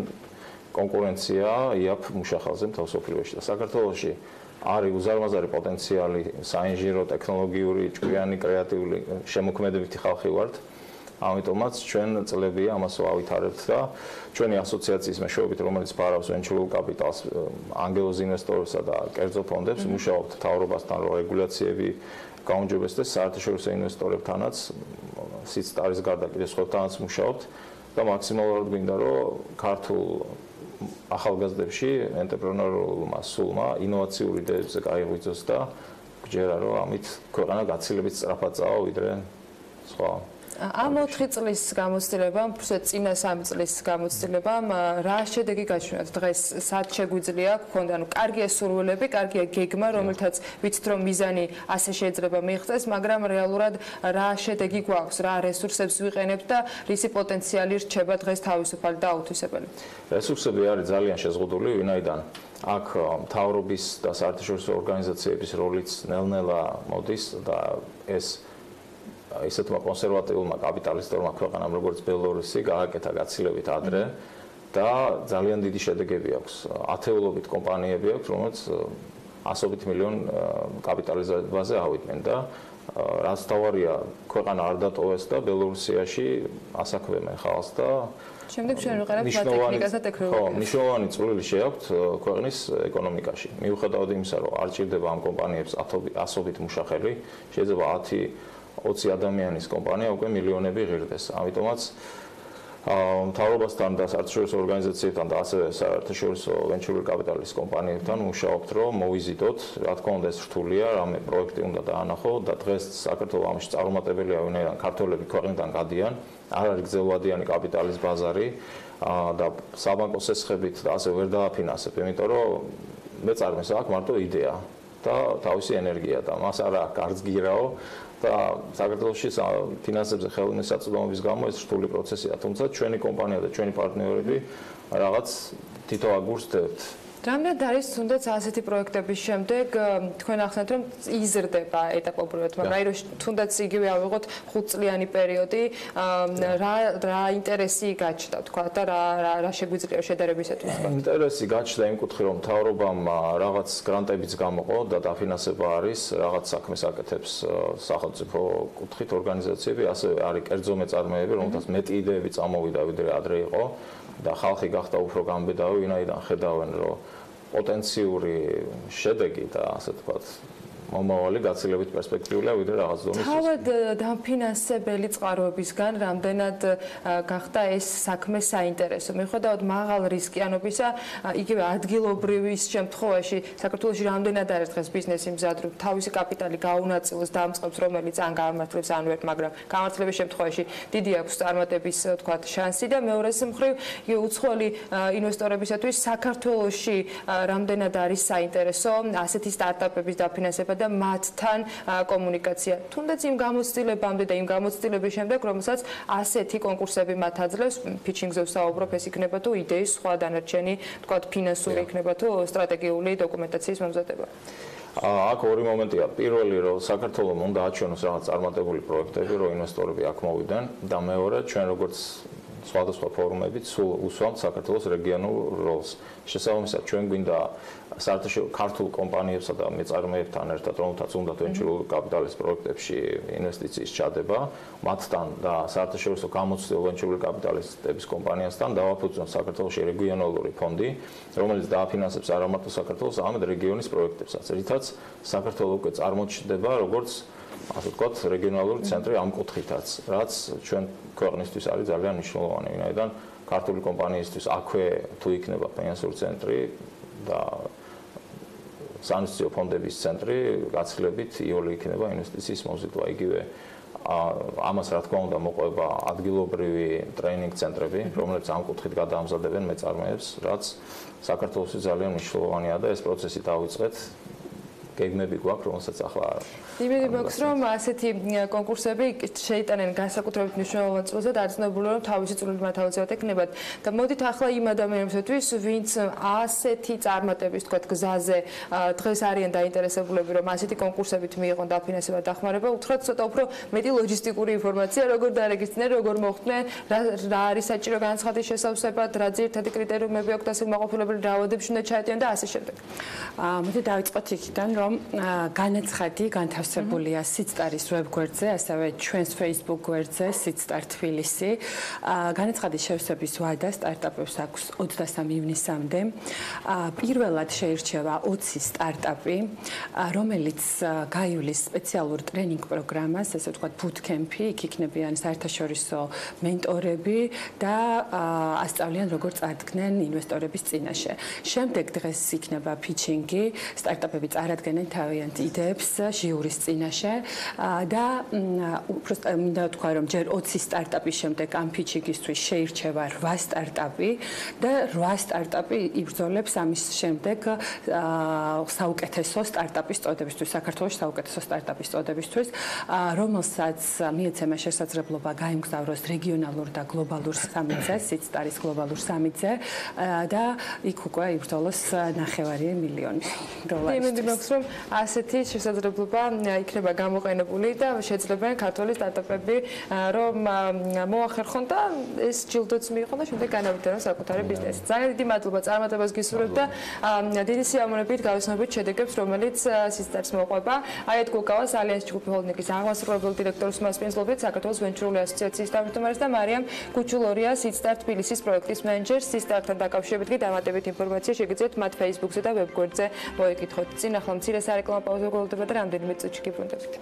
კონკურენცია იაფ მუშახელზე მთელ სოფლიოში და საქართველოში არის უზარმაზარი პოტენციალი საინჟინრო, ტექნოლოგიური, ჭკვიანი, კრეატიული, შემოქმედებითი ხალხი ვართ. ამიტომაც ჩვენ წლებია ამას ავითარებთ და ჩვენი ასოციაციის მეშვეობით, რომელიც ფარავს ვენჩურულ კაპიტალს, ანგელოზ ინვესტორებსა და კერძო ფონდებს, მუშაობთ მთავრობასთან, რომ რეგულაციები გაუმჯობესდეს საერთაშორისო ინვესტორებთანაც, სიცტარის გარდა კიდევ სხვებთანაც მუშაობთ და მაქსიმალურად გვინდა, რომ ქართულ ახალგაზრდებში ენტერპრენორულმა სულმა ინოვაციური იდეებზე გაიღვიძოს და გჯერა, რომ ამით ქვეყანა გაცილებით სწრაფად წავა ვიდრე სხვა. ამ 4 წლის გამოცდილებამ, წინა 3 წლის გამოცდილებამ რა შედეგი გაჩვენათ დღეს? სად შეგვიძლია გქონდა, კარგია სურვილები, კარგია გეგმა, რომელთაც ვიცით, რომ მიზანი ასე შეიძლება მიიღწეს, მაგრამ რეალურად რა შედეგი გვაქვს, რა რესურსებს ვიყენებთ და რისი პოტენციალი რჩება დღეს თავისუფალი და აუთვისებელი? რესურსები არის ძალიან შეზღუდული, ვინაიდან აქ მთავრობის და საერთაშორისო ორგანიზაციების როლიც ნელ-ნელა მოდის და ეს ისეთმა კონსერვატიულმა კაპიტალისტურმა ქვეყანამ როგორც ბელორუსი გააკეთა გაცილებით ადრე და ძალიან დიდი შედეგები აქვს. ათეულობით კომპანიები აქვს, რომელიც 100 მილიონ კაპიტალიზებაზე ავიდნენ და რაც თავარია, ქვეყანა არ დატოვეს და ბელორუსიაში ასაქმებენ ხალხს და შემდეგ ჩვენ ვიყენებთ ტექნიკას და ტექნოლოგიას. მნიშვნელოვანი წვლილი შეაქვთ ქვეყნის ეკონომიკაში. მიუხედავად იმისა, რომ არ ჭირდება ამ კომპანიებს ასობით მუშახელი, შეიძლება 10-20 ადამიანის კომპანია უკვე მილიონები ღირდეს. ამიტომაც მთავრობასთან და საერთაშორისო ორგანიზაციებთან და ასევე საერთაშორისო ვენჩურული კაპიტალის კომპანიებთან მუშაობთ, რომ მოვიზიდოთ, რა თქმა უნდა, ეს რთულია, რამე პროექტი უნდა დაანახო და დღეს საქართველოს ამაში წარუმატებელია, ვინაიდან ქართველები ქვეყნიდან გადიან, არ არის გრძელვადიანი კაპიტალის ბაზარი და საბანკო სესხებით და ასე ვერ დააფინანსებ, იმიტომ რომ მე წარმეს აქვს მარტო იდეა და თავისი ენერგია და მას არ აქვს არც გირაო და საქართველოში ფინანსებზე ხელმისაწვდომობის გამო ეს რთული პროცესია, თუმცა ჩვენი კომპანია და ჩვენი პარტნიორები რაღაც თითო აგურს დებთ. რამდენად არის თუნდაც ასეთი პროექტების შემდეგ თქვენ ახსენეთ, რომ იზრდება ეტაპობრივად, მაგრამ აი რომ თუნდაც იგივე ავიღოთ 5-წლიანი პერიოდი, რა ინტერესი გაჩნდა თქვა და რა შეგვიძლია შედარებისათვის? ინტერესი გაჩნდა იმ კუთხე, რომ მთავრობამ რაღაც გრანტებიც გამოყო და დაფინანსება არის, რაღაც საქმეს აკეთებს სახელმწიფო კუთხით ორგანიზაციები, ასევე არის კერძო მეწარმეები, რომელთაც მეტი იდეები წამოვიდა, ვიდრე ადრე იყო. და ხალხი გახდა უფრო გამბედავი, ვინაიდან ხედავენ, რომ პოტენციური შედეგი და ასე ვთქვათ, მომავალი გაცილებით პერსპექტიულია, ვიდრე რაღაც დონის. თავად დაფინანსებელი წყაროებისგან რამდენად გახდა ეს საქმე საინტერესო? მიუხედავად მაღალ რისკიანობისა, იგივე ადგილობრივის შემთხვევაში საქართველოში რამდენად არის დღეს ბიზნესი მზად, რომ თავისი კაპიტალი გაუნაწილოს დამწყებს, რომელიც ან გამართლებს, ან ვერ, მაგრამ გამართლების შემთხვევაში დიდი აქვს წარმატების, ვთქვათ, შანსი და მეორეს მხრივ, უცხოელი ინვესტორებისათვის საქართველოში რამდენად არის საინტერესო ასეთი სტარტაპების დაფინანსება და მათთან კომუნიკაცია. თუნდაც იმ გამოცდილებამდე და იმ გამოცდილების შემდეგ, რომელსაც ასეთი კონკურსები მათ აძლევს, ფიჩინგზე ვსაუბრობ, ეს იქნება თუ იდეის სხვა დანარჩენი, თქვათ, ფინანსური იქნება თუ სტრატეგიული დოკუმენტაციის მომზადება. აქ ორი მომენტია. პირველი, რომ საქართველოს უნდა აჩვენოს რაღაც წარმატებული პროექტები, რომ ინვესტორები აქ მოვიდნენ და მეორე, ჩვენ როგორც სხვადასხვა ფორუმებით სულ უსვამთ საქართველოს რეგიონულ როლს. შესაბამისად, ჩვენ გვინდა საერთაშორისო ქართულ კომპანიებსა და მეწარმეებთან ერთად, რომელთაც უნდათ ვენჩურული კაპიტალის პროექტებში ინვესტიციის ჩადება, მათთან და საერთაშორისო გამოცდები ვენჩურული კაპიტალისტების კომპანიასთან დავაფუძნოთ საქართველოში რეგიონალური ფონდი, რომელიც დააფინანსებს არა მარტო საქართველოს, არამედ რეგიონის პროექტებსაც, რითაც საქართველო უკვე წარმოჩნდება როგორც ასე ვთქვათ, რეგიონალური ცენტრი ამ კუთხითაც, რაც ჩვენ ქვეყნისთვის არის ძალიან მნიშვნელოვანი, ვინაიდან ქართული კომპანიისთვის აქვე თუ იქნება ფინანსური ცენტრი და საინვესტიციო ფონდების ცენტრი, გაცილებით იოლი იქნება ინვესტიციის მომზიდვა. იგივე ამას რა თქმა უნდა მოყვება ადგილობრივი ტრეინინგ ცენტრები, რომლებიც ამ კუთხით გადაამზადებენ მეწარმეებს, რაც საქართველოსთვის ძალიან მნიშვნელოვანია და ეს პროცესი დავიწყეთ. გეგმები გვაქვს, რომელსაც ახლა იმედი მაქვს, რომ ასეთი კონკურსები შეიტანენ განსაკუთრებით მნიშვნელოვან წვლილს და დაძნებული რომ თავისი წვლილი მათავისუფლად ექნებათ. და მოდით ახლა იმ ადამიანებისთვის, ვინც ასეთი წარმატების, თქვათ, გზაზე დღეს არიან დაინტერესებულები, რომ ასეთი კონკურსებით მიიღონ დაფინანსება დახმარება, უთხრათ ცოტა უფრო მეტი ლოჯისტიკური ინფორმაცია, როგორ დარეგისტრირდნენ, როგორ მოხდნენ, რა არის საჭირო განცხადის შესავსებად, რა ძირითადი კრიტერიუმები აქვს ასე მაყოფილებელი რაოდებში უნდა ჩაეტიონ და ასე შემდეგ. მოდით დავიწყოთ იქიდან, რომ განაცხადი განთავსებულია სიცტარის ვებგვერდზე, ასევე ჩვენს Facebook გვერდზე სიცტარ თბილისი. განაცხადის შევსების ვადა სტარტაპებს აქვს 23 ივნისამდე. პირველად შეირჩევა 20 სტარტაპი, რომელიც გაივლის სპეციალურ ტრენინგ პროგრამას, ასე ვთქვათ, ბუთკემპი, იქ იქნებიან საერთაშორისო მენტორები და ასწავლიან როგორ წარდგნენ ინვესტორების წინაშე. შემდეგ დღეს იქნება ფიჩინგი, სტარტაპები წარადგენენ თავიანთ იდეებს ჟიურის წინაშე და უბრალოდ მინდა ვთქვა, რომ ჯერ 20 სტარტაპის შემდეგ ამ ფიჩინგისთვის შეირჩევა 8 სტარტაპი და 8 სტარტაპი იბრძოლებს ამის შემდეგ საუკეთესო სტარტაპის წოდებისთვის, საქართველოს საუკეთესო სტარტაპის წოდებისთვის, რომელსაც მიეცემა შესაძლებლობა გაემგზავროს რეგიონალურ და გლობალურ სამიტზე, სიცტარის გლობალურ სამიტზე და იქ უკვე იბრძოლოს 9 მილიონი დოლარი. იმედი მაქვს, რომ ასეთი შესაძლებლობა იქნება გამოყენებული და შეძლებენ ქართული სტარტაპები რომ მოახერხონ და ეს ჯილდოც მიიღონ და შემდეგ განავითარონ საკუთარი ბიზნესი. ძალიან დიდი მადლობა წარმატებას გისურვებთ და დიდი სიამოვნებით გავისმებით შედეგებს, რომელიც სიცტარს მოყვება. აიეთ გუკავას ალიანს ჯგუფი ჰოლდინგის აღმასრულებელი დირექტორის მასპინძლობით საქართველოს ვენჩურული ასოციაციის თავმჯდომარეს და მარიამ კუჩულორია სიცტარ თბილისის პროექტის მენეჯერს. სიცტართან დაკავშირებით კი დამატებით ინფორმაცია შეგიძლიათ მათ Facebook-ზე და ვებგვერდზე მოიკითხოთ. წინ ახლა მცირე სარეკლამო პაუზა გველოდება და რამდენიმე წუთში გიბრუნდებით.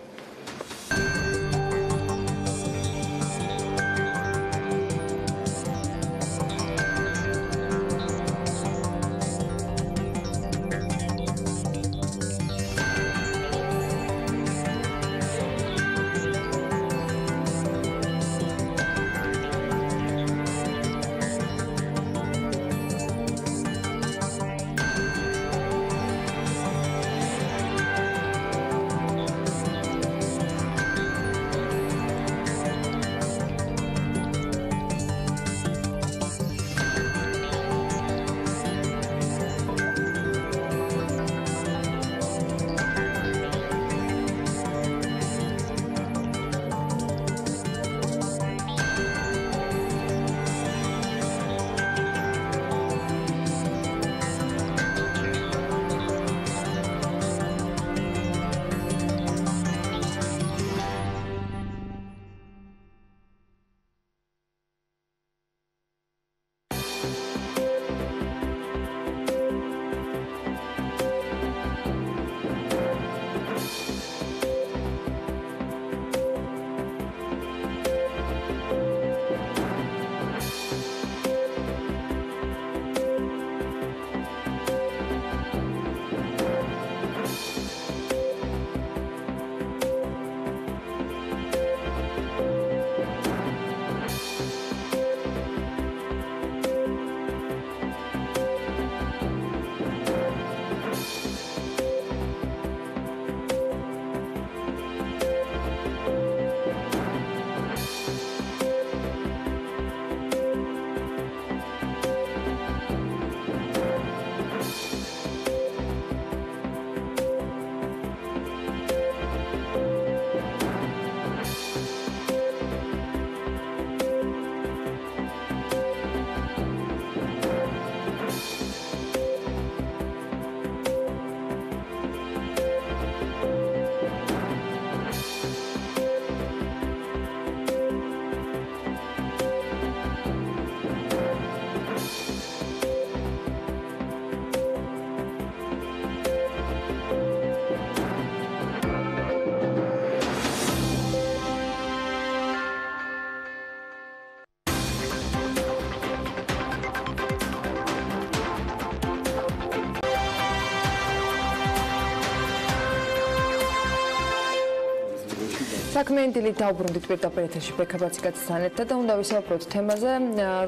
საქმიანი დილით დაუბრუნდით პირდაპირ ეთერში ბექაბაციკაცთან ერთად და უნდა ვისაუბროთ თემაზე,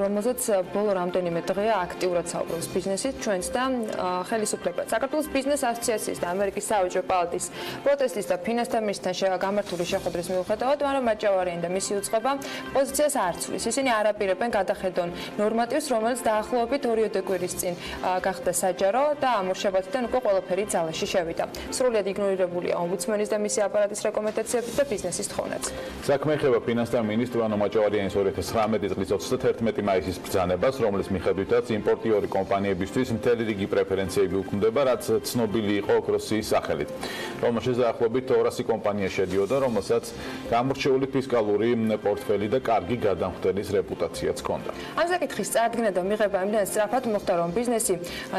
რომელზეც ბოლო რამდენიმე დღეა აქტიურად საუბრობს ბიზნესით, ჩვენც და ხელისუფლებაც. საქართველოს ბიზნეს ასოციაციის და ამერიკის საავეჯრო პალატის პროტესტის და ფინანსთა მინისტრთან გამართული შეხვედრის მიუხედავად, მაგრამ მაჭავარიანი და მისი უწყება პოზიციას არ ცვლის. ისინი არ აპირებენ გადახედონ ნორმატივს, რომელიც დაახლოებით 2 კვირის წინ გახდა საჯარო და ამ ორშაბათიდან უკვე ყველაფერი ძალაში შევიდა. სრულად იგნორირებულია ომბუდსმენის და მისი აპარატის რეკომენდაციები და ბიზნესის თხოვნაც. საქმე ეხება ფინანსთა მინისტრ მაჭავარიანის 2019 წლის 31 მაისის ბრძანებას, რომლის მიხედვითაც იმპორტიორი კომპანიებისთვის მთელი რიგი პრეფერენციები უქმდება, რაც ცნობილი იყო ოქროს სიის სახელით. რომელშიც დაახლოებით 200 კომპანია შედიოდა, რომელსაც გამორჩეული ფისკალური პორტფელი და კარგი გადამხდელის რეპუტაციაც ჰქონდა. ამ საკითხის წარდგენა და მიღება იმდენად სწრაფად მოხდა, რომ ბიზნესი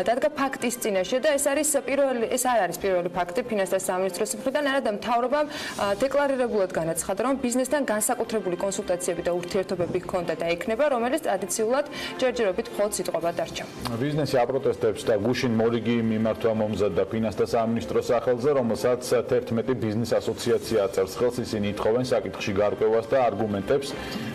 დადგა ფაქტის წინაშე და ეს არ არის პირველი ფაქტი ფინანსთა სამინისტროს მხრიდან, არადა მთავრობამ დეკლარირებულად განაცხადა, რომ ბიზნესთან განსაკუთრებული კონსულტაციები და ურთიერთობები ჰქონდა და ექნება, რომელიც ტრადიციულად ჯერჯერობით მხოლოდ სიტყვა დარჩა. ბიზნესი აპროტესტებს და გუშინ მორიგი მიმართვა მომზადდა ფინანსთა სამინისტროს სახელზე, რომელსაც 11 ბიზნეს ასოციაცია აწერს ხელს, ისინი ითხოვენ საკითხში გარკვევას და არგუმენტებს.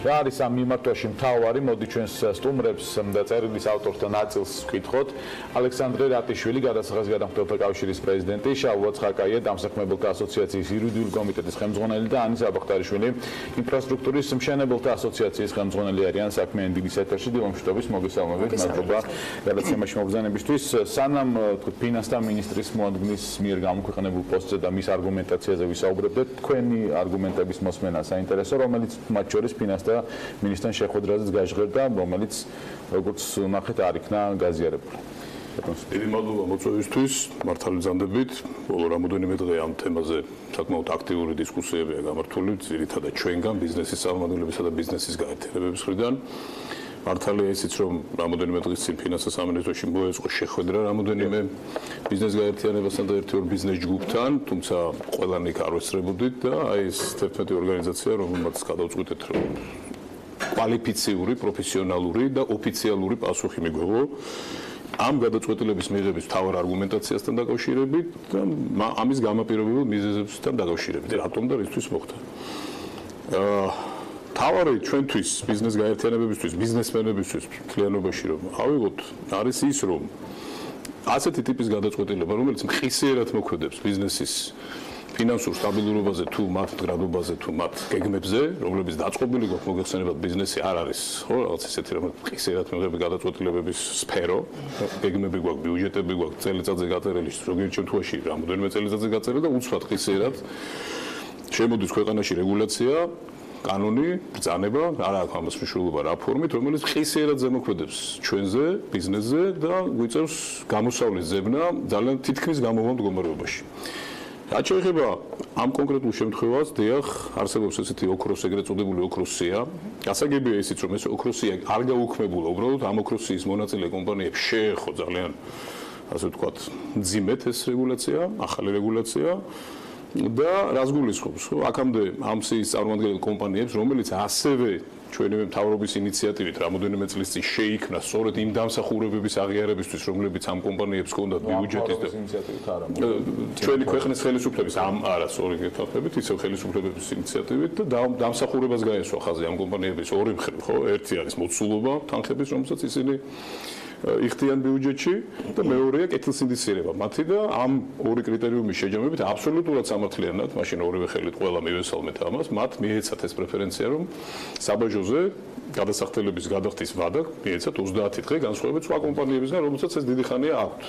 რა არის ამ მიმართვაში მთავარი, მოდი ჩვენს სტუმრებს და წერილის ავტორთა ნაწილს ვკითხოთ. ალექსანდრე რატიშვილი, გადასახადის გადამხდელთა კავშირის პრეზიდენტი, შალვა ცხაკაია, დამსაქმებელთა ასოციაციის იურიდიული კომიტეტის ხელმძღვანელი და ანისა ბახტარიშვილი, ინფრასტრუქტურის მშენებელთა ასოციაციის ხელმძღვანელი არიან საქმიანი დილის ეთერში. დილომშვიდობის, მოგესალმებით, მადლობა გადაცემაში მობრძანებისთვის. სანამ ფინანსთა მინისტრის მოადგმის მიერ გამოქვეყნებულ პოსტზე და მის არგუმენტაციაზე ვისაუბრებდეთ, თქვენი არგუმენტების მოსმენა საინტერესო, რომელიც მათ შორის ფინანსთა მინისტრთან შეხვედრაზეც გაჟღერდა, რომელიც როგორც ნახეთ არ იქნა გაზიარებული. დიდი მადლობა მოწვევისთვის, მართალი ბრძანდებით. ბოლო რამოდენიმე დღე ამ თემაზე საკმაოდ აქტიური დისკუსიებია გამართული, ძირითადად ჩვენგან ბიზნესის წარმომადგენლებისა და ბიზნესის გაერთიანებების მხრიდან. მართალია ისიც, რომ რამოდენიმე დღის წინ ფინანსთა სამინისტროში მოეწყო შეხვედრა რამოდენიმე ბიზნეს გაერთიანებასთან და ერთ-ორ ბიზნეს ჯგუფთან, თუმცა ყველანი იქ არ ვესწრებოდით და აი ეს 11 ორგანიზაცია, რომელმაც გადავწყვიტეთ, რომ კვალიფიციური, პროფესიონალური და ოფიციალური პასუხი მიგვეღო ამ გადაწყვეტილების მიღების მთავარ არგუმენტაციასთან დაკავშირებით და ამის გამაპირებებელ მიზეზებთან დაკავშირებით. რატომ და რისთვის მოხდა? თავარი ჩვენთვის, ბიზნეს გაერთიანებებისთვის, ბიზნესმენებისთვის მთლიანობაში რომ ავიღოთ, არის ის, რომ ასეთი ტიპის გადაწყვეტილება, რომელიც მხისიერად მოქმედებს ბიზნესის ფინანსურ სტაბილურობაზე თუ მათ მდგრადობაზე თუ მათ გეგმებზე, რომლებიც დაწყობილი გვაქვს მოგეხსენებათ ბიზნესი არ არის, ხო, რაღაც ესეთი რომ მხისიერად მიღები გადაწყვეტილებების სფერო, გეგმები გვაქვს, ბიუჯეტები გვაქვს, წელიწადზე გაწერილი, ზოგიერთ შემთხვევაში რამოდენიმე წელიწადზე გაწერილი და უცბად მხისიერად შემოდის ქვეყანაში რეგულაცია, კანონი, ბრძანება, არა აქვს ამას მნიშვნელობა რა ფორმით, რომელიც მხისიერად ზემოქმედებს ჩვენზე, ბიზნესზე და გვიწევს გამოსავლის ზებნა ძალიან თითქმის გამოვამ მდგომარეობაში. რაც შეეხება ამ კონკრეტულ შემთხვევას, დიახ, არსებობს ესეთი ოქროს, ეგრეთ წოდებული ოქროსია. გასაგებია ისიც, რომ ეს ოქროსია არ გაუქმებულა, უბრალოდ ამ ოქროსის მონაწილე კომპანიებს შეეხო ძალიან, ასე ვთქვათ, მძიმედ ეს რეგულაცია, ახალი რეგულაცია. და რას გულისხმობს, ხო? აქამდე ამ სიის წარმომადგენელ კომპანიებს, რომელიც ასევე ჩვენი მთავრობის ინიციატივით რამოდენიმე წლის წინ შეიქმნა სწორედ იმ დამსახურებების აღიარებისთვის, რომლებიც ამ კომპანიებს ჰქონდათ ბიუჯეტის და ინიციატივით არა. ჩვენი ქვეყნის ხელისუფლების არა სწორი გეთანხმებით, ისევ ხელისუფლების ინიციატივით და დამსახურებას გაესვა ხაზი ამ კომპანიების ორი მხრივ, ხო? ერთი არის მოცულობა თანხების, რომელსაც ისინი იხდიან ბიუჯეტში და მეორეა კეთილსინდისიერება მათი და ამ ორი კრიტერიუმის შეჯამებით აბსოლუტურად სამართლიანად, მაშინ ორივე ხელით ყველა მივესალმეთ ამას, მათ მიეცათ ეს პრეფერენცია, რომ საბაჟოზე გადასახდელების გადახდის ვადა მიეცათ 30 დღე განსხვავებით სხვა კომპანიებისგან, რომელსაც ეს დიდი ხანია აქვთ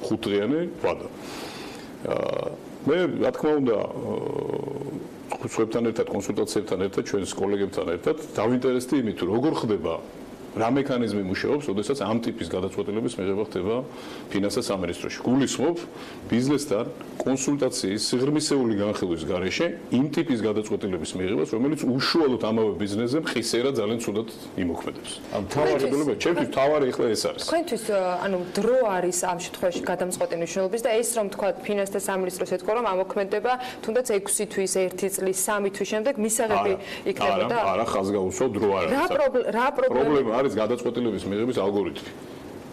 5 დღიანი ვადა. მე რა თქმა უნდა ხუთშევთან ერთად კონსულტაციებთან ერთად ჩვენს კოლეგებთან ერთად დავინტერესდი იმით, რომ როგორ ხდება რა მექანიზმი მუშაობს, ოდესაც ამ ტიპის გადაწყვეტილების მიღება ხდება ფინანსთა სამინისტროში. გულისხმობ ბიზნესთან კონსულტაციის სიღრმისეული განხილვის გარეშე იმ ტიპის გადაწყვეტილების მიღებას, რომელიც უშუალოდ ამავე ბიზნესზე მხისერად ძალიან ცუდად იმოქმედებს. თავარებელობა, ჩემთვის თავარი ახლა ეს არის. თქვენთვის ანუ დრო არის ამ შემთხვევაში გადამწყვეტი მნიშვნელობის და ეს რომ თქვა ფინანსთა სამინისტროს ეთქვა რომ ამოქმედება თუნდაც 6 თვის, 1 წლის, 3 თვის შემდეგ მისაღები იქნებოდა. არა, ხაზგაუსვა დრო არ არის. რა პრობლემა არის გადაწყვეტილების მიღების ალგორითმი.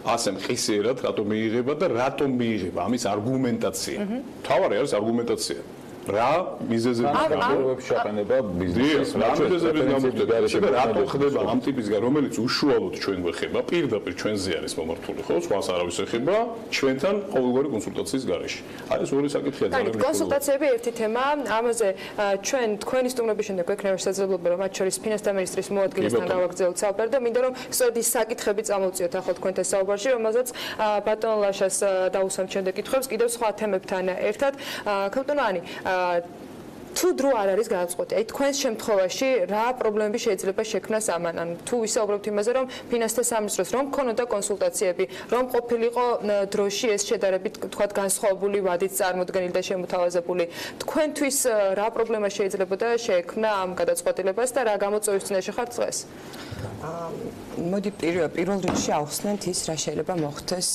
ასე მხისიერად რატომ მიიღება და რატომ მიიღება ამის არგუმენტაცია. თავარი არის არგუმენტაცია. რა მიზეზების გამორვებში შეყენება ბიზნესის მიზეზების გამორვებში და რატო ხდება ამ ტიპისგან რომელიც უშუალოდ ჩვენ გვეხება პირდაპირ ჩვენზე არის მომართული ხო სხვას არავის ეხება ჩვენთან ყოველგვარი კონსულტაციის გარეშე არის ორი საკითხია ძალიან კონსულტაციები ერთი თემა ამაზე ჩვენ თქვენი სტუმრობის შემდეგ გვექნება შესაძლებლობა რომ მათ შორის ფინანსთა მინისტრის მოადგილესთან გავაგრძელოთ საუბარი და მინდა რომ სწორედ ის საკითხები წამოვწიოთ ახლა თქვენთან საუბარში რომელზეც ბატონ ლაშას დაუსვამთ შემდეგ კითხვებს კიდევ სხვა თემებთან ერთად ქალბატონო თუ დრო არ არის გადაწყვეტი. აი თქვენს შემთხვევაში რა პრობლემები შეიძლება შექმნას ამან? ანუ თუ ვისაუბრებთ იმაზე, რომ ფინანსთა სამინისტროს რომ ქონოდა კონსულტაციები, რომ ყოფილიყო დროში ეს შედარებით თქვათ განსხვავებული ვადით წარმოდგენილი და შემოთავაზებული, თქვენთვის რა პრობლემა შეიძლებოდა შეექმნა ამ გადაწყვეტილებას და რა გამოწვევის წინაშე ხართ დღეს? მოდი პირველ რიგში ავხსნათ ის რა შეიძლება მოხდეს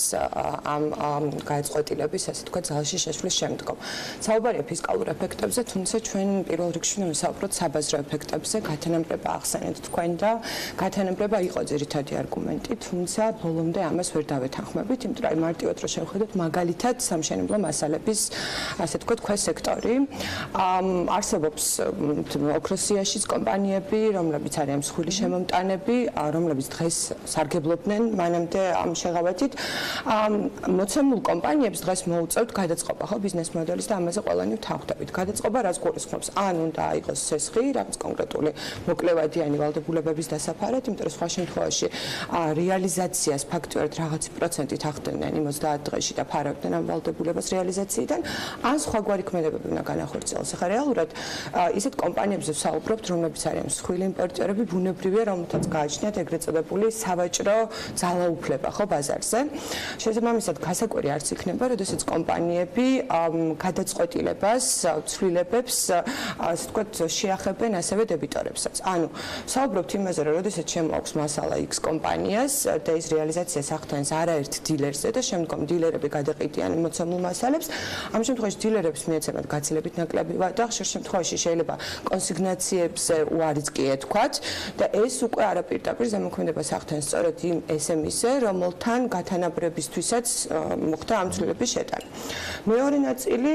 ამ გადაწყვეტილების ასე თქვა ძალში შეშლის შემდგომ. საუბარია ფისკალურ ეფექტებზე, თუმცა ჩვენ პირველ რიგში ვისაუბროთ საბაზრო ეფექტებზე, გათანაბრება ახსენეთ თქვენ და გათანაბრება იყო ძირითადი არგუმენტი, თუმცა ბოლომდე ამას ვერ დავეთანხმებით, იმიტომ რომ მარტივად რო შევხედოთ, მაგალითად სამშენებლო მასალების ასე თქვა ქვეს სექტორი არსებობს ოქროსიაშიც კომპანიები, რომლებიც არიან მსხვილი შემომტანები, რომლებიც დღეს სარგებლობდნენ მანამდე ამ შეღავათით. მოცემულ კომპანიებს დღეს მოუწევთ გადაწყობა ხო ბიზნეს მოდელის და ამაზე ყველანი ვთანხმდებით. გადაწყობა რაც გულისხმობს, ან უნდა იყოს ცესხი, რაღაც კონკრეტული მოკლევადიანი ვალდებულებების დასაფარად, იმიტომ რომ სხვა შემთხვევაში რეალიზაციას ფაქტობრივად რაღაც პროცენტით ახდენდნენ 30 დღეში და ფარავდნენ ამ ვალდებულებას რეალიზაციიდან, ან სხვაგვარი ქმედებები უნდა განახორციელოს. ახლა რეალურად ისეთ კომპანიებზე ვსაუბრობთ, რომლებიც არიან მსხვილი იმპორტიორები, ბუნებრივია, რომელთაც გააჩნიათ ეგრეთ წოდებული სავაჭრო ძალაუფლება ხო ბაზარზე. შესაბამისად, გასაკვირი არც იქნება, როდესაც კომპანიები გადაწყვეტილებას ცვლილებებს ასე ვთქვათ შეახებენ ასევე დებიტორებსაც. ანუ საუბრობთ იმაზე, რომ როდესაც შემოაქვს მასალა X კომპანიას და ის რეალიზაციას ახდენს არაერთ დილერზე და შემდგომ დილერები გადაყიდიან მოცემულ მასალებს, ამ შემთხვევაში დილერებს მიეცემათ გაცილებით ნაკლები და ხშირ შემთხვევაში შეიძლება კონსიგნაციებზე უარიც კი ეთქვათ და ეს უკვე არაპირდაპირ ზემოქმედებას ახდენს სწორედ იმ SM-ზე, რომელთან გათანაბრებისთვისაც მოხდა ამ ცვლილების შეტანა. მეორე ნაწილი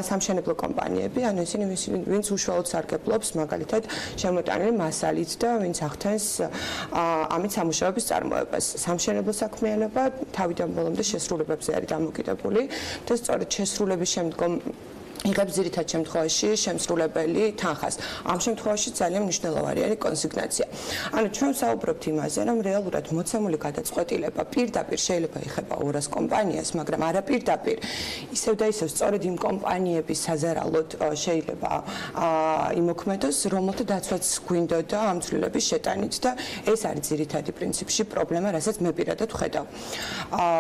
სამშენებლო კომპანიები, ანუ ისინი ვინც უშუალოდ სარგებლობს მაგალითად შემოტანილი მასალით და ვინც ახდენს ამით სამუშაოების წარმოებას. სამშენებლო საქმიანობა თავიდან ბოლომდე შესრულებებზე არის დამოკიდებული და სწორედ შესრულების შემდგომ იღებს ძირითად შემთხვევაში შემსრულებელი თანხას. ამ შემთხვევაში ძალიან მნიშვნელოვანი არის კონსიგნაცია. ანუ ჩვენ ვსაუბრობთ იმაზე, რომ რეალურად მოცემული გადაწყვეტილება პირდაპირ შეიძლება ეხება 200 კომპანიას, მაგრამ არა პირდაპირ. ისევ და ისევ სწორედ იმ კომპანიების საზარალოდ შეიძლება იმოქმედოს, რომელთა დაცვაც გვინდოდა ამ ცვლილების შეტანით და ეს არის ძირითადი პრინციპში პრობლემა, რასაც მე პირადად ვხედავ.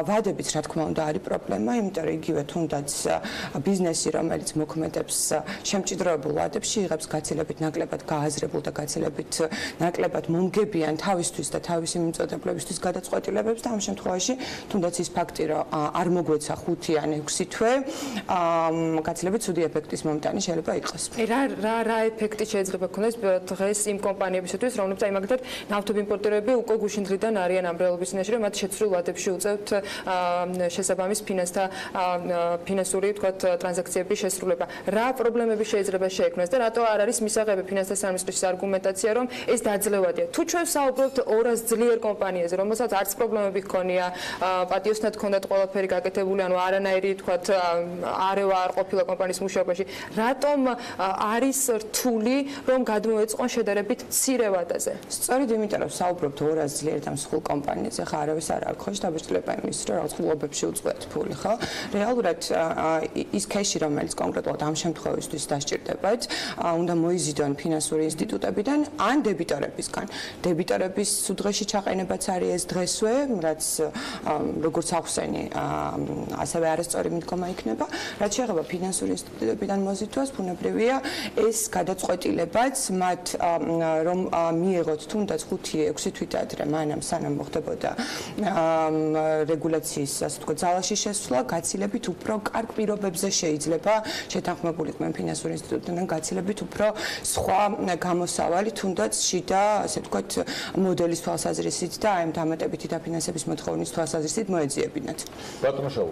ვადებიც რა თქმა უნდა არის პრობლემა, იმიტომ რომ იგივე თუნდაც ბიზნესი, რომელიც მოქმედებს შემჭიდროებულ ვადებში, იღებს გაცილებით ნაკლებად გააზრებულ და გაცილებით ნაკლებად მომგებიან თავისთვის და თავისი მიმწოდებლებისთვის გადაწყვეტილებებს და ამ შემთხვევაში თუნდაც ის ფაქტი, რომ არ მოგვეცა 5 ან 6 თვე, გაცილებით ცუდი ეფექტის მომტანი შეიძლება იყოს. რა ეფექტი შეიძლება ქონდეს დღეს იმ კომპანიებისათვის, რომლებიც აი მაგალითად ნავთობიმპორტიორები უკვე გუშინ დღიდან არიან ამ რეალობის წინაშე, რომ მათ შეცვლილ ვადებში უწევთ შესაბამის ფინანსური თქვათ ტრანზაქციების შესრულება. რა პრობლემები შეიძლება შეექმნას და რატო არ არის მისაღები ფინანსთა სამინისტრის არგუმენტაცია, რომ ეს დაძლევადია. თუ ჩვენ ვსაუბრობთ 200 ძლიერ კომპანიაზე, რომელსაც არც პრობლემები ჰქონია, პატიოსნად ჰქონდათ ყველაფერი გაკეთებული, ანუ არანაირი თქვათ არევა არ ყოფილა კომპანიის მუშაობაში, რატომ არის რთული, რომ გადმოეწყონ შედარებით მცირე ვადაზე? სწორედ იმიტომ, რომ ვსაუბრობთ 200 ძლიერ და მსხვილ კომპანიაზე, ხა არავის არ აქვს ხო დაბეჭდილება იმის, რომ რაღაც კლუბებში უწყვეტ ფული, ხო? რეალურად ის კეში, რომელიც კონკრეტულად ამ შემთხვევისთვის დასჭირდებათ, უნდა მოიზიდონ ფინანსური ინსტიტუტებიდან ან დებიტორებისგან. დებიტორების სუდღეში ჩაყენებაც არის ეს დღესვე, რაც როგორც ახსენი, ასევე არასწორი მიდგომა იქნება, რაც შეეხება ფინანსური ინსტიტუტებიდან მოზიდვას, ბუნებრივია ეს გადაწყვეტილებაც მათ რომ მიიღოთ თუნდაც 5-6 თვით ადრე, მანამ სანამ მოხდებოდა რეგულაციის, ასე ვთქვათ, ძალაში შესვლა, გაცილებით უფრო კარგ პირობებზე შეიძლება შეთანხმებული იყვნენ ფინანსური ინსტიტუტებთან გაცილებით უფრო სხვა გამოსავალი, თუნდაც შიდა, ასე ვთქვათ, მოდელის თვალსაზრისით და აი ამ დამატებითი დაფინანსების მოთხოვნის თვალსაზრისით მოეძიებინათ. ბატონო შაუ,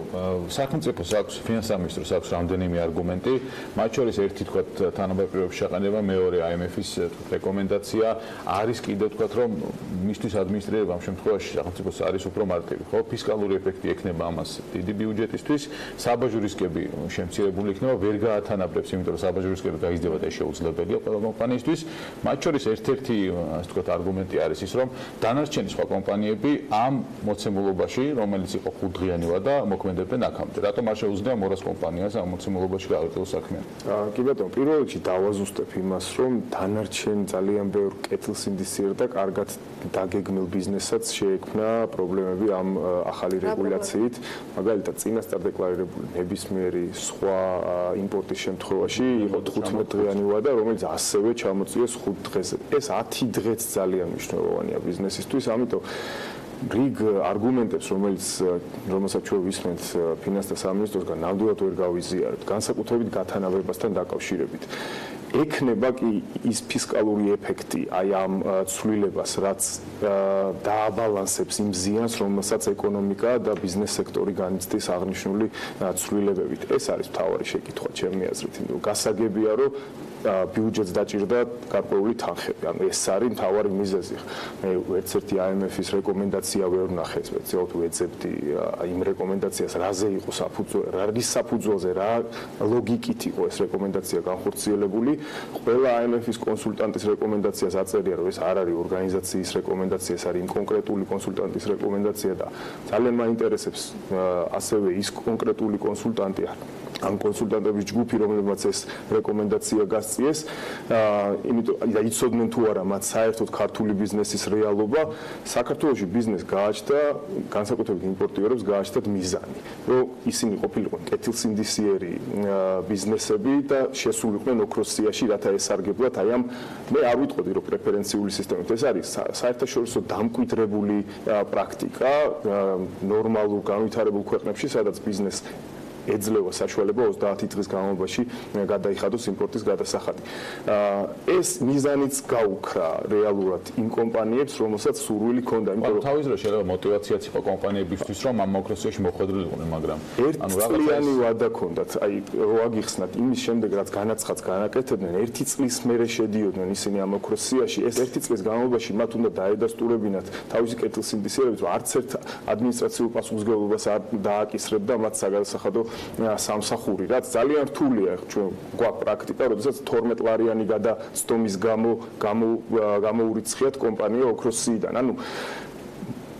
სახელმწიფოს აქვს, ფინანსამინისტროს აქვს რამდენიმე არგუმენტი, მათ შორის ერთი თქვათ თანაბარ პირობების შეყენება, მეორე IMF-ის რეკომენდაცია არის კიდევ თქვათ რომ მისთვის ადმინისტრირება ამ შემთხვევაში სახელმწიფოს არის უფრო მარტივი, ხო? ფისკალური ეფექტი ექნება ამას დიდი ბიუჯეტისთვის, საბაჟო რისკები შემცირებული იქნება, ვერ გაათანაბრებს, იმიტომ რომ საბაჟო რისკები გაიზრდება და შეუძლებელია ყველა კომპანიისთვის. მათ შორის ერთ-ერთი ასე ვთქვათ არგუმენტი არის ის, რომ დანარჩენი სხვა კომპანიები ამ მოცემულობაში, რომელიც იყო 5 დღიანი ვადა, მოქმედებდნენ აქამდე. რატომ არ შეუძლია მორას კომპანიას ამ მოცემულობაში გააგრძელოს საქმიანი? კი ბატონო, პირველ რიგში დავაზუსტებ იმას, რომ დანარჩენი ძალიან ბევრ კეთილსინდისიერ და კარგად დაგეგმილ ბიზნესაც შეექმნა პრობლემები ამ ახალი რეგულაციით, მაგალითად წინასწარ დეკლარირებული ნებისმიერი სხვა იმპორტის შემთხვევაში იყო 15 დღიანი ვადა, რომელიც ასევე ჩამოწიეს 5 დღეზე. ეს 10 დღეც ძალიან მნიშვნელოვანია ბიზნესისთვის, ამიტომ რიგ არგუმენტებს, რომელსაც ჩვენ ვისმენთ ფინანსთა სამინისტროსგან, ნამდვილად ვერ გავიზიარებთ, განსაკუთრებით გათანაბრებასთან დაკავშირებით. ექნება კი ის ფისკალური ეფექტი აი ამ ცვლილებას, რაც დააბალანსებს იმ ზიანს, რომელსაც ეკონომიკა და ბიზნეს სექტორი განიცდის აღნიშნული ცვლილებებით. ეს არის მთავარი შეკითხვა ჩემი აზრით, იმიტომ რომ გასაგებია, რომ ბიუჯეტს დაჭირდა გარკვეული თანხები. ანუ ეს არის მთავარი მიზეზი. მე ერთ-ერთი IMF-ის რეკომენდაცია ვერ ვნახე, სპეციალურად ვეძებდი იმ რეკომენდაციას, რაზე იყო საფუძველი, რის საფუძველზე, რა ლოგიკით იყო ეს რეკომენდაცია განხორციელებული. ყველა IMF-ის კონსულტანტის რეკომენდაციას აწერია, რომ ეს არ არის ორგანიზაციის რეკომენდაცია, ეს არის იმ კონკრეტული კონსულტანტის რეკომენდაცია და ძალიან მაინტერესებს ასევე ის კონკრეტული კონსულტანტი ამ კონსულტანტების ჯგუფი, რომელმაც ეს რეკომენდაცია გასწიეს, იმიტომ და იცოდნენ თუ არა მათ საერთოდ ქართული ბიზნესის რეალობა, საქართველოში ბიზნეს გააჩნდა, განსაკუთრებით იმპორტიორებს გააჩნდათ მიზანი, რომ ისინი ყოფილიყვნენ კეთილსინდისიერი ბიზნესები და შესულიყვნენ ოქროს სიაში, რათა ესარგებლათ აი ამ მე არ ვიტყოდი, რომ პრეფერენციული სისტემით, ეს არის საერთაშორისო დამკვიდრებული პრაქტიკა ნორმალურ განვითარებულ ქვეყნებში, სადაც ბიზნეს ეძლევა საშუალება 30 დღის განმავლობაში გადაიხადოს იმპორტის გადასახადი. ეს მიზანიც გაუქრა რეალურად იმ კომპანიებს, რომელსაც სურვილი ჰქონდა, იმიტომ რომ თავის დრო შეიძლება мотиваციაც იყო კომპანიებისთვის, რომ ამ ოქროსიაში მოხვედრილიყვნენ, მაგრამ ერთწლიანი ვადა ჰქონდათ. აი, რო აგიხსნათ, იმის შემდეგ რაც განაცხადს განაკეთებდნენ, 1 წლის მერე შედიოდნენ ისინი ამ ოქროსიაში. ეს 1 წლის განმავლობაში მათ უნდა დაედასტურებინათ თავისი კეთილსინდისიერებით, რომ არც ერთ ადმინისტრაციულ პასუხისმგებლობას არ დააკისრებდა მათ საგადასახადო სამსახური, რაც ძალიან რთულია ჩვენ გვაქვს პრაქტიკა, როდესაც 12 ლარიანი გადაცდომის გამოურიცხიათ კომპანია ოქროსიდან. ანუ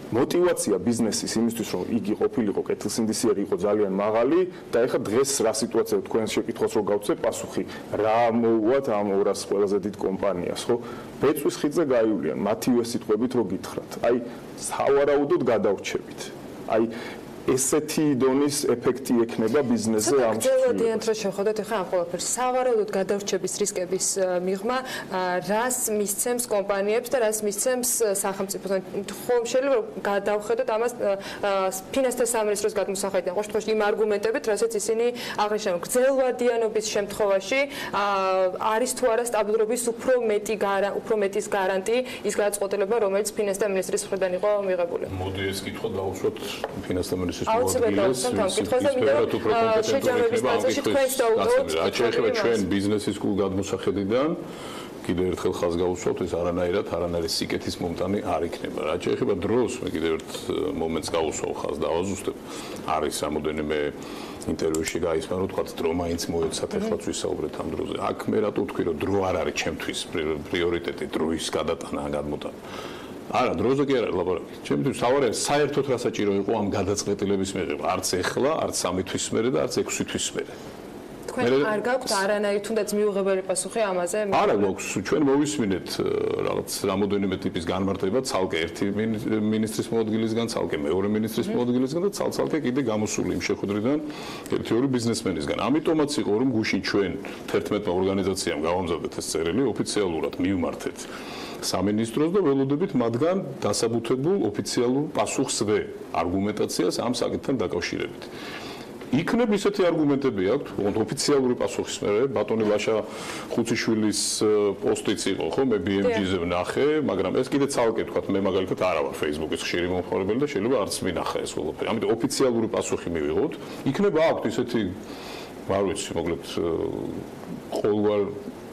мотивация ბიზნესის იმისთვის, რომ იგი ყოფილიყო კეთილსინდისიერი იყო ძალიან მაღალი და ეხლა დღეს რა სიტუაცია თქვენ შეკითხვას რო გავცეთ პასუხი, რა მოუვათ ამ 200 ყველაზე დიდ კომპანიას, ხო? ბეწვის ხიდზე გაივლიან, მათივე სიტყვებით რო გითხრათ. აი, სავარაუდოდ გადავრჩებით. აი ესეთი დონის ეფექტი ექნება ბიზნესზე ამ შემთხვევაში. რო შევხედოთ ახლა ამ ყველაფერს, სავარაუდოდ გადავრჩების რისკების მიღმა, რას მისცემს კომპანიებს და რას მისცემს სახელმწიფოს. ხომ შეიძლება გადავხედოთ ამას ფინანსთა სამინისტროს გადმოსახედიდან, ყოველ შემთხვევაში იმ არგუმენტებით, რასაც ისინი აღნიშნავენ. გრძელვადიანობის შემთხვევაში არის თუ არა სტაბილურობის უფრო მეტის გარანტი ის გადაწყვეტილება, რომელიც ფინანსთა მინისტრის მხრიდან იყო მიღებული. მოდი ეს კითხვა დავუშვათ ფინანსთა მინისტრის აუცილებლად სამკითხველზე შეჯამების პროცესში თქვენს დაუდგოთ. რაც შეეხება ჩვენ ბიზნესის კულ გადმოსახედიდან კიდევ ერთხელ ხაზს გავუსვათ, ეს არანაირი სიკეთის მომტანი არ იქნება. რაც შეეხება დროს, მე კიდევ ერთ მომენტს გავუსვავ ხაზს და ავაზუსტებ. არის რამოდენიმე ინტერვიუში გაისმა, რომ თქვა დრო მაინც მოეცათ, ეხლაც ვისაუბრეთ ამ დროზე. აქ მე რატო ვთქვი, რომ დრო არ არის ჩემთვის პრიორიტეტი, დროის გადატანა ან გადმოტანა. არა, დროზე კი არა ლაბორატორია. ჩემთვის სავარაუდოდ საერთოდ რა საჭირო იყო ამ გადაწყვეტილების მიღება, არც ეხლა, არც 3 თვის მერე და არც 6 თვის მერე. თქვენ არ გაქვთ არანაირი თუნდაც მიუღებელი პასუხი ამაზე? არა გვაქვს, ჩვენ მოვისმინეთ რაღაც რამოდენიმე ტიპის განმარტება, ცალკე ერთი მინისტრის მოადგილისგან, ცალკე მეორე მინისტრის მოადგილისგან და ცალკე კიდე გამოსული იმ შეხვედრიდან ერთი-ორი ბიზნესმენისგან. ამიტომაც იყო, რომ გუშინ ჩვენ 11 ორგანიზაციამ გავამზადეთ ეს წერილი, ოფიციალურად მივმართეთ სამინისტროს და ველოდებით მათგან დასაბუთებულ ოფიციალურ პასუხსვე არგუმენტაციას ამ საკითხთან დაკავშირებით. იქნებ ისეთი არგუმენტები აქვს, თქო, ოფიციალური პასუხის მერე ბატონი ვაშა ხუციშვილის პოსტიც იყო, ხო, მე BMG-ზე ვნახე, მაგრამ ეს კიდე ცალკე თქვა, მე მაგალითად არა ვარ Facebook-ის ხშირი მომხმარებელი და შეიძლება არც მინახე ეს ყველაფერი. ამიტომ ოფიციალური პასუხი მივიღოთ. იქნება აქვს ისეთი, არ ვიცი, მოკლედ ყოველგვარ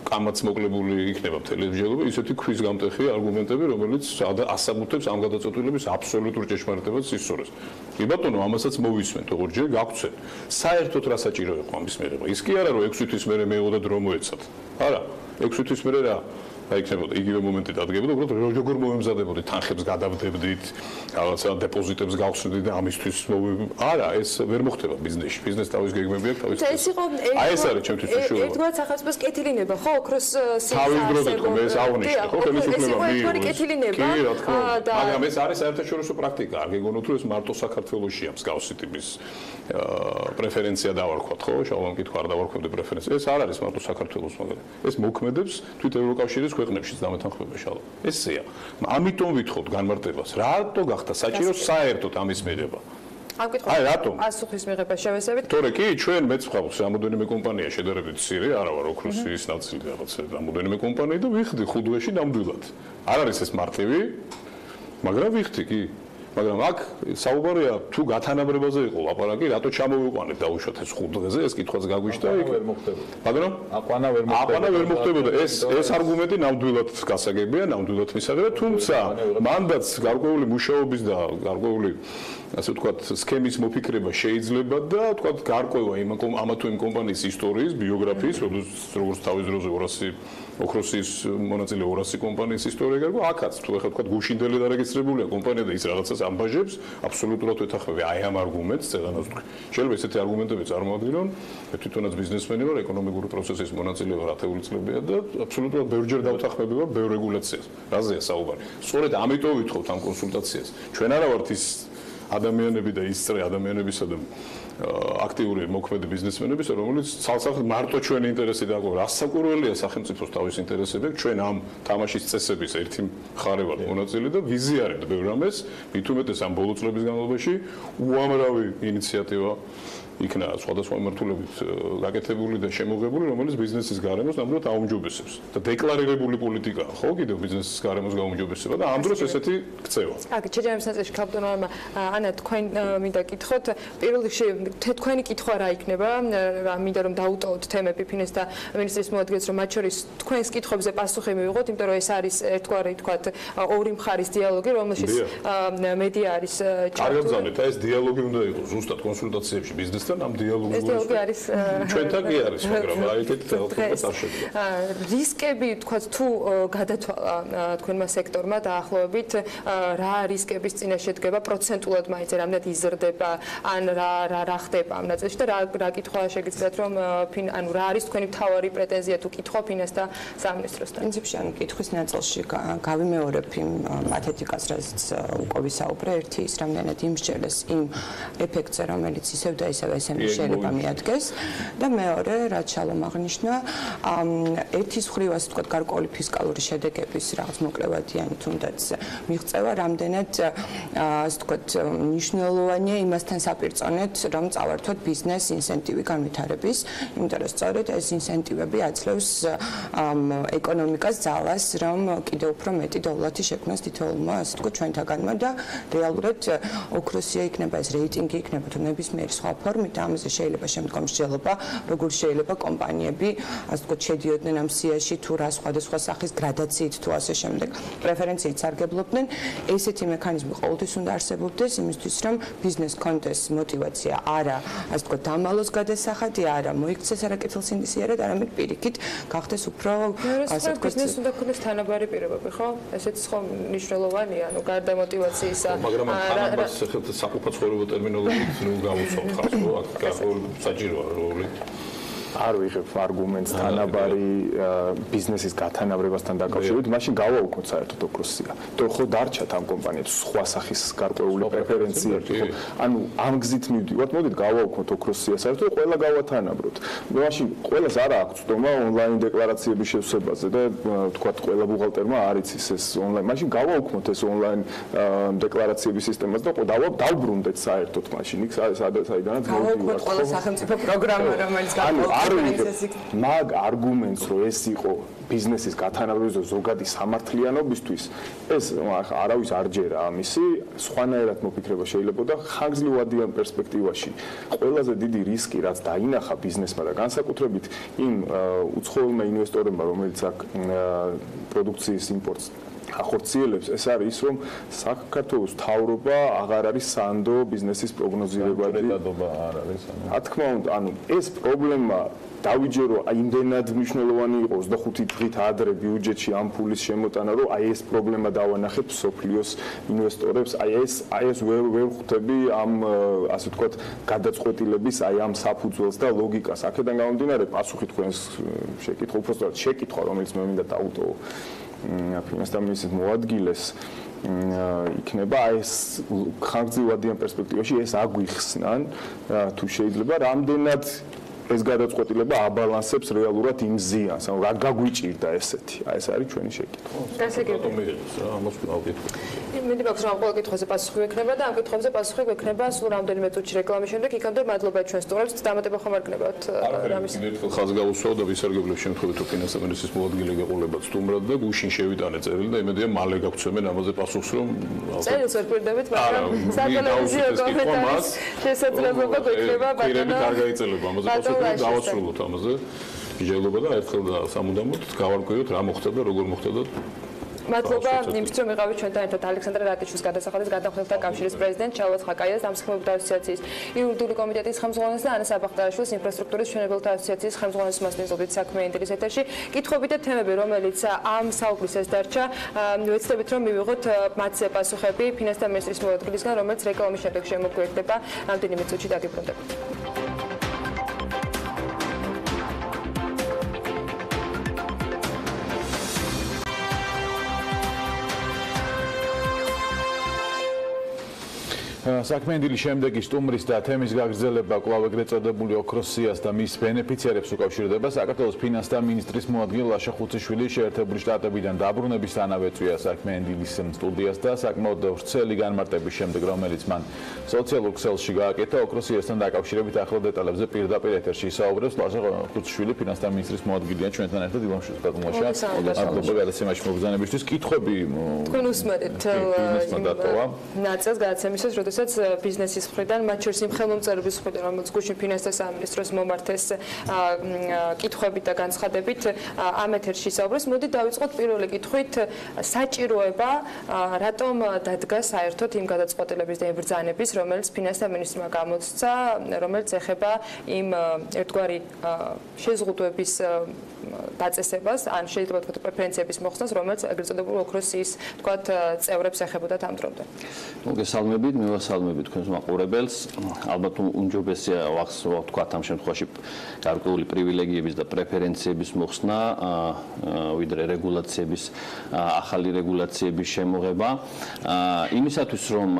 კამაც მოკლებული იქნება თელევიზიაზე ისეთი ქვის გამტეხი არგუმენტები, რომელიც ასაბუთებს ამ გადაწყვეტილების აბსოლუტურ ჭეშმარიტებას სისწორეს. კი ბატონო, ამასაც მოვისმენთ, როგორც ჯერ გავცეთ. საერთოდ რა საჭირო იყო ამის მიღება? ის კი არა, რომ 6 თვის მერე მეიღო და დრო მოეცათ. არა, 6 თვის მერე რა აიქნებოდა იგივე მომენტი დადგებოდა, უბრალოდ როგორ მომემზადებოდით, თანხებს გადავდებდით, რაღაცა დეპოზიტებს გავხსნიდით და ამისთვის არა, ეს ვერ მოხდება ბიზნესში. ბიზნესს თავის გეგმები აქვს, თავის. ეს იყო ეს არის ჩემთვის უშუალოდ. ერთგვარად სახელმწიფოს კეთილინება, ხო, ოქროს სიის თავის დროს თქო, ეს აღვნიშნე, ხო, ხელისუფლება მიიღო. კეთილინება. კი, რა თქმა უნდა. მაგრამ ეს არის საერთაშორისო პრაქტიკა. არ გეგონოთ, რომ ეს მარტო საქართველოსია მსგავსი ტიპის პრეფერენცია დავარქვათ, ხო? შალom კითხვა არ დავარქვებდი პრეფერენცია. ეს არ არის მარტო საქართველოს მაგალითად. ეს მოქმედებს თვით ევროკავშირის ქვეყნებშიც დამეთანხმება შალომ. ესეა. ამიტომ ვითხოვთ განმარტებას. რატო გახდა საჭირო საერთოდ ამის მიღება? ამ კითხვას რატომ? პასუხის მიღება შევესებით. თორე კი, ჩვენ მეც ვყავს რამოდენიმე კომპანია შედარებით მცირე, არა ვარ ოქროსის ნაწილი რაღაცა რამოდენიმე კომპანია და ვიხდი ხუდვეში ნამდვილად. არ არის ეს მარტივი, მაგრამ ვიხდი კი. მაგრამ აქ საუბარია თუ გათანაბრებაზე იყო ლაპარაკი, რატო ჩამოვიყვანეთ დაუშვათ ეს ხუდღეზე, ეს კითხვაც გაგვიშთა იქ. მაგრამ აყვანა ვერ მოხდებოდა. ეს არგუმენტი ნამდვილად გასაგებია, ნამდვილად მისაღებია, თუმცა მანდაც გარკვეული მუშაობის და გარკვეული ასე ვთქვათ, სქემის მოფიქრება შეიძლება და ვთქვათ, გარკვევა ამა თუ იმ კომპანიის ისტორიის, ბიოგრაფიის, როგორც თავის დროზე 200 ოქროსის მონაწილე 200 კომპანიის ისტორია გარკვევა, აქაც თუ ეხლა ვთქვათ, გუშინდელი დარეგისტრირებულია კომპანია და ის რაღაცას ამბაჟებს, აბსოლუტურად ვეთანხმები აი ამ არგუმენტს, წეგანას ვთქვი. შეიძლება ესეთი არგუმენტები წარმოადგინონ, მე თვითონაც ბიზნესმენი ვარ, ეკონომიკური პროცესის მონაწილე ვარ 10 წლებია და აბსოლუტურად ბევრჯერ დავთანხმები ვარ ბევრ რეგულაციას. რაზეა საუბარი? სწორედ ამიტომ ვითხოვთ ამ კონსულტაციას. ჩვენ არა ვართ ის ადამიანები და ის წრე ადამიანებისა და აქტიური მოქმედი ბიზნესმენების, რომელიც ცალსახად მარტო ჩვენი ინტერესი დააკვირვა. რასაკვირველია სახელმწიფოს თავის ინტერესები, ჩვენ ამ თამაშის წესების ერთი მხარე ვართ მონაწილე და ვიზიარებთ ბევრ რამეს, მით უმეტეს ამ ბოლო წლების განმავლობაში უამრავი ინიციატივა იქნა სხვადასხვა მიმართულებით გაკეთებული და შემოღებული, რომელიც ბიზნესის გარემოს ნამდვილად აუმჯობესებს. და დეკლარირებული პოლიტიკა, ხო, კიდევ ბიზნესის გარემოს გაუმჯობესება და ამ დროს ესეთი ქცევა. აქ ჩეჯამის ნაწილში ქალბატონმა ანა თქვენ მინდა კითხოთ, პირველ რიგში თქვენი კითხვა რა იქნება? მინდა რომ დაუტოვოთ თემები ფინანსის და მინისტრის მოადგილეს, რომ მათ შორის თქვენს კითხვებზე პასუხი მივიღოთ, იმიტომ რომ ეს არის ერთგვარი თქვათ ორი მხარის დიალოგი, რომელშიც მედია არის ჩართული. ეს დიალოგი უნდა იყოს ზუსტად კონსულტაციებში ბიზნესთან ამ დიალოგში. ეს დიალოგი არის ჩვენთან კი არის, მაგრამ რა იქეთ თელეფონს არ შეგვიძლია. რისკები თქვათ თუ გადათვალა თქვენმა სექტორმა დაახლოებით რა რისკების წინაშე შედგება პროცენტულად მაინც რამდენად იზრდება ან რა ხდება ამ ნაწილში და რა კითხვა შეგიძლიათ რომ ანუ რა არის თქვენი მთავარი პრეტენზია თუ კითხვა ფინანსთა და სამინისტროსთან? პრინციპში ანუ კითხვის ნაწილში გავიმეორებ იმ პათეტიკას, რაც უკვე ვისაუბრე, ერთი ის რამდენად იმსჯელეს იმ ეფექტზე, რომელიც ისევ და ისევ შეიძლება მიადგეს და მეორე, რაც შალომ აღნიშნა, ერთის მხრივ ასე ვთქვათ, გარკვეული ფისკალური შედეგების რაღაც მოკლევადიანი თუნდაც მიღწევა, რამდენად ასე ვთქვათ, მნიშვნელოვანია იმასთან საპირწონედ, რომ წავართოთ ბიზნეს ინსენტივი განვითარების, იმიტომ რომ სწორედ ეს ინსენტივები აძლევს ეკონომიკას ძალას, რომ კიდევ უფრო მეტი დოლარი შექმნას თითოეულმა, ასე ვთქვათ, ჩვენთაგანმა და რეალურად ოქროსია იქნება ეს რეიტინგი იქნება თუ ნებისმიერი სხვა ფორმით და ამაზე შეიძლება შემდგომ მსჯელობა, როგორ შეიძლება კომპანიები, ასე ვთქვათ, შედიოდნენ ამ სიაში თუ რა სხვადასხვა სახის გრადაციით თუ ასე შემდეგ პრეფერენციით სარგებლობდნენ. ესეთი მექანიზმი ყოველთვის უნდა არსებობდეს იმისთვის, რომ ბიზნეს კონტეს мотиваცია არა, ასე ვთქვათ, დამალოს გადასახადი, არა მოიქცეს არაკეთილსინდისიერად, არამედ პირიქით გახდეს უფრო ასე ვთქვათ, ბიზნეს უნდა ქონდეს თანაბარი პირობები, ხო? ესეც ხო მნიშვნელოვანია, ანუ გარდა мотиваციისა. მაგრამ თანაბარს საყოფაცხოვრებო ტერმინოლოგიით ნუ გამოსვავთ ხარ, ხო? აქ საჭიროა როლი. არ ვიღებ არგუმენტს თანაბარი ბიზნესის გათანაბრებასთან დაკავშირებით, მაშინ გავაუქმოთ საერთოდ ოქროსია. თორე ხო დარჩათ ამ კომპანიებს სხვა სახის გარკვეული პრეფერენციები, ხო? ანუ ამ გზით მივდივართ, მოდით გავაუქმოთ ოქროსია საერთოდ ყველა გავათანაბროთ. მაშინ ყველას არა აქვს ცდომა ონლაინ დეკლარაციების შესაბამაზე და თქვათ ყველა ბუღალტერმა არ იცის ეს ონლაინ. მაშინ გავაუქმოთ ეს ონლაინ დეკლარაციების სისტემას და დავბრუნდეთ საერთოდ მაშინ იქ საიდანაც გავაუქმოთ ყველა სახელმწიფო პროგრამა, რომელიც მაგ არგუმენტს რომ ეს იყო ბიზნესის გათანაბრების და ზოგადი სამართლიანობისთვის ეს არავის არ ჯერა ამისი სხვანაირად მოფიქრება შეიძლება და ხანგრძლივადიან პერსპექტივაში ყველაზე დიდი რისკი რაც დაინახა ბიზნესმა და განსაკუთრებით იმ უცხოელმა ინვესტორებმა რომელიც აქ პროდუქციის იმპორტს ახორციელებს ეს არის ის რომ საქართველოს მთავრობა აღარ არის სანდო ბიზნესის პროგნოზირებადი არ არის რა თქმა უნდა ანუ ეს პრობლემა დავიჯერო იმდენად მნიშვნელოვანი იყო 25 დღით ადრე ბიუჯეტში ამ ფულის შემოტანა რომ აი ეს პრობლემა დავანახეთ სოფლიოს ინვესტორებს აი ეს ვერ ხვდები ამ ასე ვთქვათ გადაწყვეტილების აი ამ საფუძველს და ლოგიკას აქედან გამომდინარე პასუხი თქვენს შეკითხვა უბრალოდ შეკითხვა რომელიც მე მინდა დავუტოვო ფინანსთა მინისტრის მოადგილეს იქნება ეს ხანგრძლივადიან პერსპექტივაში ეს აგვიხსნან თუ შეიძლება რამდენად ეს გადაწყვეტილება აბალანსებს რეალურად იმ ზიანს ანუ რა გაგვიჭირდა ესეთი აი ეს არის ჩვენი შეკითხვა მინდა მაქვს რომ ყოველ კითხვაზე პასუხი ექნება და ამ კითხვებზე პასუხი ექნება სულ რამდენიმე წუთში რეკლამის შემდეგ იქამდე მადლობა ჩვენ სტუმრებს დამატება ხომ არ გნებავთ რამის ხაზ გავუსვავ და ვისარგებლებ შემთხვევით თუ ფინანსთა მინისტრის მოადგილე გეყოლებათ სტუმრად და გუშინ შევიტანე წერილი და იმედია მალე გაგცემენ ამაზე პასუხს რომ წერილს ვერ პირდებით მაგრამ სატელევიზიო კომენტარის შესაძლებლობა გვექნება ბატონო არ გაიწელება ამაზე პასუხი დავასრულოთ ამაზე შეიძლება და ერთხელ და სამუდამოდ გავარკვიოთ რა მოხდება როგორ მოხდება მადლობა იმისთვის რომ იყავით ჩვენთან ერთად ალექსანდრე რატიშვილის გადასახადის გადამხდელთა კავშირის პრეზიდენტ ჩალვათ ხაკაიას დამსახურებელთა ასოციაციის იურიდიული კომიტეტის ხელმძღვანელს და ანა საბახტარაშვილის ინფრასტრუქტურის მშენებელთა ასოციაციის ხელმძღვანელს მასპინძლობთ საქმიანი დილის ეთერში კითხვები და თემები რომელიც ამ საუბრის ეს დარჩა ვეცდებით რომ მივიღოთ მათზე პასუხები ფინანსთა მინისტრის მოადგილისგან რომელიც რეკლამის შემდეგ შემოგვიერთდება რამდენიმე წუთში დაგიბრუნდებით საქმიანი შემდეგი სტუმრის და თემის გაგრძელება კვლავ ეგრეთ წოდებული ოქროსიას და მის ბენეფიციარებს უკავშირდება საქართველოს ფინანსთა მინისტრის მოადგილე ლაშა ხუციშვილი შეერთებული შტატებიდან დაბრუნებისთანავე წვია საქმიანის სტუდიას და საკმაოდ ვრცელი განმარტების შემდეგ რომელიც მან სოციალურ ქსელში გააკეთა ოქროსიასთან დაკავშირებით ახალ დეტალებზე პირდაპირ ეთერში ისაუბრებს ლაშა ხუციშვილი ფინანსთა მინისტრის მოადგილეა ჩვენთან ერთად დილამშვიდ ბატონლაშა მადლობა გადაცემაში მოგზაურობისთვის კითხვები თქვენ უსმენთ ნაწილს გადაცემისთვის როდესაც ბიზნესის მხრიდან, მათ შორის იმ ხელმომწერლობის მხრიდან, რომელიც გუშინ ფინანსთა სამინისტროს მომართეს კითხვებით და განცხადებით ამ ეთერში ისაუბრეს. მოდით დავიწყოთ პირველი კითხვით საჭიროება რატომ დადგა საერთოდ იმ გადაწყვეტილების და იმ ბრძანების, რომელიც ფინანსთა მინისტრმა გამოსცა, რომელიც ეხება იმ ერთგვარი შეზღუდვების დაწესებას, ან შეიძლება ვთქვათ პრეფერენციების მოხსნას, რომელიც ეგრეთ წოდებული ოქროსის ვთქვათ წევრებს ეხებოდა ამ დრომდე. მოგესალმებით, მივასალმებით თქვენს მაყურებელს. ალბათ უმჯობესია ვთქვათ ამ შემთხვევაში გარკვეული პრივილეგიების და პრეფერენციების მოხსნა, ვიდრე რეგულაციების ახალი რეგულაციების შემოღება. იმისათვის რომ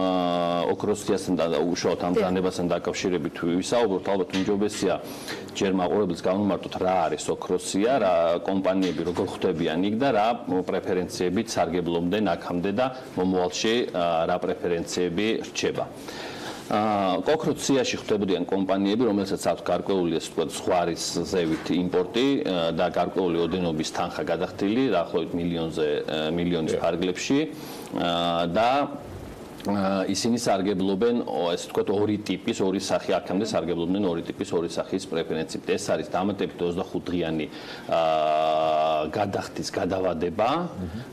ოქროსიასთან და უშუალოდ ამ ბრძანებასთან დაკავშირებით ვისაუბროთ, ალბათ უმჯობესია ჯერ მაყურებელს განვმარტოთ რა არის ოქროსია, რა კომპანიები როგორ ხვდებიან იქ და რა პრეფერენციებით სარგებლობდნენ აქამდე და მომავალში რა პრეფერენციები რჩება. ოქროსიაში ხვდებიან კომპანიები, რომელსაც აქვს გარკვეული ასე ვთქვათ ზღვარის ზევით იმპორტი და გარკვეული ოდენობის თანხა გადახდილი, დაახლოებით მილიონის ფარგლებში და ისინი სარგებლობენ ასე ვთქვათ ორი ტიპის, ორი სახის აქამდე სარგებლობდნენ ორი ტიპის, ორი სახის პრეფერენციებით. ეს არის დამატებით 25 დღიანი გადახდის გადავადება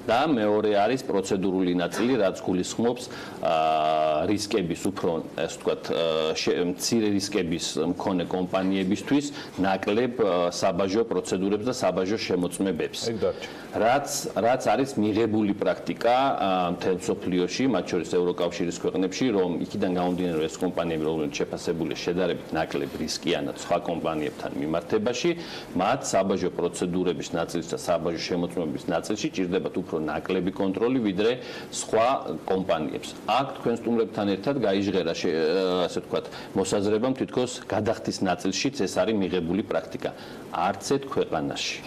და მეორე არის პროცედურული ნაწილი, რაც გულისხმობს რისკების უფრო, ასე ვთქვათ, მცირე რისკების მქონე კომპანიებისთვის ნაკლებ საბაჟო პროცედურებს და საბაჟო შემოწმებებს. რაც არის მიღებული პრაქტიკა მთელ მსოფლიოში, მათ შორის ევროკავშირის ქვეყნებში, რომ იქიდან გამომდინარე ეს კომპანიები, რომლებიც შეფასებულია შედარებით ნაკლებ რისკიანად სხვა კომპანიებთან მიმართებაში, მათ საბაჟო პროცედურების ნაწილში და საბაჟო შემოწმების ნაწილში ჭირდებათ უფრო ნაკლები კონტროლი, ვიდრე სხვა კომპანიებს. აქ თქვენ სტუმრებთან ერთად გაიჟღერა, ასე ვთქვათ, მოსაზრებამ თითქოს გადახდის ნაწილშიც ეს არის მიღებული პრაქტიკა. არც ერთ ქვეყანაში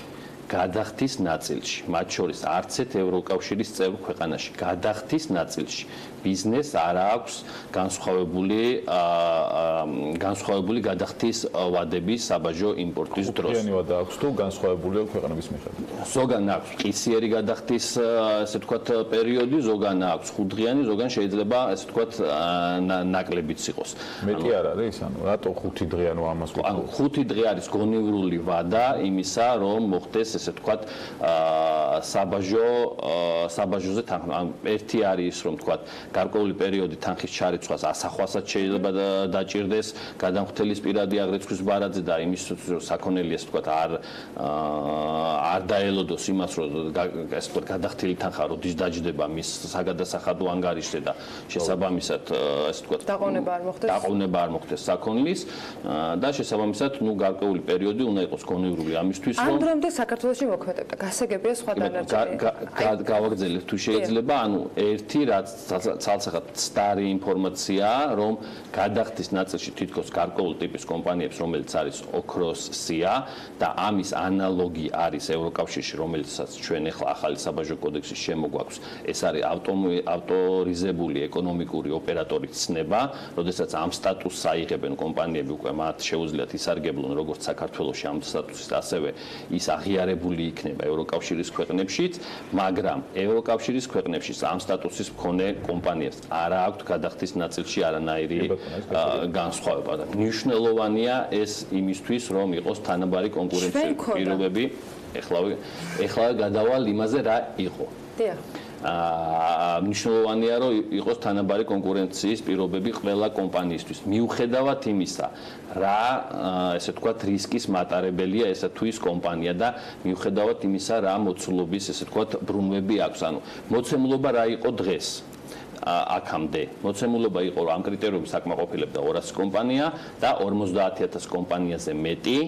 გადახდის ნაწილში, მათ შორის არც ერთ ევროკავშირის წევრ ქვეყანაში გადახდის ნაწილში ბიზნესს არ აქვს განსხვავებული გადახდის ვადების საბაჟო იმპორტის დროს. ხუთიანი ვადა აქვს თუ განსხვავებულია ქვეყნების მიხედვით? ზოგან აქვს ყისიერი გადახდის, ასე ვთქვათ, პერიოდი, ზოგან აქვს ხუთდღიანი, ზოგან შეიძლება, ასე ვთქვათ, ნაკლებიც იყოს. მეტი არ არის, ანუ რატო 5 დღე ანუ ამას ვთქვათ? ანუ 5 დღე არის გონივრული ვადა იმისა, რომ მოხდეს, ესე ვთქვათ, საბაჟოზე თანხმობა. ერთი არის ის, რომ ვთქვათ, გარკვეული პერიოდი თანხის ჩარიცხვას ასახვასაც შეიძლება დაჭირდეს გადამხდელის პირადი აღრიცხვის ბარაძე და იმის საქონელი, ესე ვთქვათ, არ დაელოდოს იმას, რომ ესე ვთქვათ, გადახდილი თანხა როდის დაჯდება მის საგადასახადო ანგარიშზე და შესაბამისად, ესე ვთქვათ, დაყოვნება არ მოხდეს საქონლის და შესაბამისად, გარკვეული პერიოდი უნდა იყოს გონივრული ამისთვის, რომ ამ დრომდე საქართველოში მოქმედებდა. გასაგებია სხვა დანარჩენი. გავაგრძელებ თუ შეიძლება, ანუ ერთი რაც ცალსახად სტარი ინფორმაციაა, რომ გადახდის ნაწილში თითქოს გარკვეულ ტიპის კომპანიებს, რომელიც არის ოქროს სია და ამის ანალოგი არის ევროკავშირში, რომელიცაც ჩვენ ახლა ახალი საბაჟო კოდექსის შემოგვაქვს, ეს არის ავტორიზებული ეკონომიკური ოპერატორის ცნება, როდესაც ამ სტატუსს აიღებენ კომპანიები, უკვე მათ შეუძლიათ ისარგებლონ როგორც საქართველოში ამ სტატუსით, ასევე ის აღიარებული იქნება ევროკავშირის ქვეყნებშიც, მაგრამ ევროკავშირის ქვეყნებში ამ სტატუსის მქონე კომპანიებს არა აქვთ გადახდის ნაწილში არანაირი განსხვავება და მნიშვნელოვანია ეს იმისთვის, რომ იყოს თანაბარი კონკურენციული პირობები. ეხლა გადავალ იმაზე, რა იყო. მნიშვნელოვანია, რომ იყოს თანაბარი კონკურენციის პირობები ყველა კომპანიისთვის. მიუხედავად იმისა, რა, ესე ვთქვათ, რისკის მატარებელია ესა თუ ის კომპანია და მიუხედავად იმისა, რა მოცულობის, ესე ვთქვათ, ბრუნვები აქვს. ანუ მოცემულობა რა იყო დღეს? აქამდე მოცემულობა იყო, რომ ამ კრიტერიუმებს აკმაყოფილებდა 200 კომპანია და 50,000 კომპანიაზე მეტი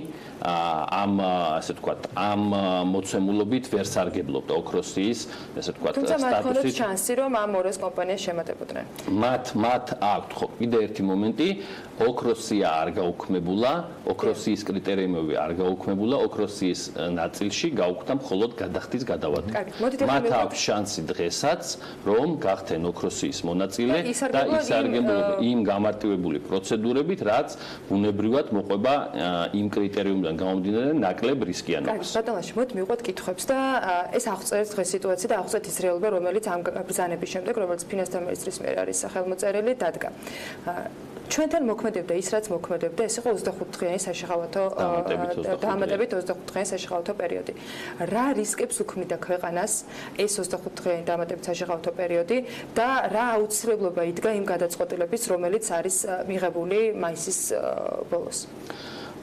ამ, ასე ვთქვათ, ამ მოცემულობით ვერ სარგებლობდა ოქროსის, ესე ვთქვათ, სტატუსით. თუმცა მათ ქონდათ შანსი, რომ ამ 200 კომპანიას შემატებოდნენ. მათ აქვთ ხო, კიდე ერთი მომენტი, ოქროსია არ გაუქმებულა, ოქროსის კრიტერიუმები არ გაუქმებულა, ოქროსის ნაწილში გაუქმდა მხოლოდ გადახდის გადავადება. მათ აქვს შანსი დღესაც, რომ გახდნენ ოქროსის მონაწილე და ისარგებლონ იმ გამარტივებული პროცედურებით, რაც ბუნებრივად მოყვება იმ კრიტერიუმიდან გამომდინარე ნაკლებ რისკიანობას. ბატონო, მოდი მივყვეთ კითხვებს და ეს აღწერეთ დღეს სიტუაცია და აღწერეთ ის რეალობა, რომელიც ამ ბრძანების შემდეგ, რომელიც ფინანსთა მინისტრის მიერ არის სახელმოწერილი, დადგა. ჩვენთან მოქმედებდა ის, რაც მოქმედებდა, ეს იყო 25 დღიანი საშეღავათო დამატებით 25 დღიანი საშეღავათო პერიოდი. რა რისკებს უქმნიდა ქვეყანას ეს 25 დღიანი დამატებით საშეღავათო პერიოდი და რა აუცილებლობა იდგა იმ გადაწყვეტილების, რომელიც არის მიღებული მაისის ბოლოს?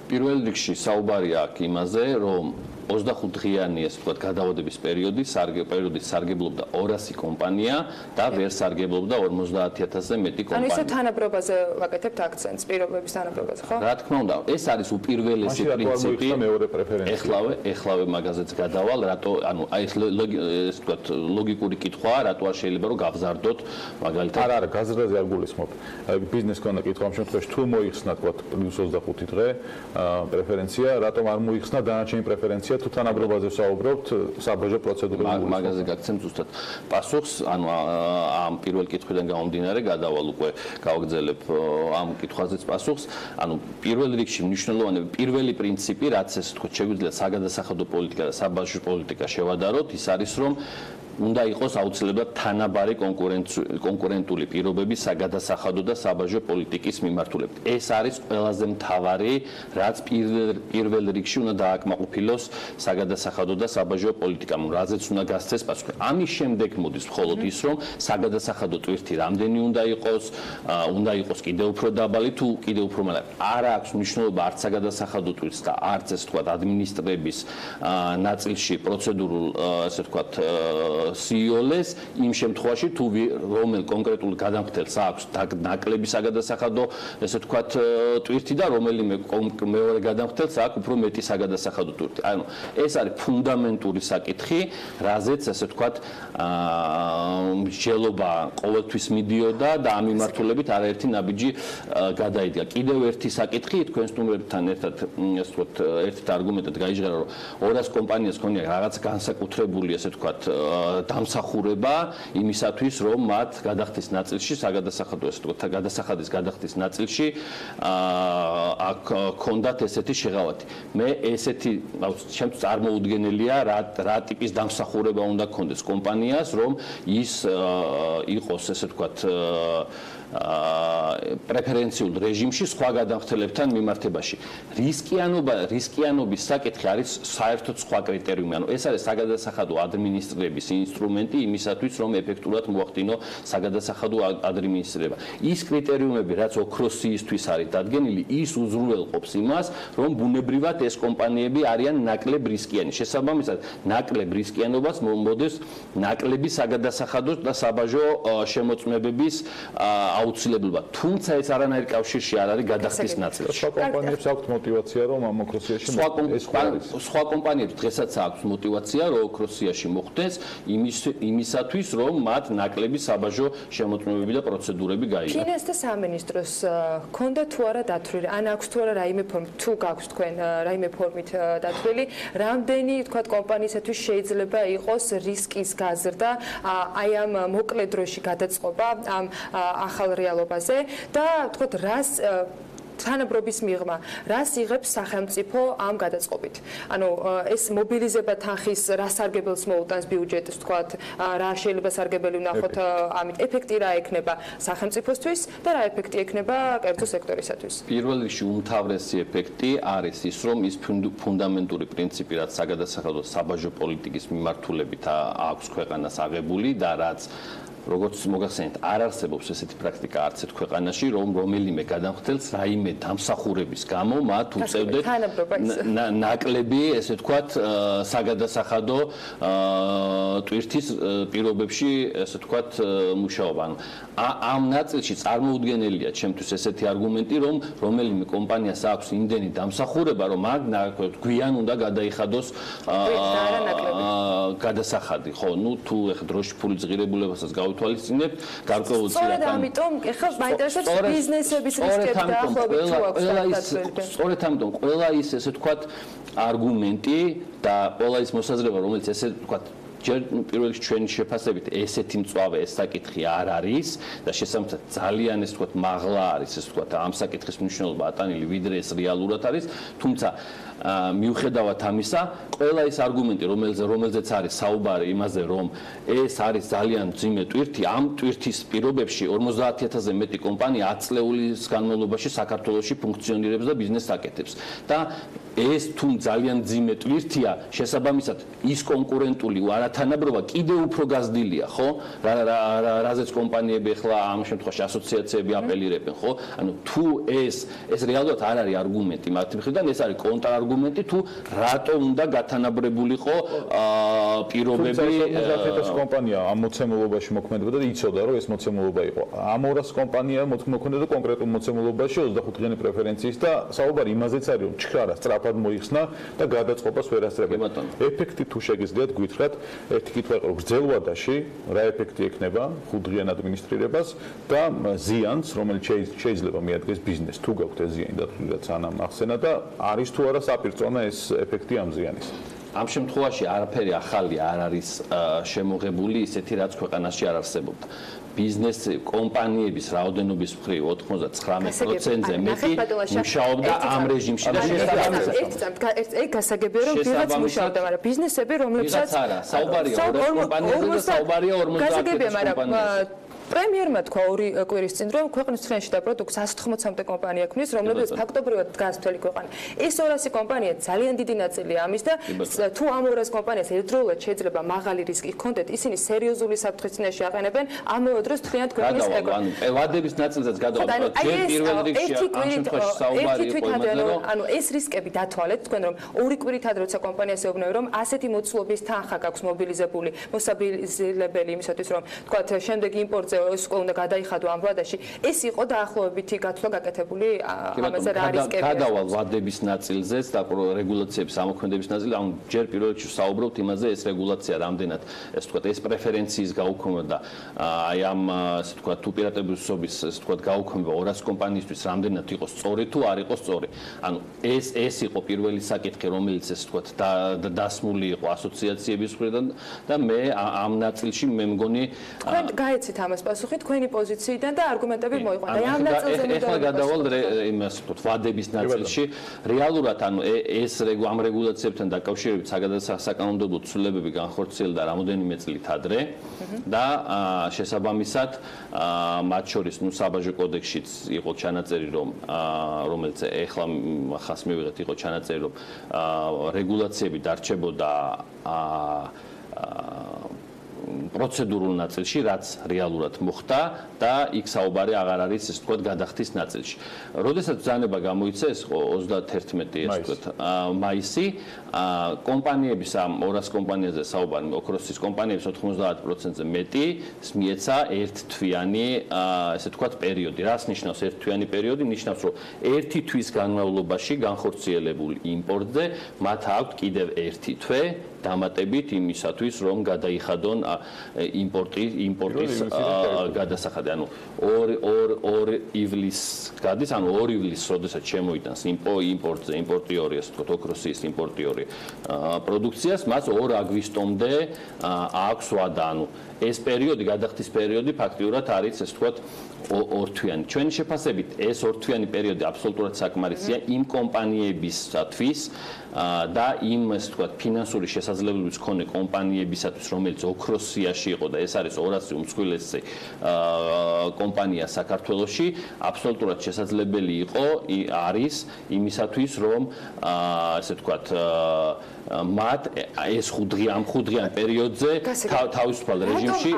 პირველ რიგში საუბარია აქ იმაზე, რომ 25 დღიანი, ასე ვთქვათ, გადავადების პერიოდი სარგებლობდა 200 კომპანია და ვერ სარგებლობდა 50,000-ზე მეტი კომპანია. ანუ ისე თანაბრობაზე ვაკეთებთ აქცენტს, პირობების თანაბრობაზე, ხო? რა თქმა უნდა, ეს არის უპირველესი პრინციპი. ეხლავე მაგაზეც გადავალ, რატო, ანუ აი ეს ვთქვათ, ლოგიკური კითხვაა, რატო არ შეიძლება რომ გავზარდოთ მაგალითად. არა, გაზრდაზე არ გულისხმობ. ბიზნეს კონდა კითხვა ამ შემთხვევაში თუ მოიხსნა, ვთქვათ, პლუს 25 დღე პრეფერენცია, რატომ არ მოიხსნა დანარჩენი პრეფერენცია? თუ თანაბრობაზე საუბრობთ საბაჟო პროცედურებში. მაგაზე გაგცემ ზუსტად პასუხს, ანუ ამ პირველ კითხვიდან გამომდინარე გადავალ უკვე გავაგრძელებ ამ კითხვაზეც პასუხს. ანუ პირველ რიგში მნიშვნელოვანი პირველი პრინციპი, რაც ეს თქო შეგვიძლია საგადასახადო პოლიტიკა და საბაჟო პოლიტიკა შევადაროთ, ის არის რომ უნდა იყოს აუცილებლად თანაბარი კონკურენტული პირობები საგადასახადო და საბაჟო პოლიტიკის მიმართულებით. ეს არის ყველაზე მთავარი, რაც პირველ რიგში უნდა დააკმაყოფილოს საგადასახადო და საბაჟო პოლიტიკამ, რაზეც უნდა გასცეს პასუხი. ამის შემდეგ მოდის მხოლოდ ის, რომ საგადასახადო ტვირთი რამდენი უნდა იყოს კიდევ უფრო დაბალი თუ კიდევ უფრო მალე. არ აქვს მნიშვნელობა არც საგადასახადო ტვირთს და არც ეს თქვა ადმინისტრების ნაწილში პროცედურულ ასე თქვა სიოლეს იმ შემთხვევაში თუ რომელ კონკრეტულ გადამხდელს აქვს ნაკლები საგადასახადო ესე თქვა ტვირთი და რომელიმე მეორე გადამხდელს აქვს უფრო მეტი საგადასახადო ტვირთი. ანუ ეს არის ფუნდამენტური საკითხი, რაზეც ასე თქვა მსჯელობა ყოველთვის მიდიოდა და ამ მიმართულებით არაერთი ნაბიჯი გადაიდგა. კიდევ ერთი საკითხი თქვენ სტუმრებთან ერთად ასე თქვა ერთ არგუმენტად გაიჟღერა, რომ 200 კომპანიას ქონია რაღაც განსაკუთრებული ასე თქვა დამსახურება იმისათვის, რომ მათ გადახდის ნაწილში საგადასახადო ასე თქვა გადასახადის გადახდის ნაწილში აქ ქონდათ ესეთი შეღავათი. მე ესეთი ჩემთვის წარმოუდგენელია რა ტიპის დამსახურება უნდა ქონდეს კომპანიას, რომ ის იყოს ესე ვთქვათ პრეფერენციულ რეჟიმში სხვა გადამხდელებთან მიმართებაში. რისკიანობის საკითხი არის საერთოდ სხვა კრიტერიუმი. ანუ ეს არის საგადასახადო ადმინისტრების ინსტრუმენტი იმისათვის, რომ ეფექტურად მოახდინო საგადასახადო ადმინისტრება. ის კრიტერიუმები, რაც ოქროსისთვის არის დადგენილი, ის უზრუნველყოფს იმას, რომ ბუნებრივად ეს კომპანიები არიან ნაკლებ რისკიანი. შესაბამისად, ნაკლებ რისკიანობას მოდის ნაკლები საგადასახადო და საბაჟო შემოწმებების აუცილებლობა. თუმცა ეს არანაირ კავშირში არ არის გადახდის ნაწილში. სხვა კომპანიებს აქვთ мотиваცია, რომ ამ ოქროსიაში სხვა კომპანიებს დღესაც აქვს мотиваცია, რომ ოქროსიაში მოხდეს იმისათვის, რომ მათ ნაკლები საბაჟო შემოწმებები და პროცედურები გაიგოს. ფინანსთა და სამინისტროს ქონდა თუ არა დათვლილი, ან აქვს თუ არა რაიმე ფორმით, თუ გაქვს თქვენ რაიმე ფორმით დათვლილი, რამდენი თქვა კომპანიისათვის შეიძლება იყოს რისკის გაზრდა აი ამ მოკლე დროში გადაწყობა ამ ახალ რეალობაზე და თქვათ რას თანაბრობის მიღმა, რას იღებს სახელმწიფო ამ გადაწყობით. ანუ ეს მობილიზება თანხის რა სარგებელს მოუტანს ბიუჯეტს, თქვათ, რა შეიძლება სარგებელი ვნახოთ, ამით ეფექტი რა ექნება სახელმწიფოსთვის და რა ეფექტი ექნება კერძო სექტორისათვის. პირველ რიგში უმთავრესი ეფექტი არის ის, რომ ის ფუნდამენტური პრინციპი, რაც საგადასახადო საბაჟო პოლიტიკის მიმართულებით აქვს ქვეყანას აღებული და რაც როგორც მოგახსენეთ, არ არსებობს ესეთი პრაქტიკა არც ერთ ქვეყანაში, რომ რომელიმე გადამხდელს რაიმე დამსახურების გამო მათ უწევდეთ ნაკლები, ესე ვთქვათ, საგადასახადო ტვირთის პირობებში, ესე ვთქვათ, მუშაობა. ამ ნაწილში წარმოუდგენელია ჩემთვის ესეთი არგუმენტი, რომ რომელიმე კომპანიას აქვს იმდენი დამსახურება, რომ მაგ გვიან უნდა გადაიხადოს გადასახადი. ხო, ნუ თუ ეხლა დროში ფულის ღირებულებასაც თვალისწინებთ გარკვეულ წილად. სწორედ ამიტომ ეხლა მაინტერესებს ბიზნესების რისკები და ახლობით თუ აქვს დათვლილი. სწორედ ამიტომ ყველა ის ესე ვთქვათ არგუმენტი და ყველა ის მოსაზრება, რომელიც ესე ვთქვათ ჯერ პირველ რიგში ჩვენი შეფასებით ესეთი მწვავე ეს საკითხი არ არის და შესაბამისად ძალიან ეს ვთქვათ მაღლა არის ეს ვთქვათ ამ საკითხის მნიშვნელობა ატანილი ვიდრე ეს რეალურად არის, თუმცა მიუხედავად ამისა, ყველა ის არგუმენტი, რომელზეც არის საუბარი იმაზე, რომ ეს არის ძალიან მძიმე ტვირთი, ამ ტვირთის პირობებში 50000-ზე მეტი კომპანია 10 წლეულის განმავლობაში საქართველოში ფუნქციონირებს და ბიზნესს აკეთებს. და ეს თუ ძალიან მძიმე ტვირთია, შესაბამისად ის კონკურენტული არათანაბრობა კიდევ უფრო გაზრდილია, ხო? რაზეც კომპანიები ახლა ამ შემთხვევაში ასოციაციები აპელირებენ, ხო? ანუ თუ ეს რეალურად არ არის არგუმენტი მათი მხრიდან, ეს არის კონტრარგუმენტი თუ რატო უნდა გათანაბრებულიყო პირობები. 50000 კომპანია ამ მოცემულობაში მოქმედებდა და იცოდა, რომ ეს მოცემულობა იყო. ამ 200 კომპანია მოქმედებდა კონკრეტულ მოცემულობაში 25-დღიანი პრეფერენციის და საუბარი იმაზეც არის, რომ ჩქარა სწრაფად მოიხსნა და გადაწყობას ვერ ასწრებენ. ეფექტი თუ შეგიძლიათ გითხრათ, ერთი კითხვა იყო, გრძელვადაში რა ეფექტი ექნება 5-დღიან ადმინისტრირებას და ზიანს, რომელიც შეიძლება მიადგეს ბიზნესს, თუ გაქვთ ეს ზიანი დათვლილი, რაც ანამ ახსენა და არის თუ არა საპირწონა ეს ეფექტი ამ ზიანის. ამ შემთხვევაში არაფერი ახალი არ არის შემოღებული ისეთი რაც ქვეყანაში არ არსებობდა. ბიზნეს კომპანიების რაოდენობის მხრივ 99%-ზე მეტი მუშაობდა ამ რეჟიმში და ეგ გასაგებია რომ ვიღაც მუშაობდა, მაგრამ ბიზნესები რომლებსაც არა, საუბარია ორ კომპანიებზე და საუბარია 50%-ზე კომპანიებზე. პრემიერმა თქვა 2 კვირის წინ რომ ქვეყნის ცხენში და პროდუქტს 180-მდე კომპანია ქმნის, რომლებიც ფაქტობრივად დგას მთელი ქვეყანა. ეს 200 კომპანია ძალიან დიდი ნაწილია ამის და თუ ამ 200 კომპანიას ერთდროულად შეიძლება მაღალი რისკი ჰქონდეთ, ისინი სერიოზული საფრთხის წინაშე აყენებენ ამავე დროს თლიანად ქვეყნის ეკონომიკას. ვადების ნაწილზეც გადავალ. ჯერ პირველ რიგში ამ შემთხვევაში საუბარია იმაზე, ანუ ეს რისკები დათვალეთ თქვენ რომ 2 კვირით ადრე როცა კომპანიას ეუბნები რომ ასეთი მოცულობის თანხა გაქვს მობილიზებული, მოსაბილიზებელი იმისათვის რომ თქვათ შემდეგ იმპორტზე ეს უკვე უნდა გადაიხადო ამ ვადაში. ეს იყო დაახლოებითი გათვლა გაკეთებული ამაზე რა რისკები. გადავალ ვადების ნაწილზეც და რეგულაციების ამოქმედების ნაწილზე, ანუ ჯერ პირველ რიგში საუბრობთ იმაზე, ეს რეგულაცია რამდენად, ეს თქვათ, ეს პრეფერენციის გაუქმება და აი ამ ასე თქვათ, უპირატესობის ასე თქვათ, გაუქმება 200 კომპანიისთვის რამდენად იყოს სწორი თუ არ იყოს სწორი. ანუ ეს იყო პირველი საკითხი, რომელიც ასე თქვათ, დასმული იყო ასოციაციების მხრიდან და მე ამ ნაწილში მე მგონი თქვენ გაეცით ამას პასუხი თქვენი პოზიციიდან და არგუმენტები მოიყვანა. და ამ ნაწილზე ეხლა გადავალ იმას ვთქვათ ვადების ნაწილში. რეალურად ანუ ეს ამ რეგულაციებთან დაკავშირებით საკანონმდებლო ცვლილებები განხორციელდა რამოდენიმე წლით ადრე და შესაბამისად მათ შორის ნუ საბაჟო კოდექსშიც იყო ჩანაწერი რომ რომელიც ეხლა ხას მივიღეთ იყო ჩანაწერი რომ რეგულაციები დარჩებოდა პროცედურულ ნაწილში, რაც რეალურად მოხდა და იქ საუბარი აღარ არის ეს თქვათ გადახდის ნაწილში. როდესაც ბრძანება გამოიცა ეს 31 ეს თქვათ მაისი, კომპანიების ამ 200 კომპანიაზე საუბარი ოქროსის კომპანიების 90%-ზე მეტი მიეცა ერთთვიანი ესე თქვათ პერიოდი. რას ნიშნავს ერთთვიანი პერიოდი? ნიშნავს რომ ერთი თვის განმავლობაში განხორციელებულ იმპორტზე მათ აქვთ კიდევ ერთი თვე დამატებით იმისათვის რომ გადაიხადონ იმპორტის გადასახადი. ანუ 2 ივლისს გადის, ანუ 2 ივლისს როდესაც შემოიტანს იმპორტზე იმპორტიორი ასე ვთქვათ ოქროსის იმპორტიორი პროდუქციას, მას 2 აგვისტომდე აქვს ვადა. ანუ ეს პერიოდი, გადახდის პერიოდი ფაქტიურად არის ასე ვთქვათ ორთვიანი. ჩვენი შეფასებით ეს ორთვიანი პერიოდი აბსოლუტურად საკმარისია იმ კომპანიებისათვის და იმ ასე ვთქვათ ფინანსური შესაძლებლობის მქონე კომპანიებისათვის, რომელიც ოქროსიაში იყო და ეს არის 200 უმსხვილესი კომპანია საქართველოში, აბსოლუტურად შესაძლებელი იყო არის იმისათვის, რომ ასე ვთქვათ მათ ეს ხუთდღიან პერიოდზე თავისუფალ რეჟიმში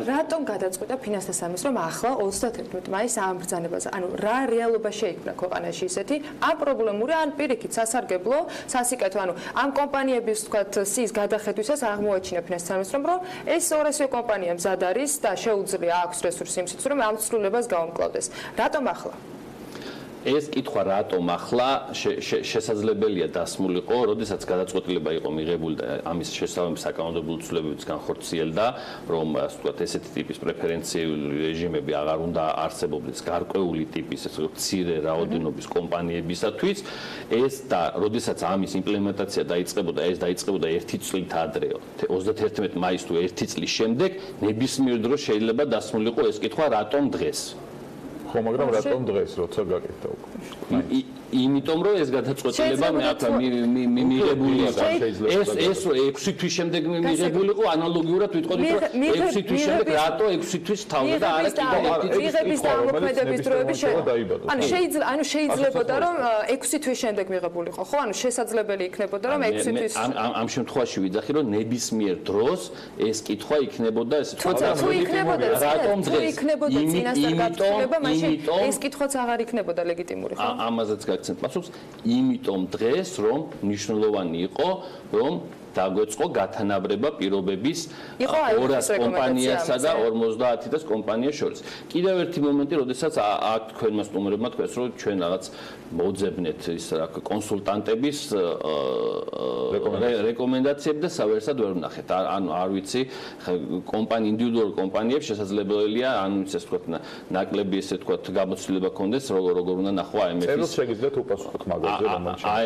რატომ გადაწყვიტა ფინანსთა სამინისტრო რომ ახლა 31 მაისს ამ ბრძანებაზე, ანუ რა რეალობა შეიქმნა ქვეყანაში ისეთი აპრობლემური ან პირიქით სასარგებლო სასიკეთო, ანუ ამ კომპანიების თქვათ სიის გადახედვისას აღმოაჩინა ფინანსთა სამინისტრომ რომ ეს 200 კომპანია მზად არის და შეუძლია აქვს რესურსი იმისთვის რომ ამ ცვლილებას გაუმკლავდეს. რატომ ახლა? ეს კითხვა რატომ ახლა შესაძლებელია დასმულიყო, როდესაც გადაწყვეტილება იყო მიღებული და ამის შესაბამის საკანონმდებლო ცვლილებებიც განხორციელდა, რომ ასე ვთქვათ ესეთი ტიპის პრეფერენციული რეჟიმები აღარ უნდა არსებობდეს გარკვეული ტიპის ესე ვთქვათ მცირე რაოდენობის კომპანიებისათვის. ეს და როდესაც ამის იმპლემენტაცია დაიწყებოდა, ეს დაიწყებოდა 1 წლით ადრე, 31 მაისს თუ 1 წლის შემდეგ, ნებისმიერ დროს შეიძლება დასმულიყო ეს კითხვა რატომ დღეს. ხო, მაგრამ რატომ დღეს, როცა გაკეთდა უკვე? იმიტომ რომ ეს გადაწყვეტილება მე აქ მიღებული იყო. ეს 6 თვის შემდეგ მიღებულიყო, ანალოგიურად ვიტყოდით რომ 6 თვის შემდეგ რატო 6 თვის თავზე და არა კიდევ მიღების და ამოქმედების დროები ანუ შეიძლებოდა რომ 6 თვის შემდეგ მიღებულიყო, ხო? ანუ შესაძლებელი იქნებოდა რომ 6 თვის ამ შემთხვევაში ვიძახი რომ ნებისმიერ დროს ეს კითხვა იქნებოდა ესე თუ იქნებოდა რატომ დღეს იქნებოდა წინასწარ გათვლილება, მაშინ ეს კითხვაც აღარ იქნებოდა ლეგიტიმური, ხო? ამაზეც გაგცემთ პასუხს, იმიტომ დღეს რომ მნიშვნელოვანი იყო რომ დაგვეწყო გათანაბრება პირობების 200 კომპანიასა და 50 კომპანიას შორის. კიდევ ერთი მომენტი, როდესაც აქ თქვენმა სტუმრებმა თქვეს, რომ ჩვენ რაღაც მოძებნეთ ის კონსულტანტების რეკომენდაციები და სავერსად ვერ ვნახეთ. ანუ არ ვიცი, ინდივიდუალურ კომპანიებს შესაძლებელია, ანუ ისე ვთქვათ, ნაკლები ესე ვთქვათ, გამოცდილება ქონდეს, როგორ უნდა ნახო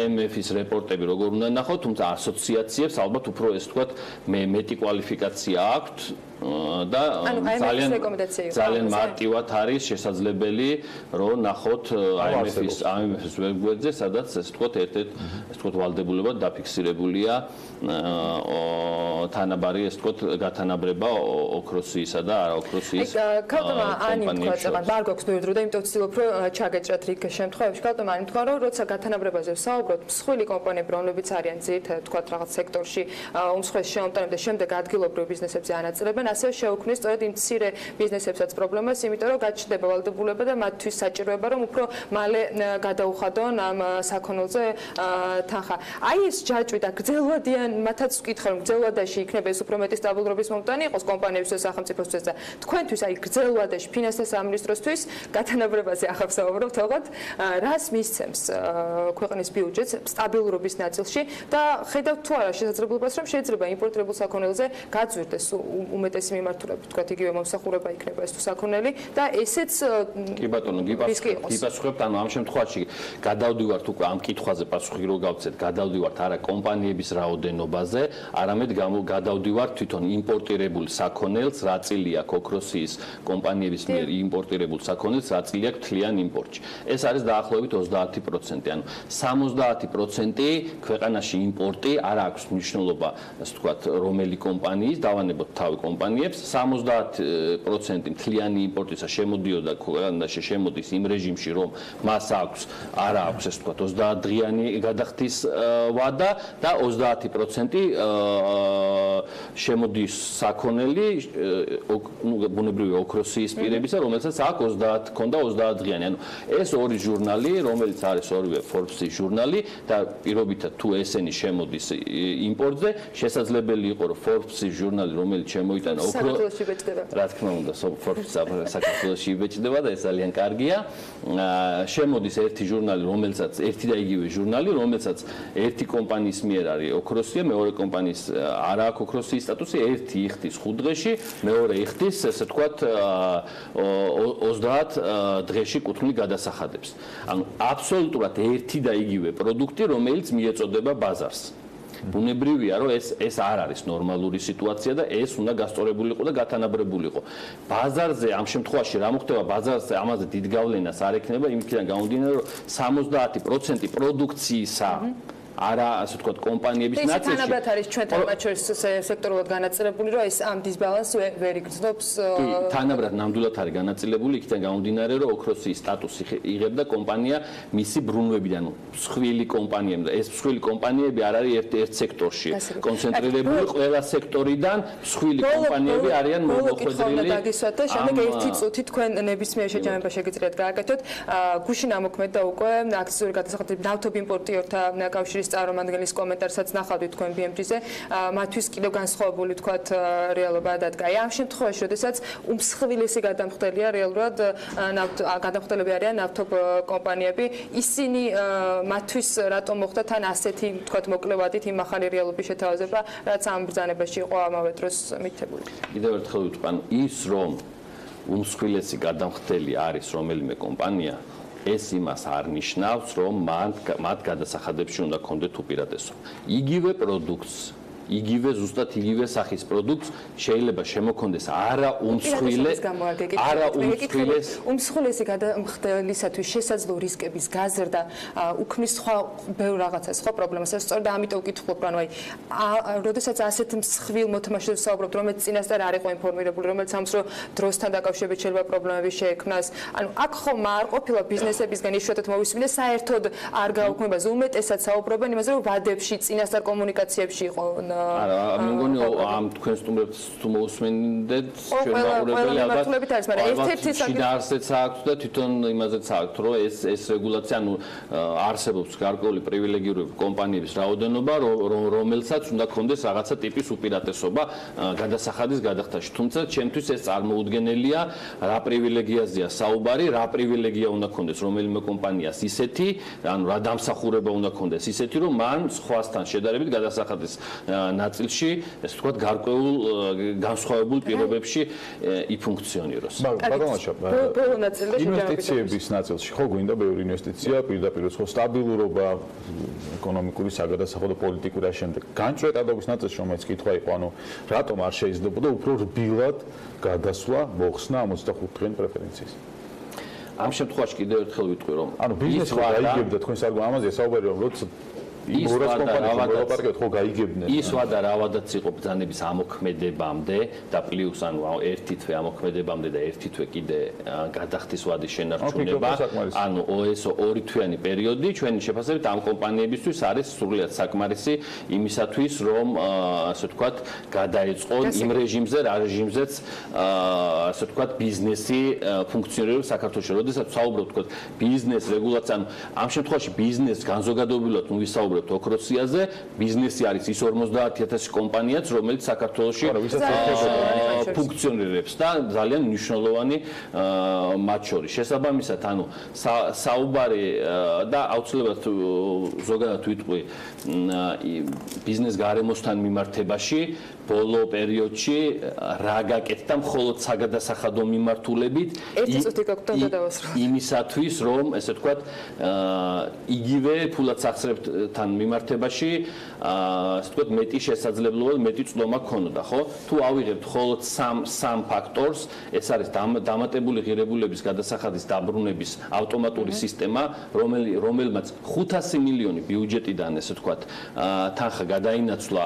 IMF-ის რეპორტები, როგორ უნდა ნახო, თუმცა ასოციაციებს ალბათ უფრო ეს ვთქვათ, მეტი კვალიფიკაცია აქვთ და ძალიან მარტივად არის შესაძლებელი, რომ ნახოთ IMF-ის ვებგვერდზე, სადაც ეს ვთქვათ, ერთ-ერთ ეს ვთქვათ, ვალდებულებად დაფიქსირებულია თანაბარი ეს ვთქვათ, გათანაბრება ოქროსისა და არაოქროსის კომპანიებს. არ გვაქვს ბევრი დრო და იმიტომ ვცდილობ, რომ ჩაგეჭრათ რიგ შემთხვევებში. ქალბატონო, მან თქვა, რომ როცა გათანაბრებაზე ვსაუბრობთ, მსხვილი კომპანიები, რომლებიც არიან ძირითადად ვთქვათ, რაღაც სექტორში უმსხვილეს შეუმტანებენ და შემდეგ ადგილობრივ ბიზნესებზე ანაწილებენ, ასევე შეუქმნის სწორედ იმ მცირე ბიზნესებსაც პრობლემას, იმიტომ რომ გაჩნდება ვალდებულება და მათთვის საჭიროება, რომ უფრო მალე გადაუხადონ ამ საქონელზე თანხა. აი ეს ჯაჭვი და გრძელვადიან, მათაც ვკითხე, რომ გრძელვადაში იქნება ეს უფრო მეტი სტაბილურობის მომტანი იყოს კომპანიებისთვის და სახელმწიფოსთვის და თქვენთვის აი გრძელვადაში ფინანსთა სამინისტროსთვის გათანაბრებაზე ახლა ვსაუბრობთ, თქო, რას მისცემს ქვეყნის ბიუჯეტს სტაბილურობის ნაწილში და ხედავთ თუ არა შესაძლებლობას, რომ შეიძლება იმპორტირებულ საქონელზე გაძვირდეს უმეტესი მიმართულებით, თქვათ, იგივე მომსახურება იქნება ეს თუ საქონელი და ესეც კი ბატონო, გიპასუხებთ, ანუ ამ შემთხვევაში გადავდივართ უკვე ამ კითხვაზე პასუხი რო გავცეთ, გადავდივართ არა კომპანიების რაოდენობაზე, არამედ გადავდივართ თვითონ იმპორტირებულ საქონელს, რა წილი აქვს ოქროსის კომპანიების მიერ იმპორტირებულ საქონელს, რა წილი აქვს მთლიან იმპორტში. ეს არის დაახლოებით 30%, ანუ 70% ქვეყანაში იმპორტი არ აქვს მნიშვნელობა, ასე ვთქვათ, რომელი კომპანიის, დავანებოთ თავი კომპანიებს, 70% მთლიანი იმპორტისა შემოდიოდა ქვეყანაში, შემოდის იმ რეჟიმში, რომ მას აქვს, არ აქვს, ასე ვთქვათ, 30 დღიანი გადახდის ვადა და 30% შემოდის საქონელი, ბუნებრივი ოქროსის პირებისა, რომელსაც აქვს 30 ქონდა 30 დღიანი. ანუ ეს ორი ჟურნალი, რომელიც არის ორივე Forbes-ის ჟურნალი და პირობითად თუ ესენი შემოდის იმპორტზე, შესაძლებელი იყო, რომ Forbes-ის ჟურნალი, რომელიც შემოიტანა საქართველოში იბეჭდება. რა თქმა უნდა, Forbes საქართველოში იბეჭდება და ეს ძალიან კარგია. შემოდის ერთი ჟურნალი, რომელსაც ერთი და იგივე ჟურნალი, რომელსაც ერთი კომპანიის მიერ არის ოქროსია, მეორე კომპანიის არ აქვს ოქროსის სტატუსი, ერთი იხდის 5 დღეში, მეორე იხდის, ესე ვთქვათ, 30 დღეში კუთვნილ გადასახადებს. ანუ აბსოლუტურად ერთი და იგივე პროდუქტი, რომელიც მიეწოდება ბაზარს. ბუნებრივია, რომ ეს არ არის ნორმალური სიტუაცია და ეს უნდა გასწორებულიყო და გათანაბრებულიყო. ბაზარზე ამ შემთხვევაში რა მოხდება ბაზარზე, ამაზე დიდ გავლენას არ ექნება, იმითიდან გამომდინარე, რომ 70% პროდუქციისა არა, ასე ვთქვათ, კომპანიების ნაწილში. თანაბრად არის ჩვენთან მათ შორის სექტორულად განაწილებული, რომ ეს ამ დისბალანსს ვერ იგრძნობს. კი, თანაბრად ნამდვილად არის განაწილებული, იქიდან გამომდინარე, რომ ოქროსის სტატუსი იღებდა კომპანია მისი ბრუნვებიდან, მსხვილი კომპანიები და ეს მსხვილი კომპანიები არ არის ერთ სექტორში კონცენტრირებული, ყველა სექტორიდან მსხვილი კომპანიები არიან მოხვედრილი. დაგისვათ და შემდეგ ერთი წუთი თქვენ ნებისმიერ შეჯამება შეგიძლიათ გააკეთოთ. გუშინ ამოქმედდა უკვე აქციური გადასახადები ნავთობ იმპორტიორთა კავშირის წარმომადგენლის კომენტარსაც ნახავთ თქვენ BMG-ზე, მათთვის კიდევ განსხვავებული თქვათ რეალობა დადგა. ამ შემთხვევაში, როდესაც უმსხვილესი გადამხდელია რეალურად გადამხდელები არიან ნავთობ კომპანიები, ისინი მათთვის რატომ მოხდა თან ასეთი თქვათ მოკლევადით იმ ახალი რეალობის შეთავაზება, რაც ამ ბრძანებაში იყო ამავე დროს მითითებული. კიდევ ერთხელ ვიტყვი, ის რომ უმსხვილესი გადამხდელი არის რომელიმე კომპანია, ეს იმას არ ნიშნავს, რომ მათ გადასახადებში უნდა ქონდეთ უპირატესობა. იგივე პროდუქტს, იგივე ზუსტად იგივე სახის პროდუქტს შეიძლება შემოქონდეს არა უმსხვილესი გადამხდელისათვის შესაძლო რისკების გაზრდა უქმნის სხვა ბევრ რაღაცას, სხვა პრობლემას. სწორედ ამიტომ ვკითხულობ, ანუ აი, როდესაც ასეთ მსხვილ მოთამაშეებს ვსაუბრობთ, რომელიც წინასწარ არ იყო ინფორმირებული, რომელიც ამს რომ დროსთან დაკავშირებით შეიძლება პრობლემები შეექმნას. ანუ აქ ხომ არ ყოფილა ბიზნესებისგან იშვიათად მოვისმინე, საერთოდ არ გაუქმებაზე, უმეტესად საუბრობენ იმაზე, რომ ვადებში, წინასწარ კომუნიკაციებში იყო არა, მე მგონი ამ თქვენ სტუმრებს თუ მოусმენდეთ, ჩვენ მაყურებელი ალბათ შინაარსიც აქვს და თვითონ იმაზეც აქვს, რომ ეს რეგულაცია, ანუ არსებობს გარკვეული პრივილეგიური კომპანიების რაოდენობა, რომელსაც უნდა ქონდეს რაღაცა ტიპის უპირატესობა გადასახადის გადახდაში. თუმცა ჩემთვის ეს წარმოუდგენელია, რა პრივილეგიაზეა საუბარი, რა პრივილეგია უნდა ქონდეს რომელიმე კომპანიას ისეთი, ანუ რა დამსახურება უნდა ქონდეს ისეთი, რომ მან სხვასთან შედარებით გადასახადის ნაწილში, ესე ვთქვათ, გარკვეულ განსხვავებულ პირობებში იფუნქციონიროს. ინვესტიციების ნაწილში ხო გვინდა ბევრი ინვესტიცია, პირდაპირ ხო სტაბილურობა, ეკონომიკური საგადასახადო პოლიტიკური და შემდეგ. განჭრეტადობის ნაწილში რომელიც კითხვა იყო, ანუ რატომ არ შეიძლებოდა უფრო რბილად გადასვლა მოხსნა 65-დღიანი პრეფერენციის. ამ შემთხვევაში კიდევ ერთხელ ვიტყვი, რომ ანუ ბიზნესი გაიგებდა თქვენ სარგო ამაზე საუბარი რომ როცა ის ვადა რავადაც იყო ბრძანების ამოქმედებამდე და პლუს ანუ ერთი თვე ამოქმედებამდე და ერთი თვე კიდე გადახდის ვადის შენარჩუნება, ანუ ეს ორი თვიანი პერიოდი ჩვენი შეფასებით ამ კომპანიებისთვის არის სრულიად საკმარისი იმისათვის, რომ ასე ვთქვათ, გადაეწყონ იმ რეჟიმზე, რა რეჟიმზეც ასე ვთქვათ, ბიზნესი ფუნქციონირებს საქართველოში. როდესაც საუბრობთ ვთქვათ ბიზნეს რეგულაცია, ანუ ამ შემთხვევაში ბიზნეს განზოგადოებულად ვისაუბრებთ ოქროსიაზე, ბიზნესი არის ის 50,000 კომპანიაც, რომელიც საქართველოში ფუნქციონირებს და ძალიან მნიშვნელოვანი მათ შორის. შესაბამისად, ანუ საუბარი და აუცილებლად ზოგადად ვიტყვი ბიზნეს გარემოსთან მიმართებაში ბოლო პერიოდში რა გაკეთდა მხოლოდ საგადასახადო მიმართულებით იმისათვის, რომ ესე ვთქვათ, იგივე ფულად სახსრებთან მიმართებაში ასე ვთქვათ, მეტი შესაძლებლობა, მეტი წვდომა ქონოდა, ხო? თუ ავიღებთ მხოლოდ სამ ფაქტორს, ეს არის დამატებული ღირებულების გადასახადის დაბრუნების ავტომატური სისტემა, რომელმაც 500 მილიონი ბიუჯეტიდან ესე ვთქვათ, თანხა გადაინაცვლა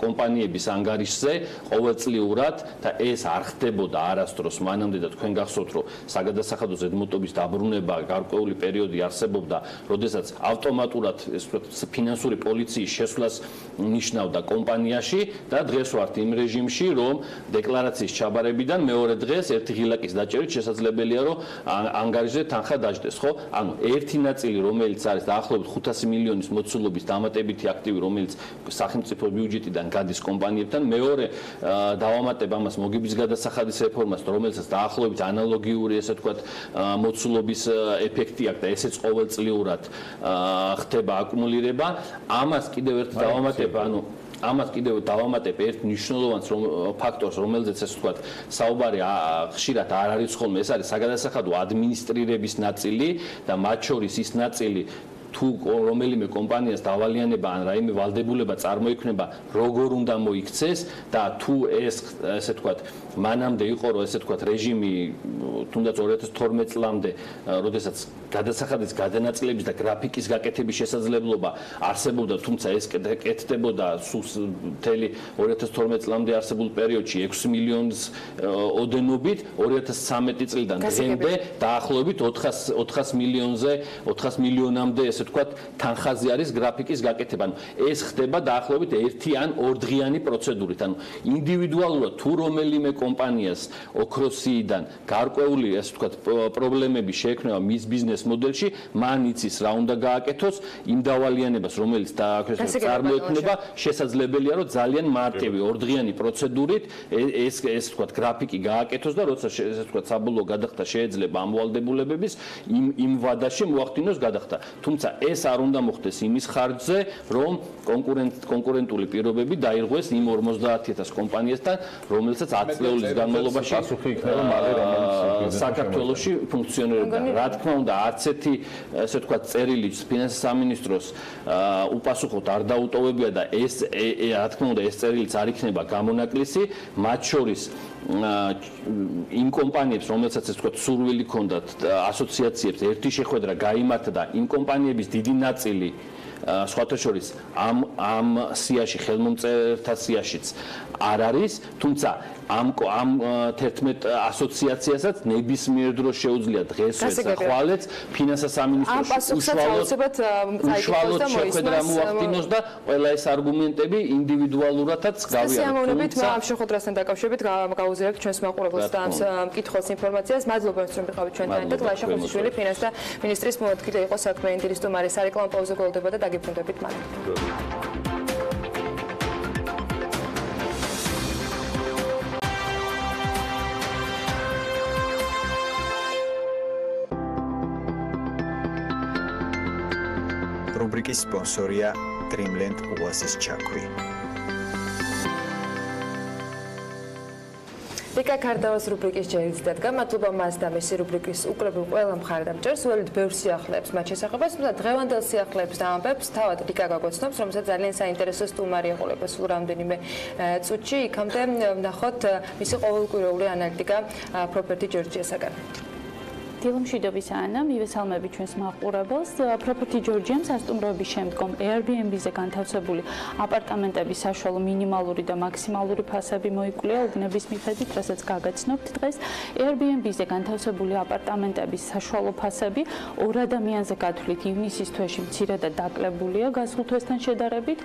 კომპანიების ანგარიშზე ყოველწლიურად და ეს არ ხდებოდა არასდროს მანამდე და თქვენ გახსოვთ, რომ საგადასახადო ზედმეტობის დაბრუნება გარკვეული პერიოდი არსებობდა, როდესაც ავტომატურად ესე ვთქვათ, ფინანსური პოლიციის შესვლას ნიშნავდა კომპანიაში და დღეს ვართ იმ რეჟიმში, რომ დეკლარაციის ჩაბარებიდან მეორე დღეს ერთი ღილაკის დაჭერით შესაძლებელია, რომ ანგარიშზე თანხა დაждდეს, ხო? ანუ ერთი ნაწილი, რომელიც არის დაახლოებით 500 მილიონის მოცულობის დამატებითი აქტივი, რომელიც სახელმწიფო ბიუჯეტიდან გადის კომპანიებთან, მეორე დავამატებ ამას მოგების გადასახადის რეფორმას, რომელსაც დაახლოებით ანალოგიური, ესე ვთქვათ, მოცულობის ეფექტი აქვს და ესეც ყოველწლიურად ხდება აკუმულირება. ამას კიდევ ერთ დავამატებ, ანუ ამას კიდევ დავამატებ ერთ მნიშვნელოვან ფაქტორს, რომელზეც ესე ვთქვათ, საუბარი ხშირად არ არის ხოლმე, ეს არის საგადასახადო ადმინისტრირების ნაწილი და მათ შორის ის ნაწილი თუ რომელიმე კომპანიას დავალიანება ან რაიმე ვალდებულება წარმოიქმნება, როგორ უნდა მოიქცეს და თუ ეს ესე ვთქვათ, მანამდე იყო, რომ ესე ვთქვათ, რეჟიმი თუნდაც 2012 წლამდე, როდესაც გადასახადის გადანაწილების და გრაფიკის გაკეთების შესაძლებლობა არსებობდა, თუმცა ეს კეთდებოდა მთელი 2012 წლამდე არსებულ პერიოდში 6 მილიონის ოდენობით, 2013 წლიდან დღემდე დაახლოებით 400 მილიონამდე ესე ვთქვათ, თანხაზე არის გრაფიკის გაკეთება. ანუ ეს ხდება დაახლოებით ერთი ან ორდღიანი პროცედურით. ანუ ინდივიდუალურად თუ რომელიმე კომპანიას ოქროსიდან გარკვეული ასე ვთქვათ, პრობლემები შეექმნება მის ბიზნეს მოდელში, მან იცის რა უნდა გააკეთოს, იმ დავალიანებას, რომელიც წარმოექმნება, შესაძლებელია, რომ ძალიან მარტივი ორდღიანი პროცედურით ეს ვთქვათ, გრაფიკი გააკეთოს და როცა ესე ვთქვათ, საბოლოო გადახდა შეეძლება ამ ვალდებულებების, იმ ვადაში მოახდინოს გადახდა. თუმცა ეს არ უნდა მოხდეს იმის ხარჯზე, რომ კონკურენტული პირობები დაირღვეს იმ 50,000 კომპანიასთან, რომელსაც 10 წლების განმავლობაში პასუხი იქნება მალე, რომელიც საქართველოში ფუნქციონირებდა. რა თქმა უნდა, არც ერთი ესე ვთქვათ, წერილი ფინანსის სამინისტროს უპასუხოდ არ დაუტოვებია და ეს რა თქმა უნდა, ეს წერილიც არ იქნება გამონაკლისი, მათ შორის იმ კომპანიებს, რომელსაც ეს ვთქვათ, სურვილი ჰქონდათ ასოციაციებს ერთი შეხვედრა გაიმართა და იმ კომპანიების დიდი ნაწილი სხვათა შორის ამ სიაში ხელმომწერთა სიაშიც არ არის, თუმცა ამ 11 ასოციაციასაც ნებისმიერ დროს შეუძლია დღესვეც და ხვალეც ფინანსთა სამინისტროში უშუალოდ შეხვედრა მოახდინოს და ყველა ეს არგუმენტები ინდივიდუალურადაც გავიაროთ. სიამოვნებით ამ შეხვედრასთან დაკავშირებით გავუზიარებთ ჩვენს მაყურებელს და ამ მკითხველს ინფორმაციას. მადლობა რომ ვიყავით ჩვენთან და დილა შეხვედრიშვილი ფინანსთა მინისტრის მოადგილე იყო საქმიანი დილის სტუმარი. სარეკლამო პაუზა გველდება და დაგიბრუნდებით მალე. რუბრიკის სპონსორია Dreamland Oasis ჩაქვი. რიკა ქარდავას რუბრიკის ჯერიც დადგა. მადლობა მას და მისი რუბრიკის უკრებულ ყველა მხარდამჭერს. უელით ბევრ სიახლეებს მათ შესახებაც, თუმცა დღევანდელ სიახლეებს და ამბებს თავად რიკა გაგოცნობს, რომელსაც ძალიან საინტერესო სტუმარი ეყოლება სულ რამდენიმე წუთში. იქამდე ვნახოთ მისი ყოველკვირეული ანალიტიკა პროპერტი ჯორჯიასაგან. დილომშვიდობის ანა, მივესალმები ჩვენს მაყურებელს. პროპერტი ჯორჯიამ სასტუმროების შემდგომ Airbnb-ზე განთავსებული აპარტამენტების საშუალო მინიმალური და მაქსიმალური ფასები მოიკვლია უბნების მიხედვით, რასაც გაგაცნობთ დღეს. Airbnb-ზე განთავსებული აპარტამენტების საშუალო ფასები 2 ადამიანზე გათვლით ივნისის თვეში მცირედად დაკლებულია გასულ თვესთან შედარებით.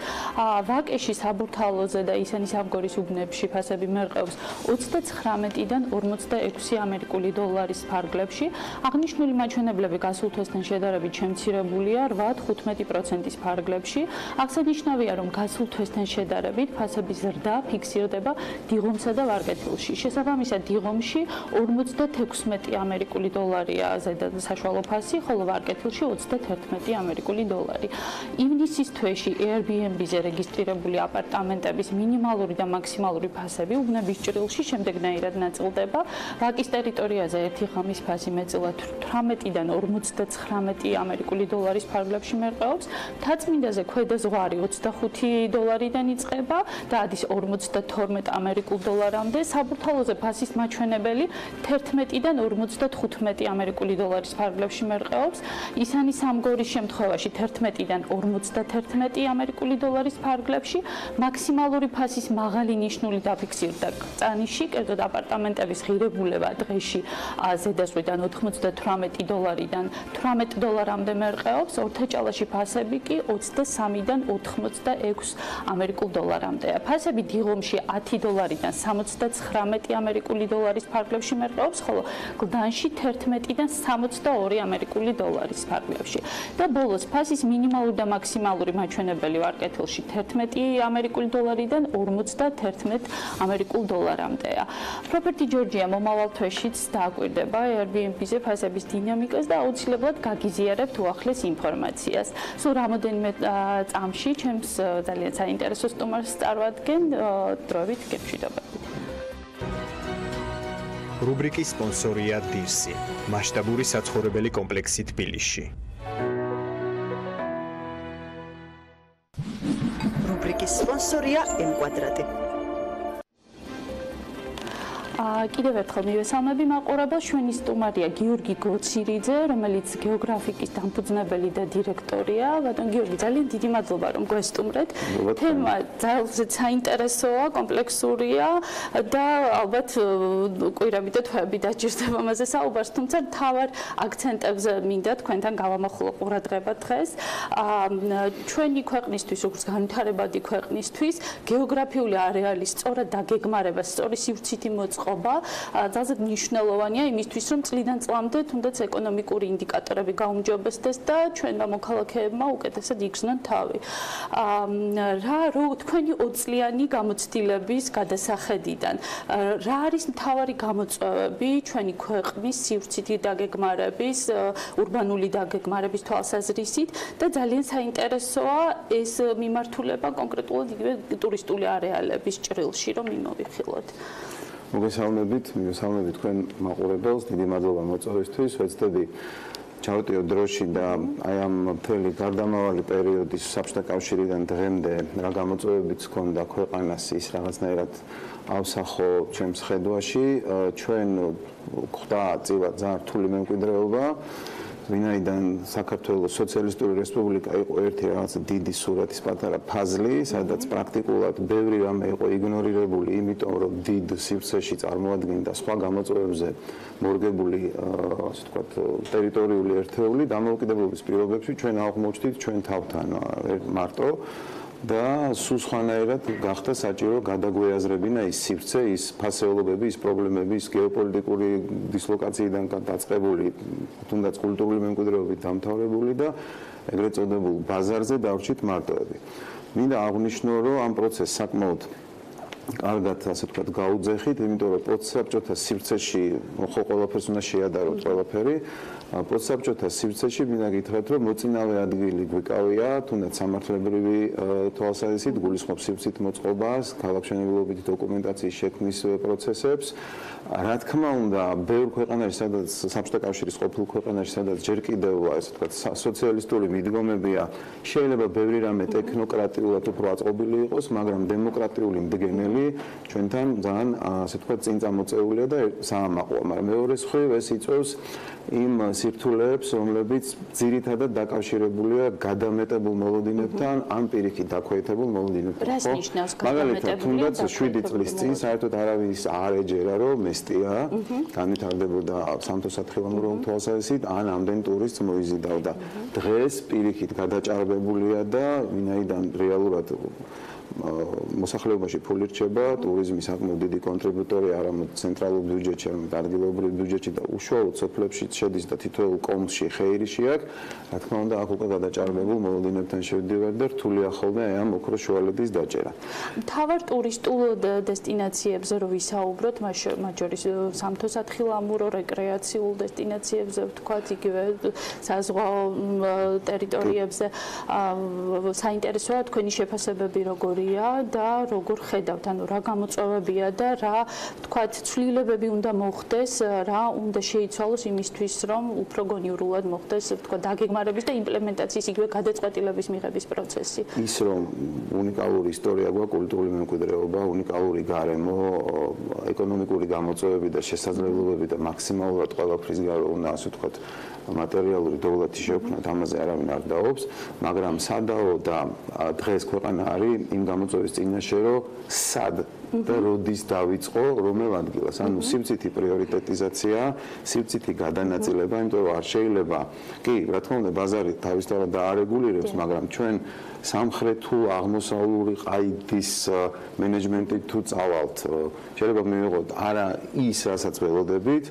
ვაკეში, საბურთალოზე და ისენი-სამგორის უბნებში ფასები მერყეობს 39-დან 46 ამერიკული დოლარის ფარგლებში. აღნიშნული მაჩვენებლები გასულ თვესთან შედარებით შემცირებულია 8-15%-ის ფარგლებში. აღსანიშნავია, რომ გასულ თვესთან შედარებით ფასების ზრდა ფიქსირდება დიღომსა და ვარკეთილში. შესაბამისად, დიღომში 56 ამერიკული დოლარია საშუალო ფასი, ხოლო ვარკეთილში 31 ამერიკული დოლარი. ივნისის თვეში Airbnb-ზე რეგისტრირებული აპარტამენტების მინიმალური და მაქსიმალური ფასები უბნების ჭრილში შემდეგნაირად ნაწილდება. ვაკის ტერიტორიაზე ერთი ღამის ფასი მეტწილად 18-დან 59 ამერიკული დოლარის ფარგლებში მერყეობს. მთაწმინდაზე ქვედა ზღვარი 25 დოლარიდან იწყება და ადის 52 ამერიკულ დოლარამდე. საბურთალოზე ფასის მაჩვენებელი 11-დან 55 ამერიკული დოლარის ფარგლებში მერყეობს. ისანი-სამგორის შემთხვევაში 11-დან 51 ამერიკული დოლარის ფარგლებში. მაქსიმალური ფასის მაღალი ნიშნული დაფიქსირდა წანიში, კერძოდ აპარტამენტების ღირებულება დღეში ზედაზღვიდან 98 დოლარიდან 18 დოლარამდე მერყეობს. ორთაჭალაში ფასები კი 23-დან 86 ამერიკულ დოლარამდეა. ფასები დიღომში 10 დოლარიდან 79 ამერიკული დოლარის ფარგლებში მერყეობს, ხოლო გლდანში 11-დან 62 ამერიკული დოლარის ფარგლებში. და ბოლოს ფასის მინიმალური და მაქსიმალური მაჩვენებელი ვარკეთილში 11 ამერიკული დოლარიდან 51 ამერიკულ დოლარამდეა. პროპერტი ჯორჯია მომავალ თვეშიც დააკვირდება Airbnb-ზე ფასების დინამიკას და აუცილებლად გაგიზიარებთ უახლეს ინფორმაციას. სულ რამოდენიმე წამში ჩემს ძალიან საინტერესო სტუმარს წარვადგენ, დროებით გემშვიდობებით. რუბრიკის სპონსორია დღისი, მასშტაბური საცხოვრებელი კომპლექსი თბილისში. რუბრიკის სპონსორია M-კვადრატი. კიდევ ერთხელ მივესალმები მაყურებელს. ჩვენი სტუმარია გიორგი გოცირიძე, რომელიც გეოგრაფიკის დამფუძნებელი და დირექტორია. ბატონ გიორგი, ძალიან დიდი მადლობა რომ გვესტუმრეთ. თემა ძალიან საინტერესოა, კომპლექსურია და ალბათ კვირები და თვეები დაჭირდება მასზე საუბარს, თუმცა მთავარ აქცენტებზე მინდა თქვენთან გავამახვილო ყურადღება დღეს. ჩვენი ქვეყნისთვის, როგორც განვითარებადი ქვეყნისთვის, გეოგრაფიული არეალის სწორად დაგეგმარება, სწორი სივრცითი მოწყობა ძალიან მნიშვნელოვანია იმისთვის, რომ წლიდან წლამდე თუნდაც ეკონომიკური ინდიკატორები გაუმჯობესდეს და ჩვენმა მოქალაქეებმა უკეთესად იგრძნონ თავი. თქვენი 20 წლიანი გამოცდილების გადასახედიდან რა არის მთავარი გამოწვევები ჩვენი ქვეყნის სივრცითი დაგეგმარების, ურბანული დაგეგმარების თვალსაზრისით და ძალიან საინტერესოა ეს მიმართულება კონკრეტულად იგივე ტურისტული არეალების ჭრილში რომ იმოვიხილოთ. მოგესალმებით თქვენ მაყურებელს, დიდი მადლობა მოწვევისთვის. ვეცდები ჩავტიო დროში და აი ამ მთელი გარდამავალი პერიოდის საბჭოთა კავშირიდან დღემდე რა გამოწვევებიც ჰქონდა ქვეყანას ის რაღაცნაირად ავსახო ჩემს ხედვაში. ჩვენ ხვდა წილად ძალიან რთული მემკვიდრეობა. ვინაიდან საქართველოს სოციალისტური რესპუბლიკა იყო ერთი რაღაც დიდი სურათის პატარა ფაზლი, სადაც პრაქტიკულად ბევრი რამე იყო იგნორირებული, იმიტომ რომ დიდ სივრცეში წარმოადგენდა სხვა გამოწვევებზე მორგებული, ასე ვთქვათ, ტერიტორიული ერთეული დამოუკიდებლობის პირობებში ჩვენ აღმოჩნდით ჩვენ თავთან მარტო და სულ სხვანაირად გახდა საჭირო გადაგვეაზრებინა ის სივრცე, ის ფასეულობები, ის პრობლემები, ის გეოპოლიტიკური დისლოკაციიდან დაწყებული, თუნდაც კულტურული მემკვიდრეობით დამთავრებული და ეგრეთ წოდებულ ბაზარზე დავრჩით მარტოები. მინდა აღვნიშნო, რომ ამ პროცესს საკმაოდ კარგად, ასე ვთქვათ, გაუძეხით, იმიტომ რომ პოსტსაბჭოთა სივრცეში ხო ყველაფერს უნდა შეადაროთ ყველაფერი. პოსტსაბჭოთა სივრცეში მინდა გითხრათ, რომ მოწინავე ადგილი გვიკავია, თუნდაც სამართლებრივი თვალსაზრისით, გულისხმობს სივრცით მოწყობას, ქალაქმშენებლობითი დოკუმენტაციის შექმნის პროცესებს. რა თქმა უნდა, ბევრ ქვეყანაში, სადაც საბჭოთა კავშირის ყოფილ ქვეყანაში, სადაც ჯერ კიდევ, ასე ვთქვათ, სოციალისტური მიდგომებია, შეიძლება ბევრი რამე ტექნოკრატიულად უფრო აწყობილი იყოს, მაგრამ დემოკრატიული მდგენელი ჩვენთან ძალიან, ასე ვთქვათ, წინ წამოწეულია და საამაყოა, მაგრამ მეორე მხრივ ეს იწვევს იმ სირთულეებს, რომლებიც ძირითადად დაკავშირებულია გადამეტებულ მოლოდინებთან, ან პირიქით დაქვეითებულ მოლოდინებთან. რას ნიშნავს მაგალითად, თუნდაც 7 წლის წინ საერთოდ არავის არ ეჯერა, რომ მესტია განვითარდებოდა სამთო-სათხილამურო თვალსაზრისით, ან ამდენ ტურისტს მოიზიდავდა. დღეს პირიქით გადაჭარბებულია და ვინაიდან რეალურად მოსახლეობაში ფული რჩება, ტურიზმი საკმაოდ დიდი კონტრიბუტორი არა μόνο ცენტრალურ ბიუჯეტში, არამედ ადგილობრივ ბიუჯეტში და უშუალოდ სოფლებში შედის და თითოეულ კომში ხეირიში აქვს. რა თქმა უნდა, აქ უკვე გადაჭარბებულ მოლოდინებთან შევდივარ და რთულია ხოლმე ამ ოქროს შუალედის დაჭერა. მთავარ ტურისტულ დესტინაციებზე რო ვისაუბროთ, მათ შორის სამთო-სათხილამურო, რეკრეაციულ დესტინაციებზე, ვთქვათ, იგივე საზღვაო ტერიტორიებზე, საინტერესოა თქვენი შეფასებები როგორი და როგორ ხედავთ, ანუ რა გამოწვევებია და რა, ვთქვათ, ცვლილებები უნდა მოხდეს, რა უნდა შეიცვალოს იმისთვის, რომ უფრო გონივრულად მოხდეს, ვთქვათ, დაგეგმარების და იმპლემენტაციის იგივე გადაწყვეტილების მიღების პროცესი. ის რომ უნიკალური ისტორია გვაქვს, კულტურული მემკვიდრეობა, უნიკალური გარემო, ეკონომიკური გამოწვევები და შესაძლებლობები და მაქსიმალურად ყველაფრის გარო უნდა, ასე ვთქვათ, მატერიალური დოვლათი შევქმნათ, ამაზე არავინ არ დაობს, მაგრამ სადაო და დღეს ქვეყანა არის იმ გამოწვევის წინაშე, რომ სად და როდის დავიწყო რომელ ადგილას, ანუ სივრცითი პრიორიტეტიზაცია, სივრცითი გადანაწილება, იმიტომ რომ არ შეიძლება, კი, რა თქმა უნდა, ბაზარი თავისთავად დაარეგულირებს, მაგრამ ჩვენ სამხრეთ თუ აღმოსავლური ყაიდის მენეჯმენტით თუ წავალთ, შეიძლება მივიღოთ არა ის, რასაც ველოდებით,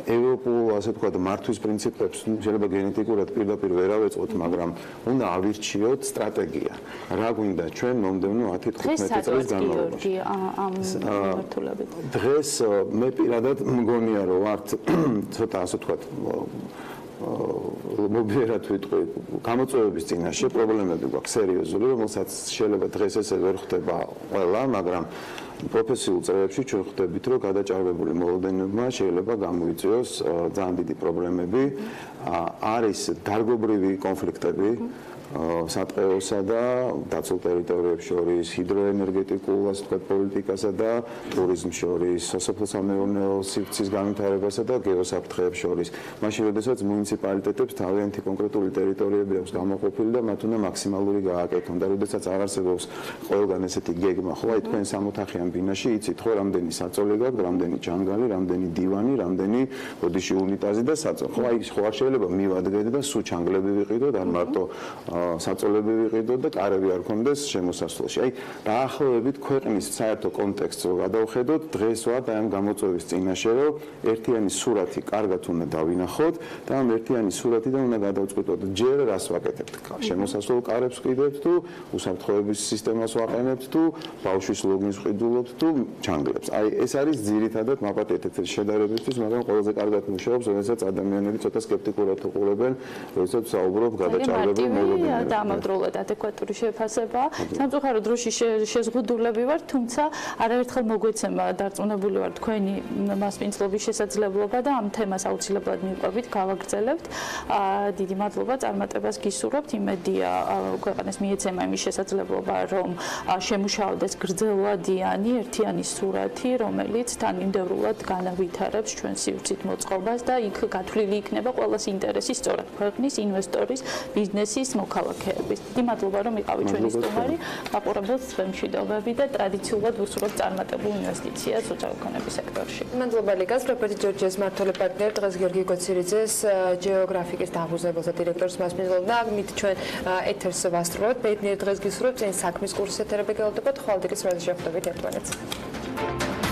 ევროპულ, ასე ვთქვათ, მართვის პრინციპებს შეიძლება გენეტიკურად პირდაპირ ვერ ავეწყოთ, მაგრამ უნდა ავირჩიოთ სტრატეგია. რა გვინდა ჩვენ მომდევნო 10-15 წლის განმავლობაში. დღეს მე პირადად მგონია, რომ ვართ ცოტა, ასე ვთქვათ, მობიერად ვიტყვი, გამოწვევების წინაშე პრობლემები გვაქვს სერიოზული, რომელსაც შეიძლება დღეს ესე ვერ ხვდება ყველა, მაგრამ პროფესიულ წრეებში ჩვენ ხვდებით, რომ გადაჭარბებული მოლოდინებმა შეიძლება გამოიწვიოს ძალიან დიდი პრობლემები. არის დარგობრივი კონფლიქტები სატყეოსა და დაცულ ტერიტორიებს შორის, ჰიდროენერგეტიკულ, ასე ვთქვათ, პოლიტიკასა და ტურიზმს შორის, სასოფლო-სამეურნეო სივრცის განვითარებასა და გეოსაფრთხეებს შორის. მაშინ, როდესაც მუნიციპალიტეტებს თავიანთი კონკრეტული ტერიტორიები აქვს გამოყოფილი და მათ უნდა მაქსიმალური გააკეთონ და როდესაც არ არსებობს ყველგან ესეთი გეგმა, ხო, აი თქვენ 60-ოთახიან ბინაში იცით, ხო, რამდენი საწოლი გაქვთ, რამდენი ჯანგალი, რამდენი დივანი, რამდენი ბოდიში უნიტაზი და საწოლი. ხო, აი ხო არ შეიძლება მივადგეთ და სულ ჩანგლები ვიყიდოთ, ან მარტო საწოლები ვიყიდოთ და კარები არ გქონდეს შემოსასვლელში. აი, დაახლოებით ქვეყნის საერთო კონტექსტს რო გადავხედოთ, დღეს ვართ აი ამ გამოწვევის წინაშე, რომ ერთიანი სურათი კარგად უნდა დავინახოთ და ამ ერთიანი სურათიდან უნდა გადავწყვიტოთ, ჯერ რას ვაკეთებთ. შემოსასვლელ კარებს ვყიდებთ თუ უსაფრთხოების სისტემას ვაყენებთ თუ ბავშვის ლოგინს ვყიდულობთ თუ ჩანგლებს. აი, ეს არის ძირითადად მაპატიეთ ეთერი შედარებისთვის, მაგრამ ყველაზე კარგად მუშაობს, როდესაც ადამიანები ცოტა სკეპტიკურად უყურებენ, როდესაც საუბრობ გადაჭარბებულ მოლოდინებზე. და ამავდროულად ადეკვატური შეფასება. სამწუხაროდ დროში შეზღუდულები ვართ, თუმცა არაერთხელ მოგვეცემა დარწმუნებული ვარ თქვენი მასპინძლობის შესაძლებლობა და ამ თემას აუცილებლად მივყვებით, გავაგრძელებთ. დიდი მადლობა, წარმატებას გისურვებთ. იმედია ქვეყანას მიეცემა იმის შესაძლებლობა, რომ შემუშავდეს გრძელვადიანი ერთიანი სურათი, რომელიც თანმიმდევრულად განავითარებს ჩვენ სივრცით მოწყობას და იქ გათვლილი იქნება ყველას ინტერესი სწორად ქვეყნის, ინვესტორის, ბიზნესის, მოქალაქეების. დიდი მადლობა, რომ იყავით ჩვენი სტუმარი, მაყურებელს მშვიდობები და ტრადიციულად ვუსურვებთ წარმატებულ ინვესტიციას უცხოეკონომიკის სექტორში. მადლობა ლიგას, პროფესორ ჯორჯიას მმართველი პარტნიორი დღეს გიორგი კოცირიძეს გეოგრაფიკის დამფუძნებელს და დირექტორს მასპინძლობდა. მით ჩვენ ეთერს ვასრულებთ. ბედნიერ დღეს გისურვებთ. წინ საქმის კურსის ეთერები გელოდებათ. ხვალ დილის რაზე შეხვდებით ერთმანეთს.